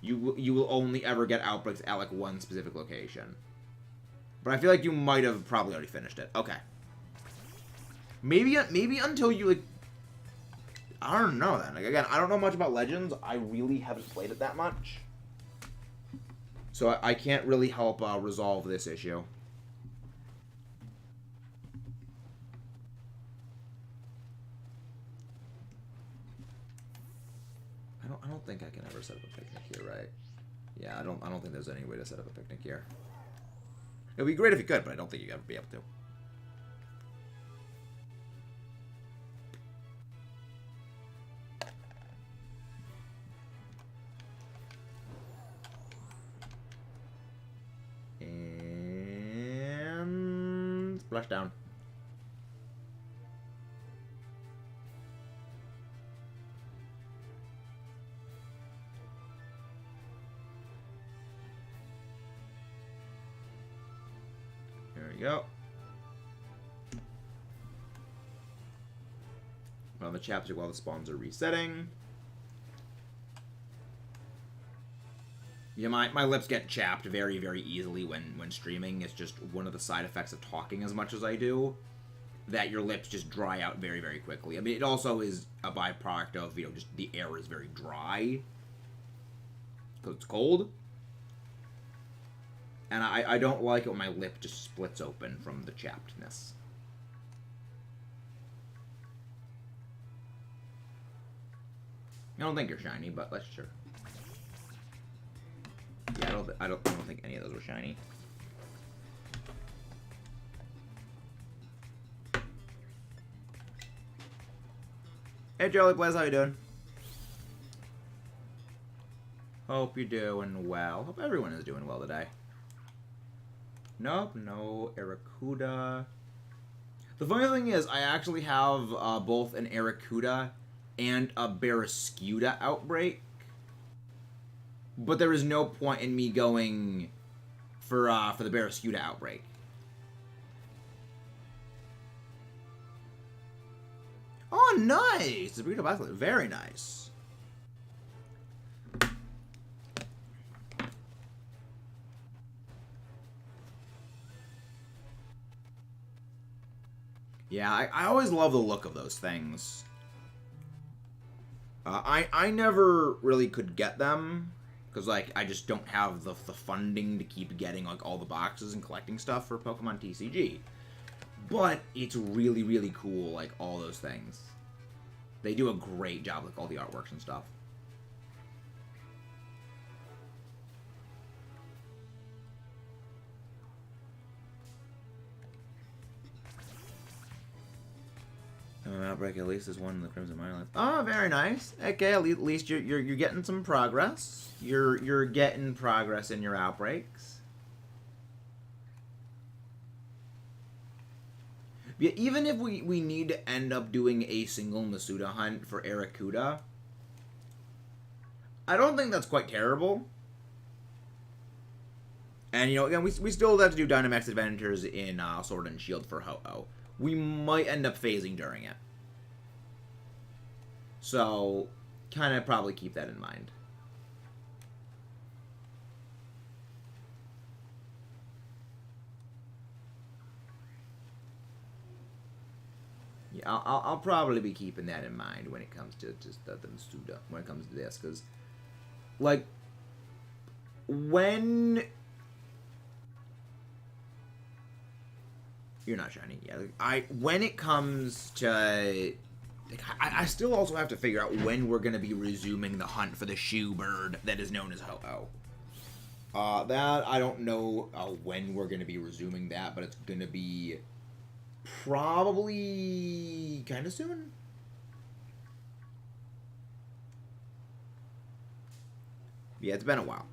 you will only ever get outbreaks at, like, one specific location. But I feel like you might have probably already finished it. Okay. Maybe until you, like, I don't know then. Like, again, I don't know much about Legends. I really haven't played it that much. So I can't really help resolve this issue. I don't think I can ever set up a picnic here, right? Yeah, I don't think there's any way to set up a picnic here. It would be great if you could, but I don't think you'd ever be able to. And splash down. There we go. On the chapter while the spawns are resetting. Yeah, my lips get chapped very, very easily when streaming. It's just one of the side effects of talking as much as I do, that your lips just dry out very, very quickly. I mean, it also is a byproduct of, you know, just the air is very dry because it's cold. And I don't like it when my lip just splits open from the chappedness. I don't think you're shiny, but let's sure. Yeah, I don't think any of those were shiny. Hey, Jolly Blaze, how you doing? Hope you're doing well. Hope everyone is doing well today. Nope, no Aracuda. The funny thing is, I actually have both an Aracuda and a Barrascuda outbreak. But there is no point in me going for the Barrascuda outbreak. Oh, nice! The Burrito Basilisk. Very nice. Yeah, I always love the look of those things. I never really could get them, because, like, I just don't have the funding to keep getting, like, all the boxes and collecting stuff for Pokemon TCG. But it's really, really cool, like, all those things. They do a great job with all the artworks and stuff. Outbreak at least is one in the Crimson Mine. Oh, very nice. Okay, at least you're getting some progress. You're getting progress in your outbreaks. Yeah, even if we need to end up doing a single Masuda hunt for Aracuda, I don't think that's quite terrible. And, you know, again, we still have to do Dynamax Adventures in Sword and Shield for Ho-Oh. We might end up phasing during it. So, kind of probably keep that in mind. Yeah, I'll probably be keeping that in mind when it comes to just the Masuda, when it comes to this, because, like, when... You're not shiny. Yeah, when it comes to... Like, I still also have to figure out when we're going to be resuming the hunt for the shoe bird that is known as Ho-Oh. That, I don't know when we're going to be resuming that, but it's going to be probably kind of soon. Yeah, it's been a while.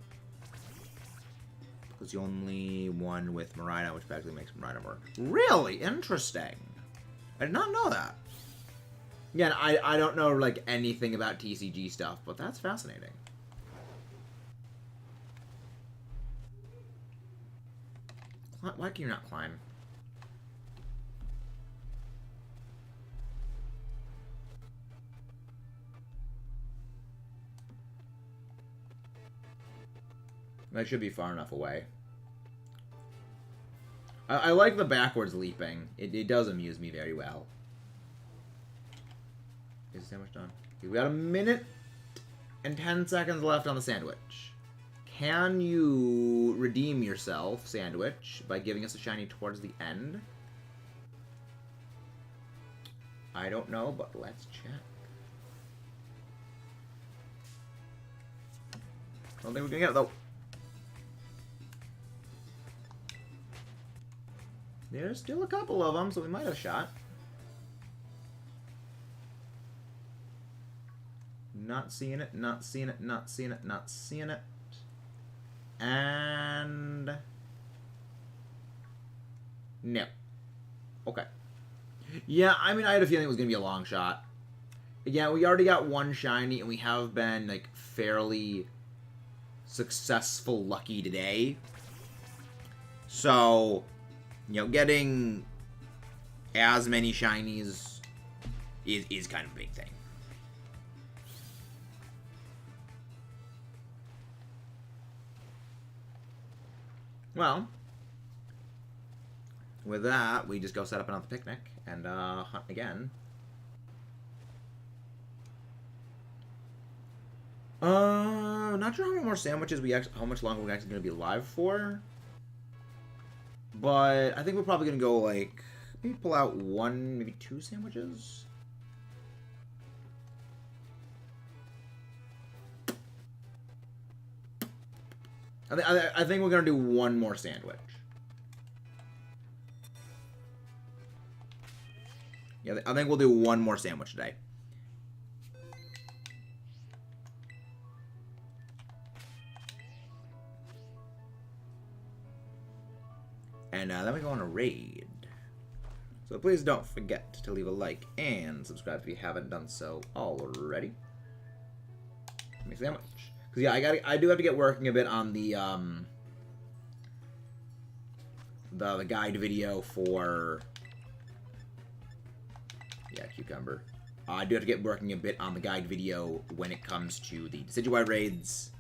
Because the only one with Marina, which actually makes Marina work. Really interesting. I did not know that. Again, I don't know, like, anything about TCG stuff, but that's fascinating. Why can you not climb? That should be far enough away. I like the backwards leaping. It does amuse me very well. Is the sandwich done? Okay, we got 1 minute and 10 seconds left on the sandwich. Can you redeem yourself, sandwich, by giving us a shiny towards the end? I don't know, but let's check. I don't think we can get it, though. There's still a couple of them, so we might have a shot. Not seeing it, not seeing it, not seeing it, not seeing it. And... no. Okay. Yeah, I mean, I had a feeling it was going to be a long shot. Yeah, we already got one shiny, and we have been, like, fairly successful lucky today. So, you know, getting as many shinies is kind of a big thing. Well, with that, we just go set up another picnic and hunt again. Not sure how many more sandwiches how much longer we're actually going to be live for. But I think we're probably going to go, like, maybe pull out 1, maybe 2 sandwiches. I think we're going to do 1 more sandwich. Yeah, I think we'll do 1 more sandwich today. And then we go on a raid. So please don't forget to leave a like and subscribe if you haven't done so already. Give me a sandwich. Because yeah, I do have to get working a bit on the guide video for cucumber. I do have to get working a bit on the guide video when it comes to the Decidueye raids.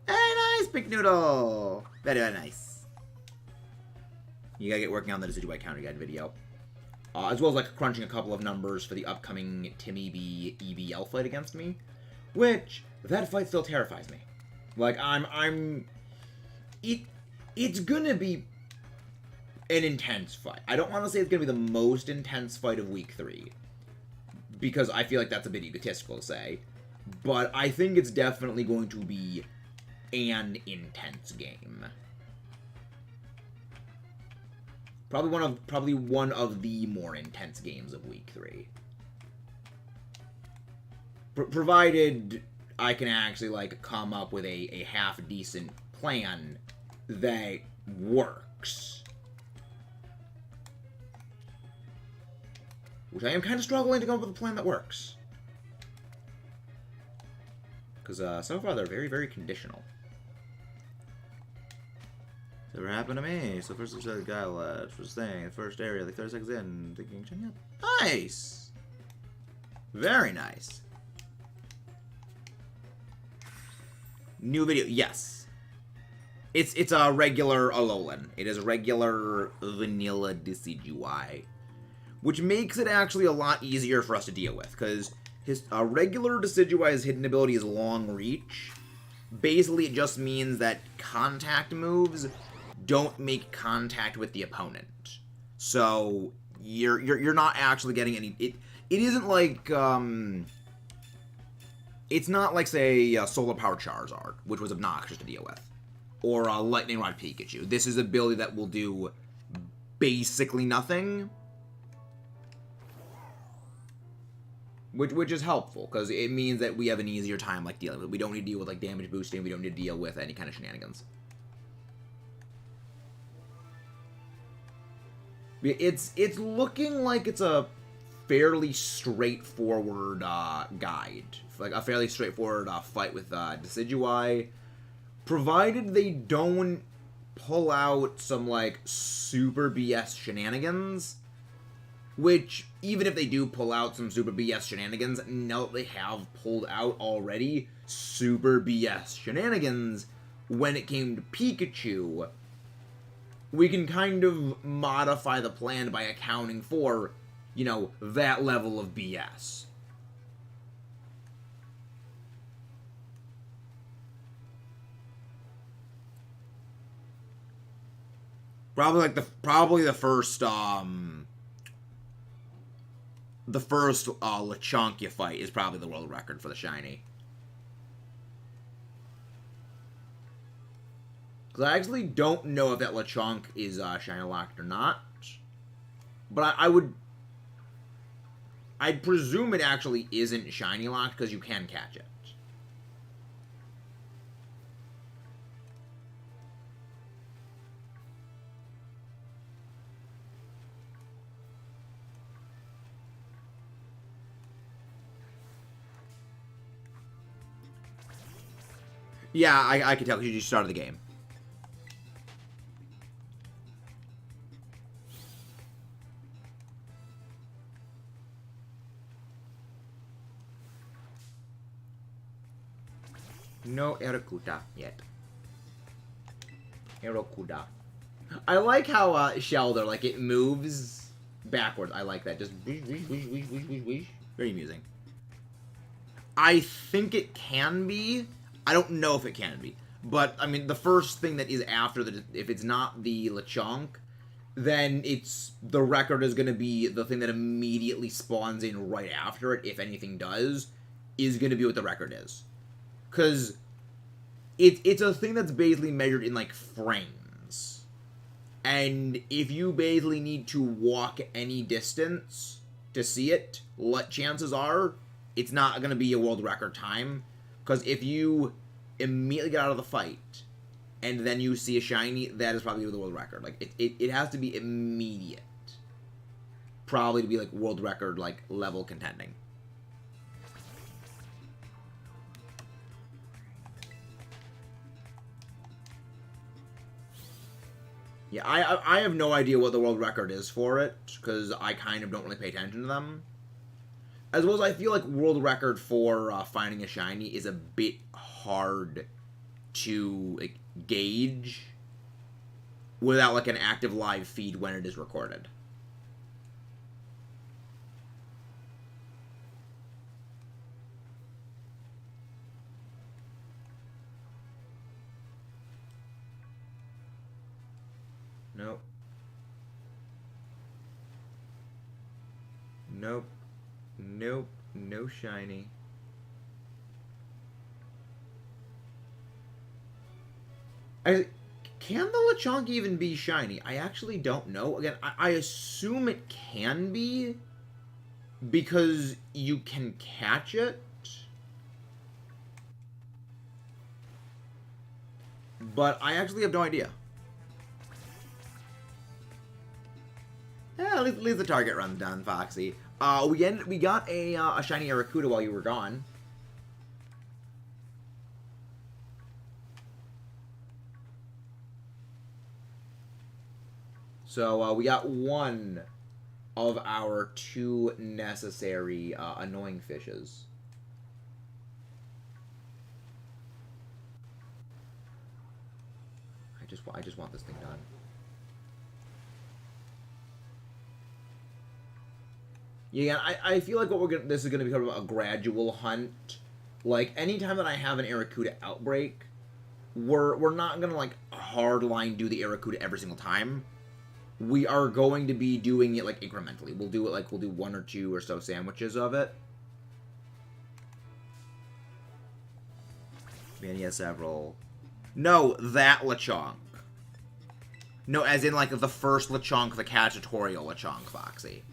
Very nice, Big Noodle! Very, very nice. You gotta get working on the Decidueye counter guide video. As well as, like, crunching a couple of numbers for the upcoming Timmy B EVL fight against me. Which, that fight still terrifies me. Like, it's gonna be an intense fight. I don't want to say it's gonna be the most intense fight of Week 3. Because I feel like that's a bit egotistical to say. But I think it's definitely going to be an intense game. Probably one of the more intense games of Week 3. Provided I can actually, like, come up with a half-decent plan that works. which I am kind of struggling to come up with a plan that works. Because so far they're very, very conditional. Never happened to me. So first we said Scarlet, first thing, the first area, like 30 seconds in, thinking, nice! Very nice. New video, yes. It's a regular Alolan. It is a regular vanilla Decidueye. Which makes it actually a lot easier for us to deal with, because his regular Decidueye's hidden ability is Long Reach. Basically, it just means that contact moves don't make contact with the opponent. So you're not actually getting any. It isn't like it's not like, say, Solar Power Charizard, which was obnoxious to deal with, or Lightning Rod Pikachu. This is an ability that will do basically nothing, which is helpful because it means that we have an easier time like dealing with it. We don't need to deal with like damage boosting. We don't need to deal with any kind of shenanigans. It's looking like it's a fairly straightforward guide, like a fairly straightforward fight with Decidueye, provided they don't pull out some like super BS shenanigans. Which, even if they do pull out some super BS shenanigans, now that they have pulled out already super BS shenanigans when it came to Pikachu, we can kind of modify the plan by accounting for, you know, that level of BS. Probably the first Lechonk you fight is probably the world record for the shiny. Because I actually don't know if that Lechonk is shiny locked or not. But I'd presume it actually isn't shiny locked because you can catch it. Yeah, I can tell because you just started the game. No Erakuta yet. Erakuda. I like how Shelder, like, it moves backwards. I like that. Just whoosh, whoosh, whoosh, whoosh, whoosh, whoosh, whoosh. Very amusing. I think it can be. I don't know if it can be. But, I mean, the first thing that is after the... If it's not the Lechonk, then it's... The record is going to be the thing that immediately spawns in right after it, if anything does, is going to be what the record is. Because it's a thing that's basically measured in, like, frames. And if you basically need to walk any distance to see it, chances are it's not going to be a world record time. Because if you immediately get out of the fight and then you see a shiny, that is probably the world record. Like, it has to be immediate. Probably to be, like, world record, like, level contending. Yeah, I have no idea what the world record is for it, because I kind of don't really pay attention to them. As well as I feel like world record for finding a shiny is a bit hard to like, gauge without like an active live feed when it is recorded. Nope. Nope. Nope. No shiny. Can the Lechonk even be shiny? I actually don't know. Again, I assume it can be because you can catch it. But I actually have no idea. Yeah, at least the target run's done, Foxy. We got a shiny Aracuda while you were gone. So we got one of our 2 necessary annoying fishes. I just want this thing done. Yeah, I feel like this is gonna become a gradual hunt. Like anytime that I have an Aracuda outbreak, we're not gonna like hardline do the Aracuda every single time. We are going to be doing it like incrementally. We'll do 1 or 2 or so sandwiches of it. Man, he has several. No, that Lechonk. No, as in like the first Lechonk, the Cacciatorial Lechonk, Foxy.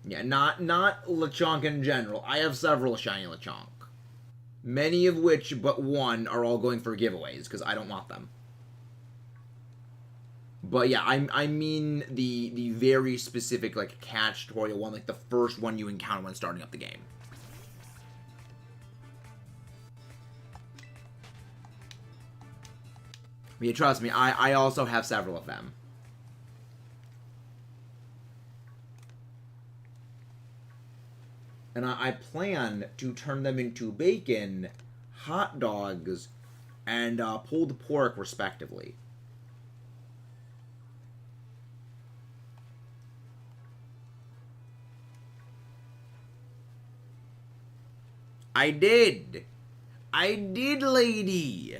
Yeah, not Lechonk in general. I have several shiny Lechonk. Many of which, but one, are all going for giveaways, because I don't want them. But yeah, I mean the very specific, like, Cacciatorial one, like the first one you encounter when starting up the game. Yeah, trust me, I also have several of them. And I plan to turn them into bacon, hot dogs, and pulled pork, respectively. I did, lady.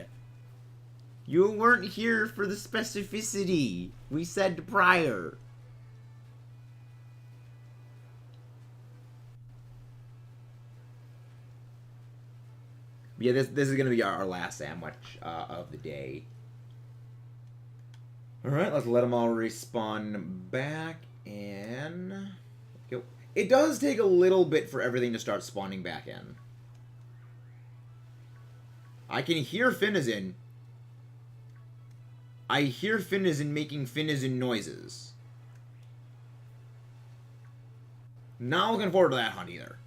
You weren't here for the specificity we said prior. Yeah, this is going to be our last sandwich of the day. Alright, let's let them all respawn back, and... It does take a little bit for everything to start spawning back in. I can hear Finizen. I hear Finizen making Finizen noises. Not looking forward to that hunt either.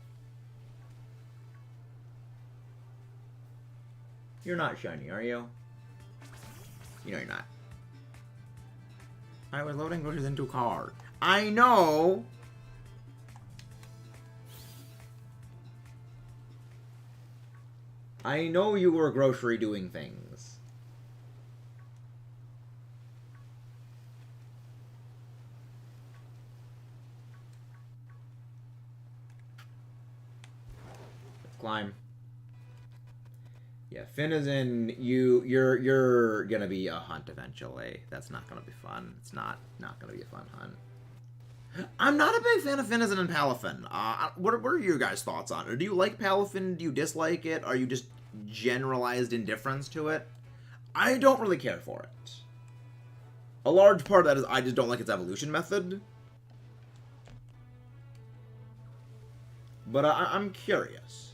You're not shiny, are you? You know you're not. I was loading groceries into a car. I know! I know you were grocery doing things. Let's climb. Yeah, Finizen, you're gonna be a hunt eventually. That's not gonna be fun. It's not gonna be a fun hunt. I'm not a big fan of Finizen and Palafin. What are your guys' thoughts on it? Do you like Palafin? Do you dislike it? Are you just generalized indifference to it? I don't really care for it. A large part of that is I just don't like its evolution method. But I'm curious.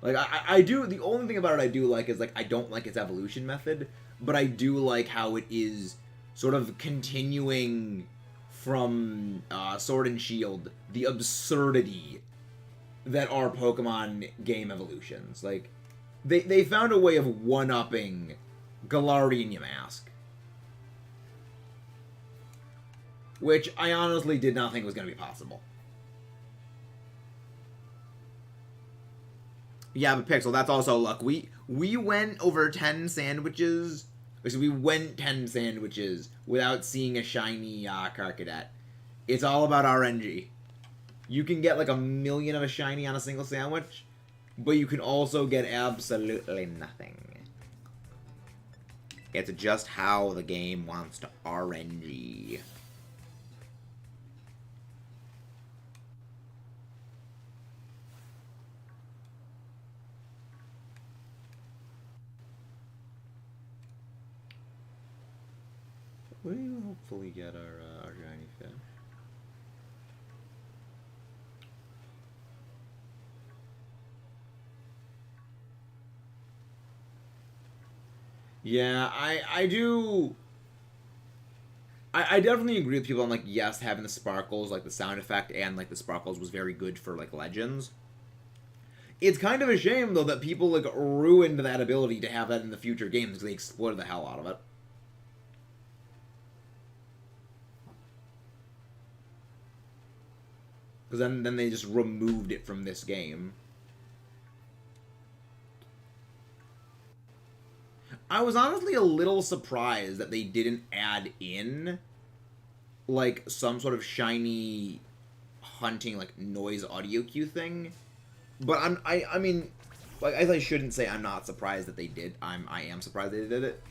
Like, I do, the only thing about it I do like is, like, I don't like its evolution method, but I do like how it is sort of continuing from Sword and Shield, the absurdity that are Pokemon game evolutions. Like, they found a way of one-upping Galarian Yamask. Which I honestly did not think was going to be possible. Yeah, but Pixel, that's also luck. We went over 10 sandwiches. So we went 10 sandwiches without seeing a shiny Carcadet. It's all about RNG. You can get like 1,000,000 of a shiny on a single sandwich, but you can also get absolutely nothing. It's just how the game wants to RNG. We'll hopefully get our shiny fish. Yeah, I do. I definitely agree with people on like yes, having the sparkles, like the sound effect and like the sparkles was very good for like Legends. It's kind of a shame though that people like ruined that ability to have that in the future games because they exploited the hell out of it. Because then they just removed it from this game. I was honestly a little surprised that they didn't add in like some sort of shiny hunting like noise audio cue thing. But I mean, like I shouldn't say I'm not surprised that they did. I am surprised they did it.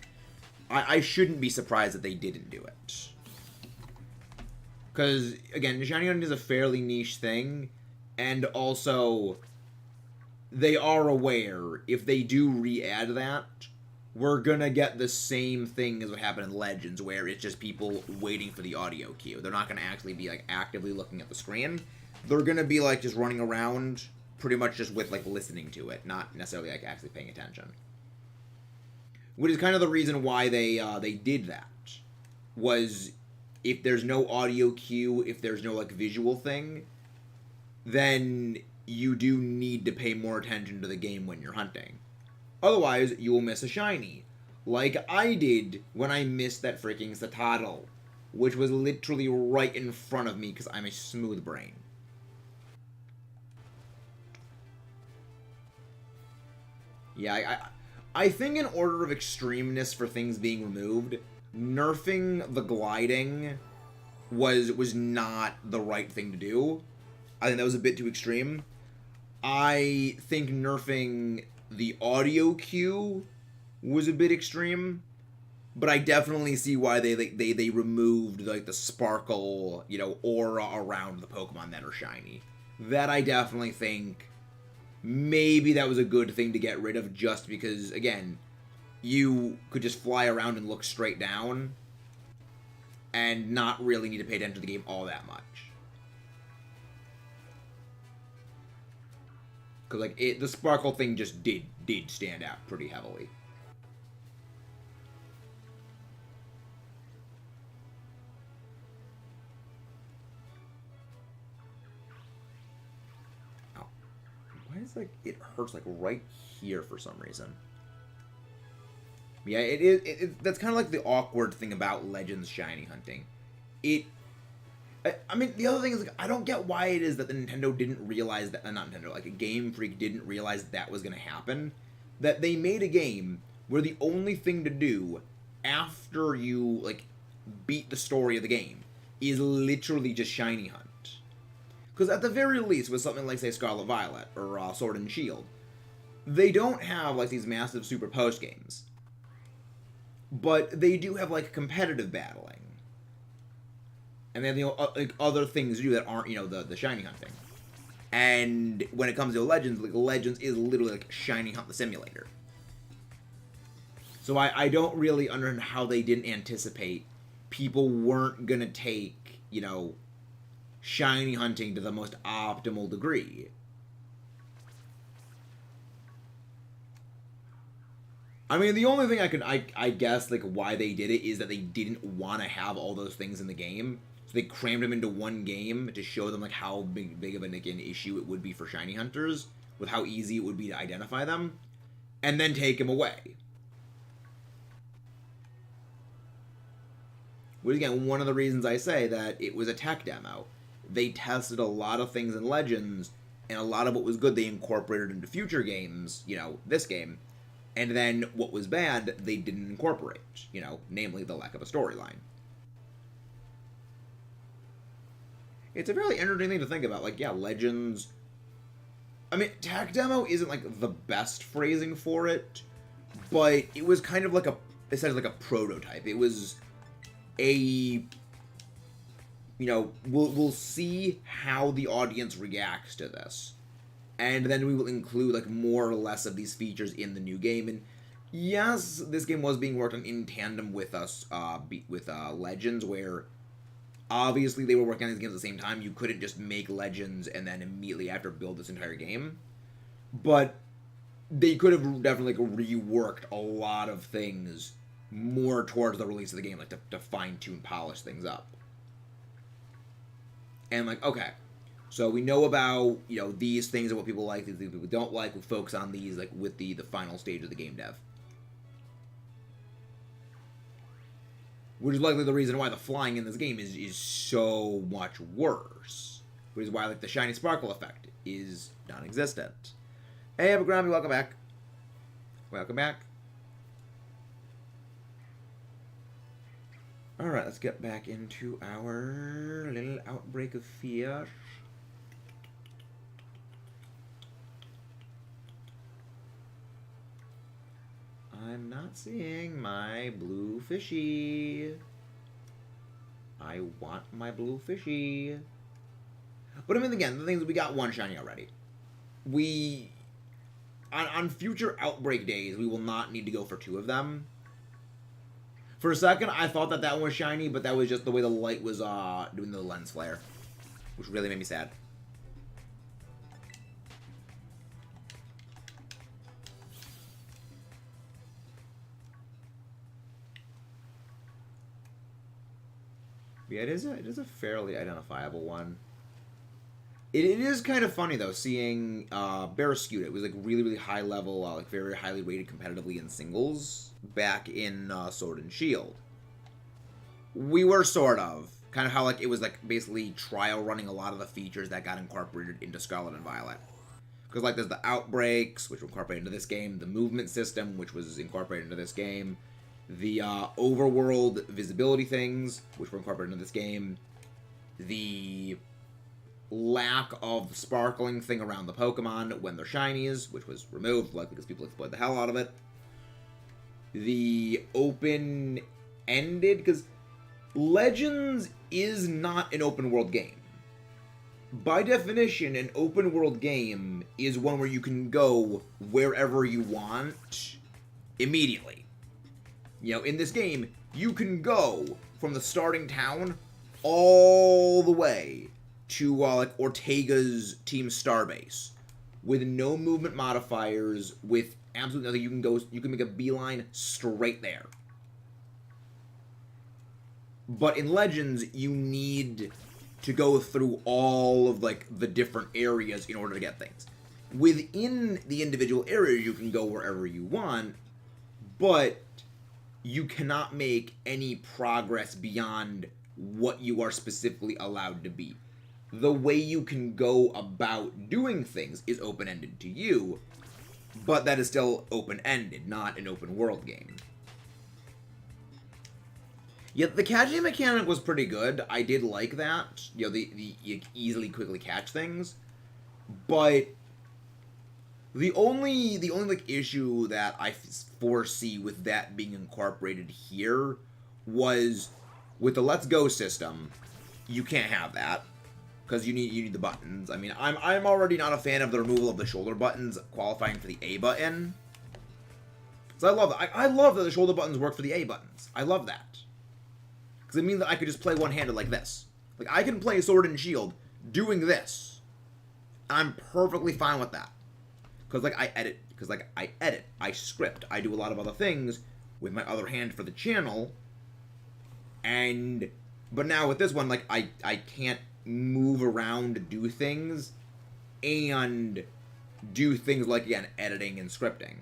I shouldn't be surprised that they didn't do it. Because again, shiny hunting is a fairly niche thing, and also they are aware if they do re-add that, we're gonna get the same thing as what happened in Legends, where it's just people waiting for the audio cue. They're not gonna actually be like actively looking at the screen. They're gonna be like just running around, pretty much just with like listening to it, not necessarily like actually paying attention. Which is kind of the reason why they did that. Was if there's no audio cue, if there's no like visual thing, then you do need to pay more attention to the game when you're hunting. Otherwise, you will miss a shiny. Like I did when I missed that freaking Citadel, which was literally right in front of me because I'm a smooth brain. Yeah, I think in order of extremeness for things being removed, nerfing the gliding was not the right thing to do. I think that was a bit too extreme. I think nerfing the audio cue was a bit extreme, but I definitely see why they removed like the sparkle, aura around the Pokemon that are shiny. That I definitely think maybe that was a good thing to get rid of, just because again, you could just fly around and look straight down and not really need to pay attention to the game all that much. Because like the sparkle thing just did stand out pretty heavily. Oh, why is like it hurts like right here for some reason? Yeah, it is. That's kind of like the awkward thing about Legends shiny hunting. It I mean, the other thing is, like, I don't get why it is that the Nintendo didn't realize that, not Nintendo, like, a Game Freak didn't realize that was going to happen. That they made a game where the only thing to do after you, like, beat the story of the game is literally just shiny hunt. Because at the very least, with something like, say, Scarlet Violet or Sword and Shield, they don't have, like, these massive super post games. But they do have, like, competitive battling. And then like other things to do that aren't the shiny hunting. And when it comes to Legends, like Legends is literally like shiny hunt the simulator. So I don't really understand how they didn't anticipate people weren't gonna take shiny hunting to the most optimal degree. I mean, the only thing I guess like why they did it is that they didn't want to have all those things in the game. So they crammed them into one game to show them like how big of an issue it would be for shiny hunters, with how easy it would be to identify them, and then take them away. Which again, one of the reasons I say that it was a tech demo. They tested a lot of things in Legends, and a lot of what was good they incorporated into future games, this game. And then what was bad, they didn't incorporate, namely the lack of a storyline. It's a really interesting thing to think about. Like, yeah, Legends. I mean, tech demo isn't like the best phrasing for it, but it was kind of like essentially like a prototype. It was a, we'll see how the audience reacts to this, and then we will include like more or less of these features in the new game. And yes, this game was being worked on in tandem with Legends, where obviously they were working on these games at the same time. You couldn't just make Legends and then immediately after build this entire game. But they could have definitely reworked a lot of things more towards the release of the game, like to fine-tune, polish things up. And like, okay, so we know about, you know, these things and what people like, these things people don't like. We'll focus on these, like, with the final stage of the game dev. Which is likely the reason why the flying in this game is so much worse. Which is why, like, the shiny sparkle effect is non-existent. Hey, Abercrombie, welcome back. Welcome back. Alright, let's get back into our little outbreak of fear. I'm not seeing my blue fishy. I want my blue fishy. But I mean, again, the thing is, we got one shiny already. On future outbreak days, we will not need to go for 2 of them. For a second, I thought that one was shiny, but that was just the way the light was doing the lens flare, which really made me sad. But yeah, it is a fairly identifiable one. It is kind of funny, though, seeing Barraskewda. It was, like, really, really high level, like, very highly rated competitively in singles back in Sword and Shield. We were sort of. Kind of how, like, it was, like, basically trial running a lot of the features that got incorporated into Scarlet and Violet. Because, like, there's the outbreaks, which were incorporated into this game, the movement system, which was incorporated into this game, the overworld visibility things, which were incorporated into this game, the lack of the sparkling thing around the Pokemon when they're shinies, which was removed, likely because people exploit the hell out of it. The open-ended, because Legends is not an open-world game. By definition, an open-world game is one where you can go wherever you want immediately. You know, in this game, you can go from the starting town all the way to, like, Ortega's Team Starbase, with no movement modifiers, with absolutely nothing. You can make a beeline straight there. But in Legends, you need to go through all of, like, the different areas in order to get things. Within the individual areas, you can go wherever you want, but you cannot make any progress beyond what you are specifically allowed to be. The way you can go about doing things is open-ended to you, but that is still open-ended, not an open-world game. Yet the catching mechanic was pretty good. I did like that. You know, you easily, quickly catch things. But the only like issue that I foresee with that being incorporated here was with the Let's Go system, you can't have that. Because you need the buttons. I mean, I'm already not a fan of the removal of the shoulder buttons qualifying for the A button. So I love that. I love that the shoulder buttons work for the A buttons. I love that. Because it means that I could just play one-handed like this. Like, I can play Sword and Shield doing this. I'm perfectly fine with that. Because, like, I edit. I script. I do a lot of other things with my other hand for the channel. But now with this one, like, I can't move around to do things and do things like, again, editing and scripting.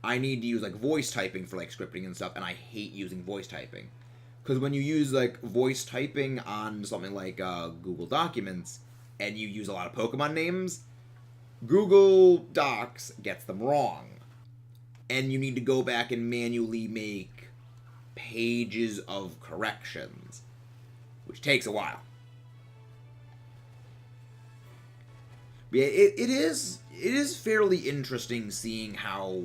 I need to use, like, voice typing for, like, scripting and stuff, and I hate using voice typing. Because when you use, like, voice typing on something like Google Documents, and you use a lot of Pokemon names, Google Docs gets them wrong. And you need to go back and manually make pages of corrections, which takes a while. But yeah, it is fairly interesting seeing how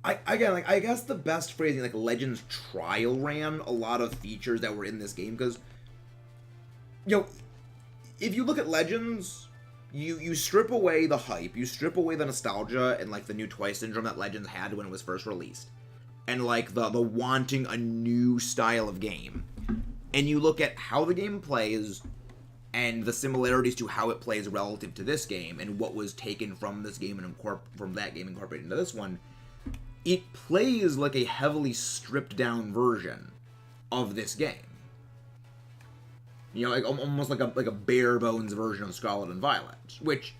I guess the best phrasing, like, Legends trial ran a lot of features that were in this game, because, you know, if you look at Legends, you strip away the hype, you strip away the nostalgia and, like, the new Twice syndrome that Legends had when it was first released, and, like, the wanting a new style of game, and you look at how the game plays and the similarities to how it plays relative to this game and what was taken from this game and from that game incorporated into this one, it plays like a heavily stripped down version of this game. You know, like almost like a bare bones version of Scarlet and Violet, which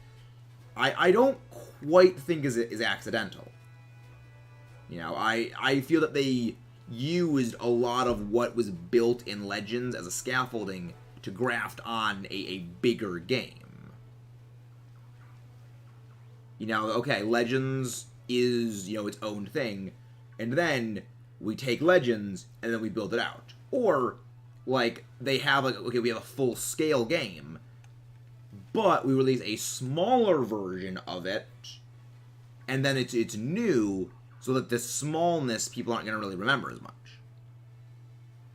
I don't quite think is accidental. You know, I feel that they used a lot of what was built in Legends as a scaffolding to graft on a bigger game. You know, okay, Legends is, you know, its own thing, and then we take Legends and then we build it out. Or, like, they have, like, okay, we have a full-scale game, but we release a smaller version of it, and then it's new, so that the smallness people aren't going to really remember as much.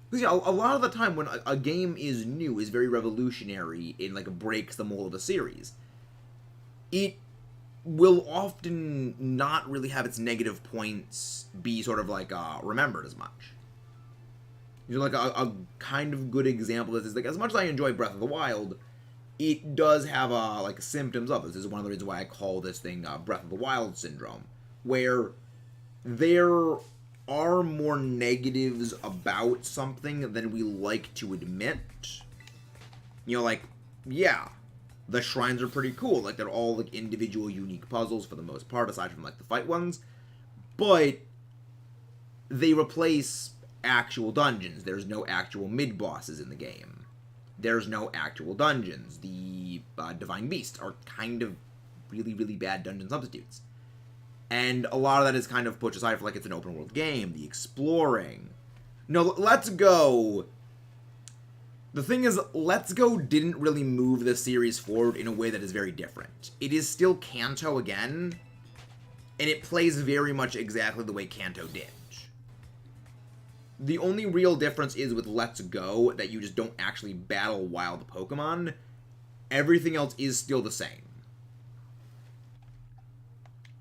Because, yeah, a lot of the time when a game is new, is very revolutionary, and, like, breaks the mold of the series, it will often not really have its negative points be sort of, like, remembered as much. You know, like, a kind of good example of this is, like, as much as I enjoy Breath of the Wild, it does have, like, symptoms of this. This is one of the reasons why I call this thing Breath of the Wild syndrome, where there are more negatives about something than we like to admit. You know, like, yeah, the shrines are pretty cool. Like, they're all, like, individual, unique puzzles for the most part, aside from, like, the fight ones. But they replace actual dungeons. There's no actual mid-bosses in the game. There's no actual dungeons. The Divine Beasts are kind of really, really bad dungeon substitutes. And a lot of that is kind of put aside for, like, it's an open world game, the exploring. No, Let's Go. The thing is, Let's Go didn't really move the series forward in a way that is very different. It is still Kanto again, and it plays very much exactly the way Kanto did. The only real difference is with Let's Go that you just don't actually battle wild Pokemon. Everything else is still the same.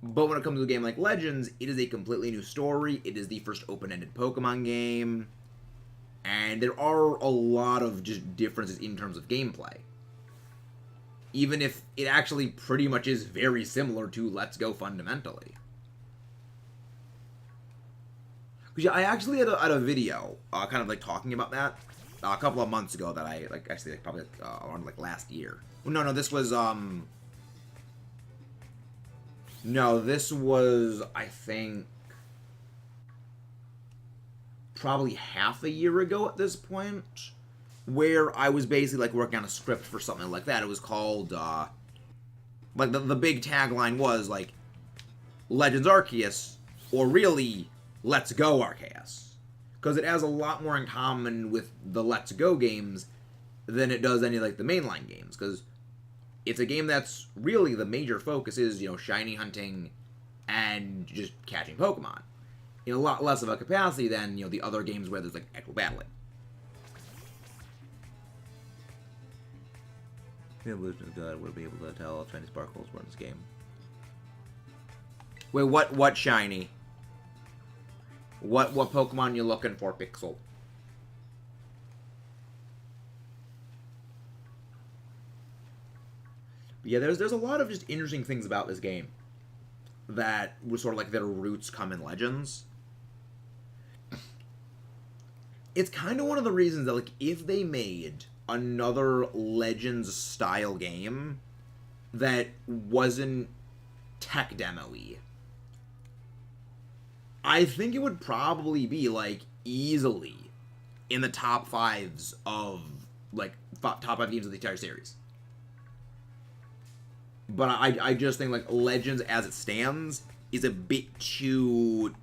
But when it comes to a game like Legends, it is a completely new story. It is the first open-ended Pokemon game. And there are a lot of just differences in terms of gameplay. Even if it actually pretty much is very similar to Let's Go fundamentally. Yeah, I actually had a video, kind of like talking about that a couple of months ago that I actually probably around last year. No, this was no, this was I think probably half a year ago at this point, where I was basically like working on a script for something like that. It was called like the big tagline was like Legends Arceus, or really Let's Go Arceus, because it has a lot more in common with the Let's Go games than it does any like the mainline games, because it's a game that's really the major focus is, you know, shiny hunting and just catching Pokemon in a lot less of a capacity than, you know, the other games where there's like actual battling. The illusion is good. We'll be able to tell if shiny sparkles were in this game. Wait, what shiny? What Pokemon you looking for, Pixel? But yeah, there's a lot of just interesting things about this game that were sort of like their roots come in Legends. It's kind of one of the reasons that, like, if they made another Legends style game that wasn't tech demo-y, I think it would probably be, like, easily in the top fives of, like, top 5 games of the entire series. But I just think, like, Legends as it stands is a bit too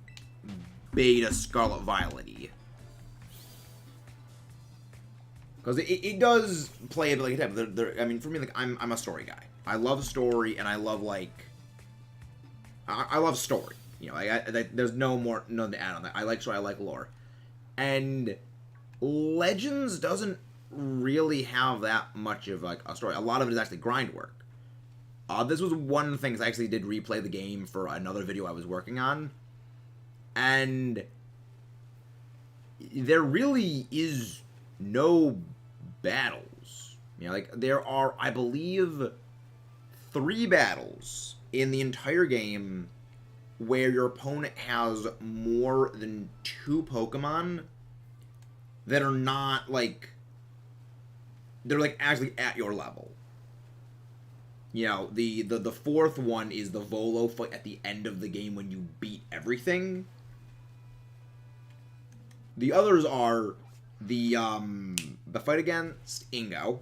beta Scarlet Violet-y. Because it does play a bit like a type. I mean, for me, like, I'm a story guy. I love story, and I love, like, I love story. You know, there's nothing to add on that. I like story, I like lore. And Legends doesn't really have that much of, like, a story. A lot of it is actually grind work. This was one of the things I actually did replay the game for another video I was working on. And there really is no battles You know, like, there are, I believe, 3 battles in the entire game where your opponent has more than 2 Pokemon that are not, like, they're, like, actually at your level. You know, the 4th one is the Volo fight at the end of the game when you beat everything. The others are the fight against Ingo,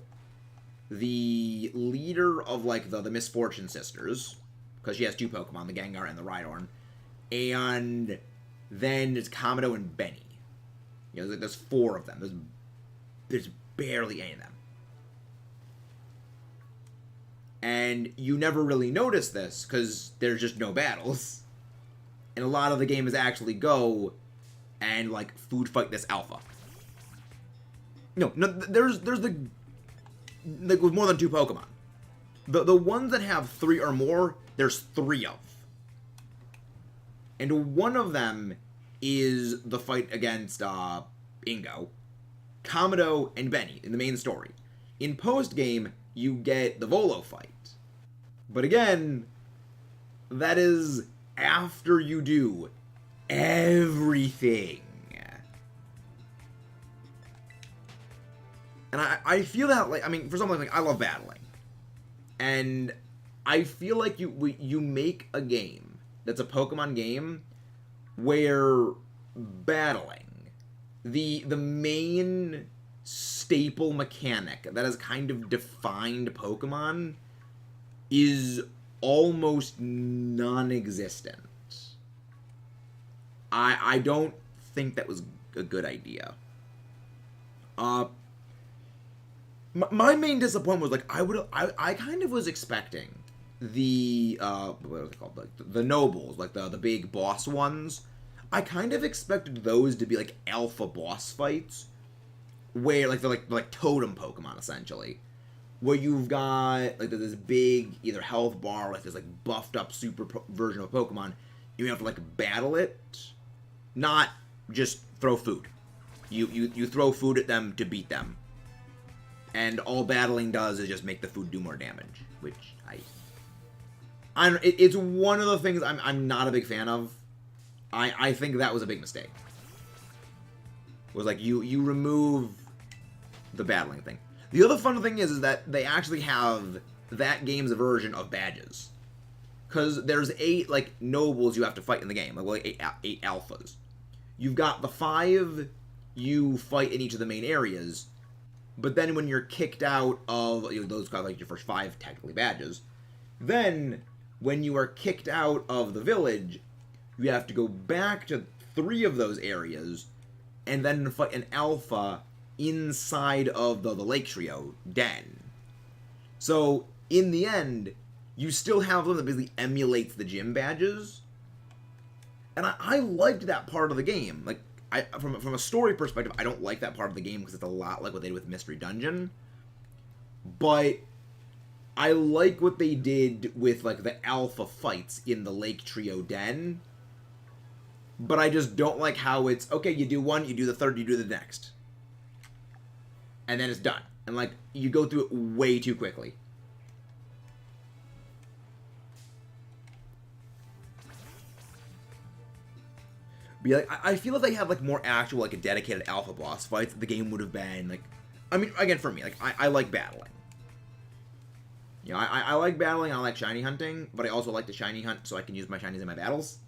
the leader of, like, the Misfortune Sisters, because she has 2 Pokemon, the Gengar and the Rhydorn, and then it's Kamado and Benny. You know, there's 4 of them. There's barely any of them. And you never really notice this, because there's just no battles. And a lot of the game is actually go and, like, food fight this alpha. No, there's the, like, with more than 2 Pokemon. The ones that have 3 or more, there's 3 of. And one of them is the fight against Ingo, Kamado, and Benny in the main story. In post-game, you get the Volo fight. But again, that is after you do everything. And I feel that, like, I mean, for something like, I love battling. And I feel like you make a game that's a Pokemon game where battling, the main staple mechanic that has kind of defined Pokemon, is almost non-existent. I don't think that was a good idea. My main disappointment was, like, I kind of was expecting the what are they called, like the nobles, like the big boss ones. I kind of expected those to be like alpha boss fights, where like they're like totem Pokemon essentially, where you've got like this big either health bar, like this like buffed up version of Pokemon. You have to like battle it, not just throw food. You throw food at them to beat them. And all battling does is just make the food do more damage, which it's one of the things I'm not a big fan of. I think that was a big mistake. Was like you remove the battling thing. The other fun thing is that they actually have that game's version of badges, because there's 8 like nobles you have to fight in the game, like 8 alphas. You've got the 5 you fight in each of the main areas. But then when you're kicked out of, you know, those got like your first 5 technically badges, then when you are kicked out of the village, you have to go back to 3 of those areas and then fight an alpha inside of the Lake Trio den. So in the end, you still have them that basically emulates the gym badges. And I liked that part of the game. Like, from a story perspective, I don't like that part of the game because it's a lot like what they did with Mystery Dungeon. But I like what they did with like the alpha fights in the Lake Trio den. But I just don't like how it's, okay, you do one, you do the third, you do the next. And then it's done. And like, you go through it way too quickly. Be like, I feel if they had like more actual like a dedicated alpha boss fights, the game would have been like, I mean, again, for me, like I like battling. You know, I like battling, I like shiny hunting, but I also like to shiny hunt so I can use my shinies in my battles.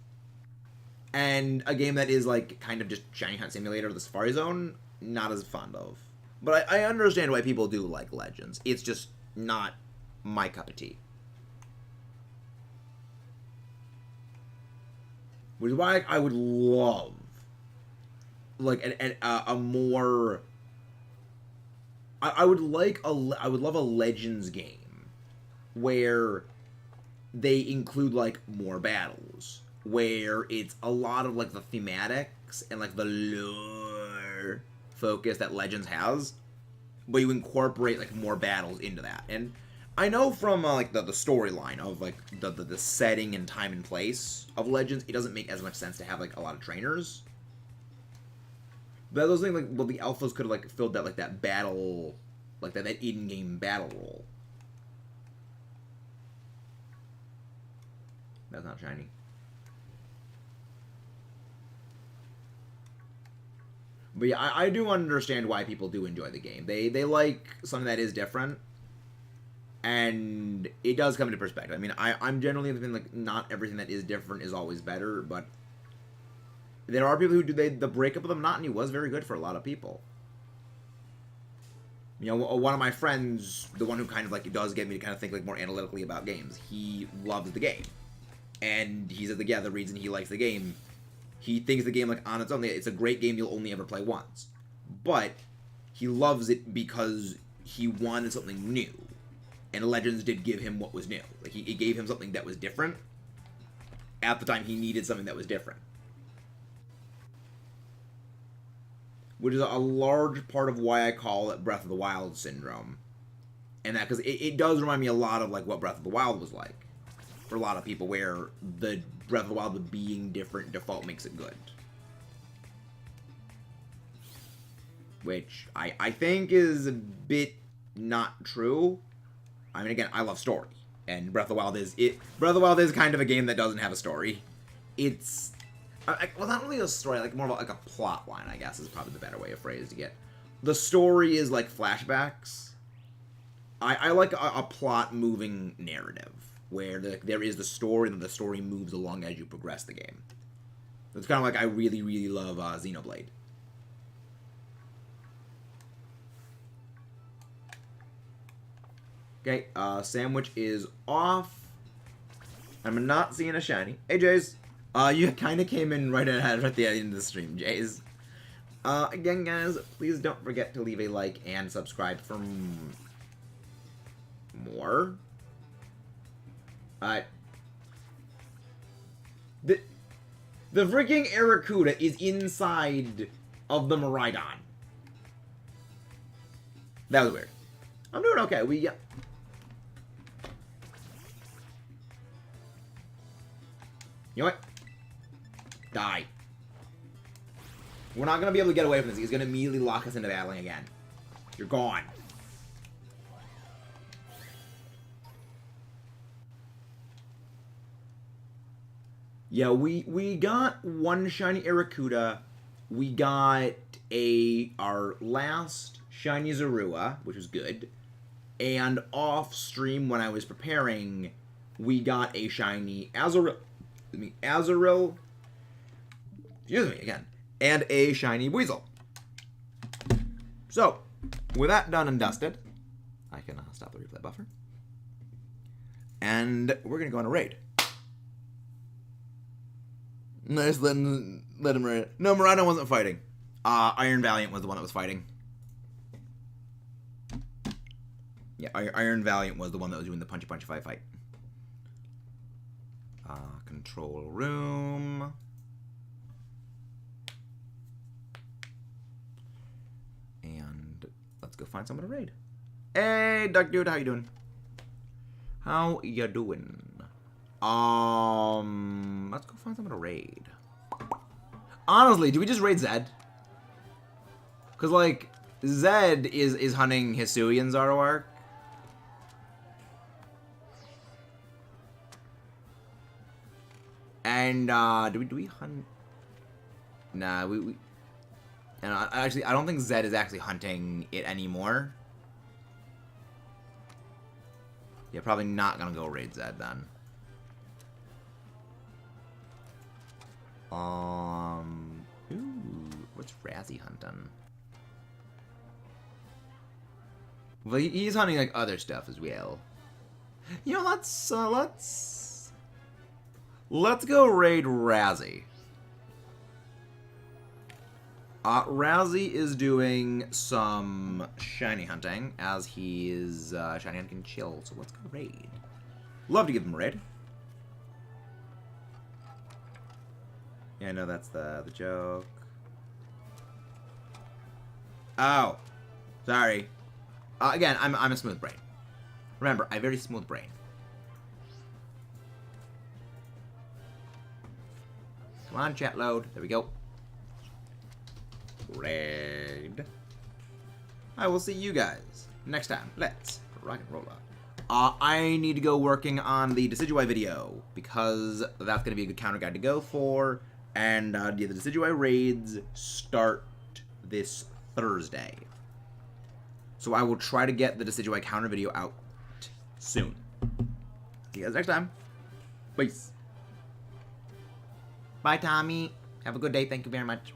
And a game that is like kind of just shiny hunt simulator, the Safari Zone, not as fond of. But I understand why people do like Legends. It's just not my cup of tea. Which is why I would love, like, a more. I would love a Legends game where they include like more battles, where it's a lot of like the thematics and like the lore focus that Legends has, but you incorporate like more battles into that. And I know from like the storyline of like the setting and time and place of Legends, it doesn't make as much sense to have like a lot of trainers. But those things like, well, the alphas could have like filled that like that battle Like that in-game battle roll. That's not shiny. But yeah, I do understand why people do enjoy the game. They like something that is different. And it does come into perspective. I mean, I'm generally thinking, like, not everything that is different is always better, but there are people who do. The breakup of the monotony was very good for a lot of people. You know, one of my friends, the one who kind of, like, does get me to kind of think, like, more analytically about games, he loves the game. And he says, like, yeah, the reason he likes the game, he thinks the game, like, on its own, it's a great game you'll only ever play once. But he loves it because he wanted something new. And Legends did give him what was new. Like, it gave him something that was different. At the time, he needed something that was different. Which is a large part of why I call it Breath of the Wild syndrome. And that, because it does remind me a lot of, like, what Breath of the Wild was like. For a lot of people, where the Breath of the Wild, the being different default makes it good. Which I think is a bit not true. I mean, again, I love story, and Breath of the Wild is Breath of the Wild is kind of a game that doesn't have a story. It's well, not really a story, like more of like a plot line, I guess, is probably the better way of phrasing it. The story is like flashbacks. I like a plot moving narrative where there is the story, and the story moves along as you progress the game. It's kind of like I really, really love Xenoblade. Okay, sandwich is off. I'm not seeing a shiny. Hey, Jays. You kind of came in right ahead at the end of the stream, Jays. Again, guys, please don't forget to leave a like and subscribe for more. The freaking Aracuda is inside of the Miraidon. That was weird. I'm doing okay. You know what? Die. We're not going to be able to get away from this. He's going to immediately lock us into battling again. You're gone. Yeah, we got one shiny Aracuda. We got our last shiny Zorua, which was good. And off stream, when I was preparing, we got a shiny Azurill. Azurill. Excuse me again. And a shiny Weasel. So, with that done and dusted, I can stop the replay buffer. And we're going to go on a raid. Nice, let him raid. No, Miraidon wasn't fighting. Iron Valiant was the one that was fighting. Yeah, Iron Valiant was the one that was doing the punchy fight. Control room. And let's go find someone to raid. Hey, Duck Dude, how you doing? How you doing? Let's go find someone to raid. Honestly, do we just raid Zed? Because, like, Zed is hunting Hisuian Zoroark. And, do we hunt? Nah, we and actually, I don't think Zed is actually hunting it anymore. Yeah, probably not gonna go raid Zed then. Ooh, what's Razzie hunting? Well, he's hunting like other stuff as well. You know, let's go raid Razzie. Razzie is doing some shiny hunting, as he is shiny hunting chill. So let's go raid. Love to give him a raid. Yeah, I know that's the joke. Oh, sorry. Again, I'm a smooth brain. Remember, I have a very smooth brain. Come on, chat load. There we go. Raid. I will see you guys next time, let's rock and roll up. I need to go working on the Decidueye video, because that's going to be a good counter guide to go for. And yeah, the Decidueye raids start this Thursday. So I will try to get the Decidueye counter video out soon. See you guys next time. Peace. Bye, Tommy. Have a good day. Thank you very much.